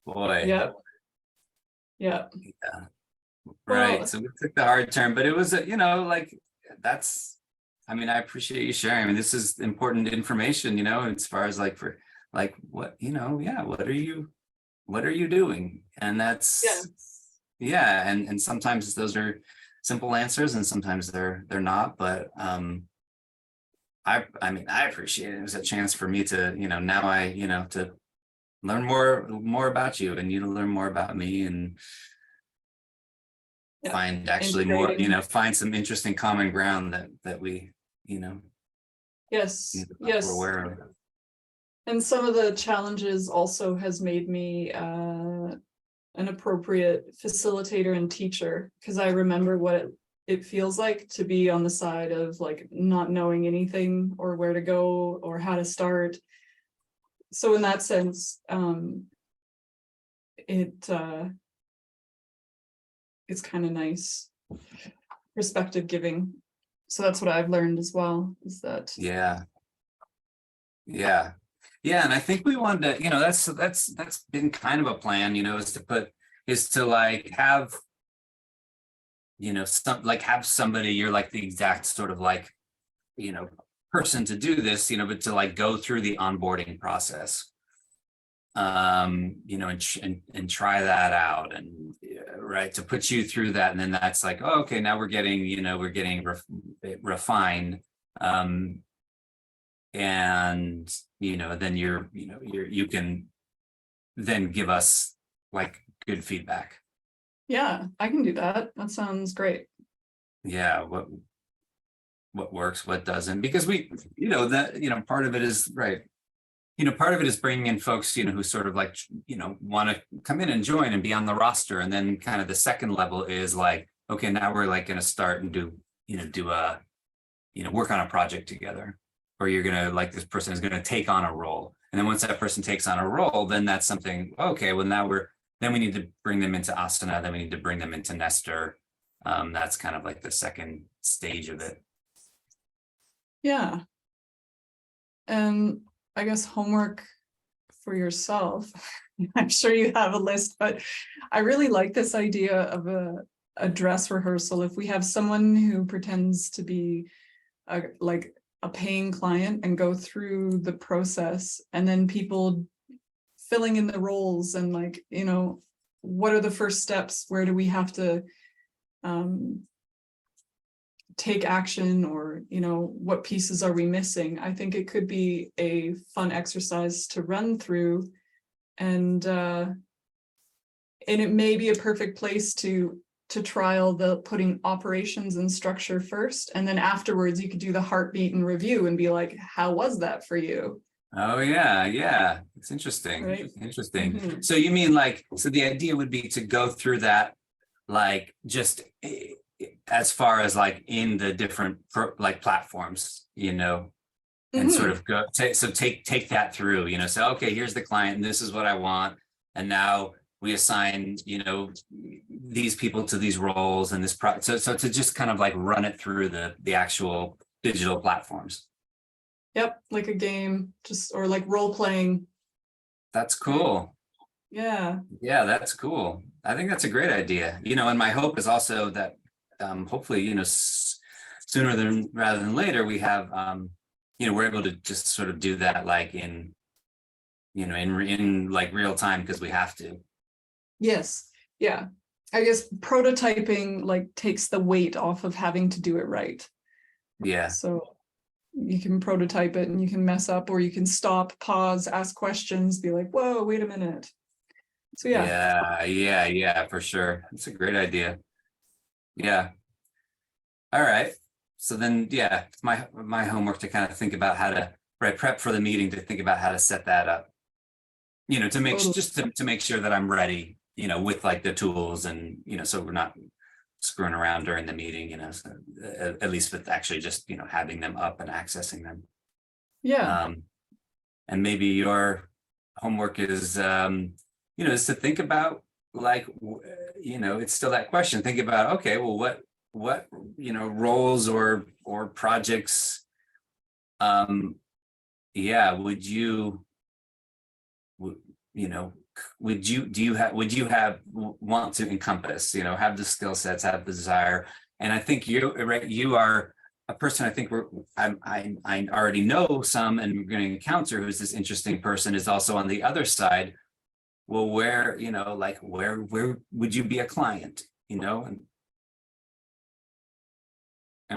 boy. Yep. Yeah. Well, Right. So we took the hard turn, but it was, you know, like I mean, I appreciate you sharing. I mean, this is important information, you know, as far as like for like what, you know, yeah, what are you doing? And that's, yeah. And sometimes those are simple answers and sometimes they're not, but I mean, I appreciate it. It was a chance for me to, you know, now to learn more about you and you to learn more about me and find actually more, you know, find some interesting common ground that we, you know. Yes. We're aware of. And some of the challenges also has made me an appropriate facilitator and teacher, because I remember what it feels like to be on the side of like not knowing anything or where to go or how to start. So in that sense, it's kind of nice perspective giving. So that's what I've learned as well, is that Yeah. Yeah, and I think we wanted to, that's been kind of a plan, is to like have, have somebody, you're like the exact sort of like, person to do this, but to like go through the onboarding process. And try that out, and right, to put you through that, and then that's like, oh, okay, now we're getting, refined. And then you can then give us like good feedback. Yeah, I can do that. That sounds great. Yeah, what works, what doesn't, because part of it is right. Part of it is bringing in folks, who sort of like, want to come in and join and be on the roster. And then kind of the second level is like, okay, now we're like going to start and do work on a project together. Or you're going to, like, this person is going to take on a role. And then once that person takes on a role, then that's something, okay, well, then we need to bring them into Asana, then we need to bring them into Nestor. That's kind of like the second stage of it. Yeah. And I guess homework for yourself. I'm sure you have a list, but I really like this idea of a dress rehearsal. If we have someone who pretends to be like a paying client and go through the process, and then people filling in the roles and like, what are the first steps? Where do we have to take action, or what pieces are we missing? I think it could be a fun exercise to run through, and it may be a perfect place to trial the putting operations and structure first, and then afterwards you could do the heartbeat and review and be like, how was that for you? Oh yeah, it's interesting. Right? Interesting. Mhm. So you mean so the idea would be to go through that, like, just as far as like in the different platforms, and sort of go take that through, say, okay, here's the client and this is what I want, and now we assign these people to these roles and this so to just kind of like run it through the actual digital platforms. Yep, like a game, or like role playing. That's cool. Yeah. Yeah, that's cool. I think that's a great idea. And my hope is also that hopefully, sooner rather than later, we have we're able to just sort of do that like in like real time, because we have to. Yes. Yeah. I guess prototyping like takes the weight off of having to do it right. Yeah. So you can prototype it and you can mess up, or you can stop, pause, ask questions, be like, whoa, wait a minute. So Yeah, for sure. That's a great idea. Yeah. All right. So then, yeah, it's my homework to kind of think about how to prep for the meeting, to think about how to set that up. To make to make sure that I'm ready, with like the tools, and so we're not screwing around during the meeting, so, at least with actually just having them up and accessing them. Yeah. And maybe your homework is is to think about, like, it's still that question. Think about, okay, well, what roles or projects would you want to encompass, have the skill sets, have the desire. And I think you are a person, I think I already know some, and we're going to encounter, who's this interesting person, is also on the other side. Well, where would you be a client, and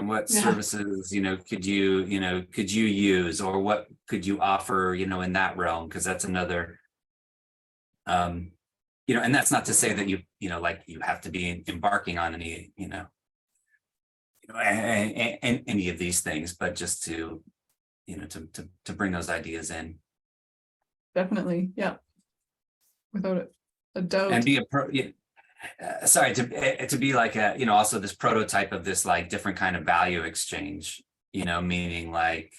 what services, could you use, or what could you offer, in that realm? Because that's another, and that's not to say that you have to be embarking on any, any of these things, but just to, to bring those ideas in. Definitely. Yeah. Without a doubt. And be to be like a, also this prototype of this like different kind of value exchange, meaning like,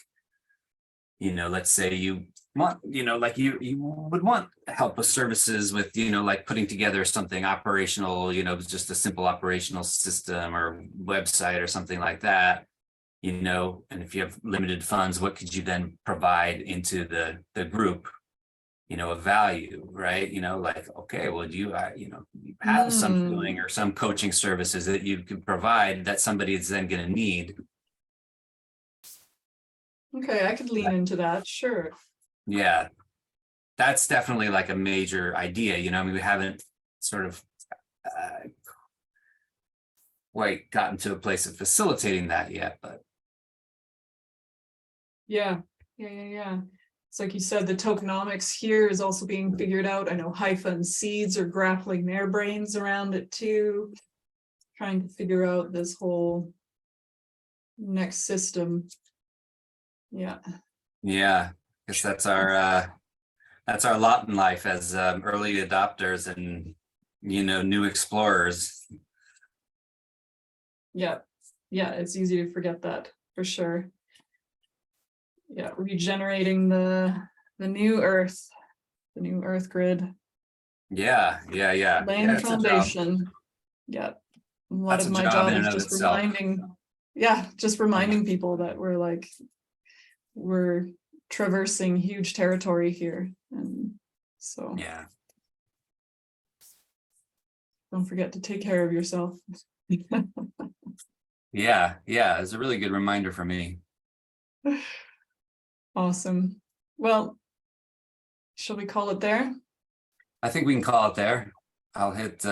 let's say you want, like you would want help with services with, like putting together something operational, just a simple operational system or website or something like that. you know, and if you have limited funds, what could you then provide into the group, you know, of value, right? You know, like, okay, well, do you, you know, you have some feeling or some coaching services that you can provide that somebody is then going to need. Okay, I could lean into that, sure. Yeah, that's definitely like a major idea, you know, I mean, we haven't sort of quite gotten to a place of facilitating that yet, but Yeah. It's like you said, the tokenomics here is also being figured out. I know Haifa and Seeds are grappling their brains around it too. Trying to figure out this whole next system. Yeah. yeah, I guess that's our lot in life as early adopters and, you know, new explorers. Yeah, it's easy to forget that for sure. Yeah, regenerating the new Earth, the new Earth grid, Yeah. laying Yeah, the it's a job. foundation. Yeah, a lot That's of a my job job in is and of just itself. reminding people that we're traversing huge territory here, and so Yeah, don't forget to take care of yourself. yeah, it's a really good reminder for me. Awesome. Well, shall we call it there? I think we can call it there. I'll hit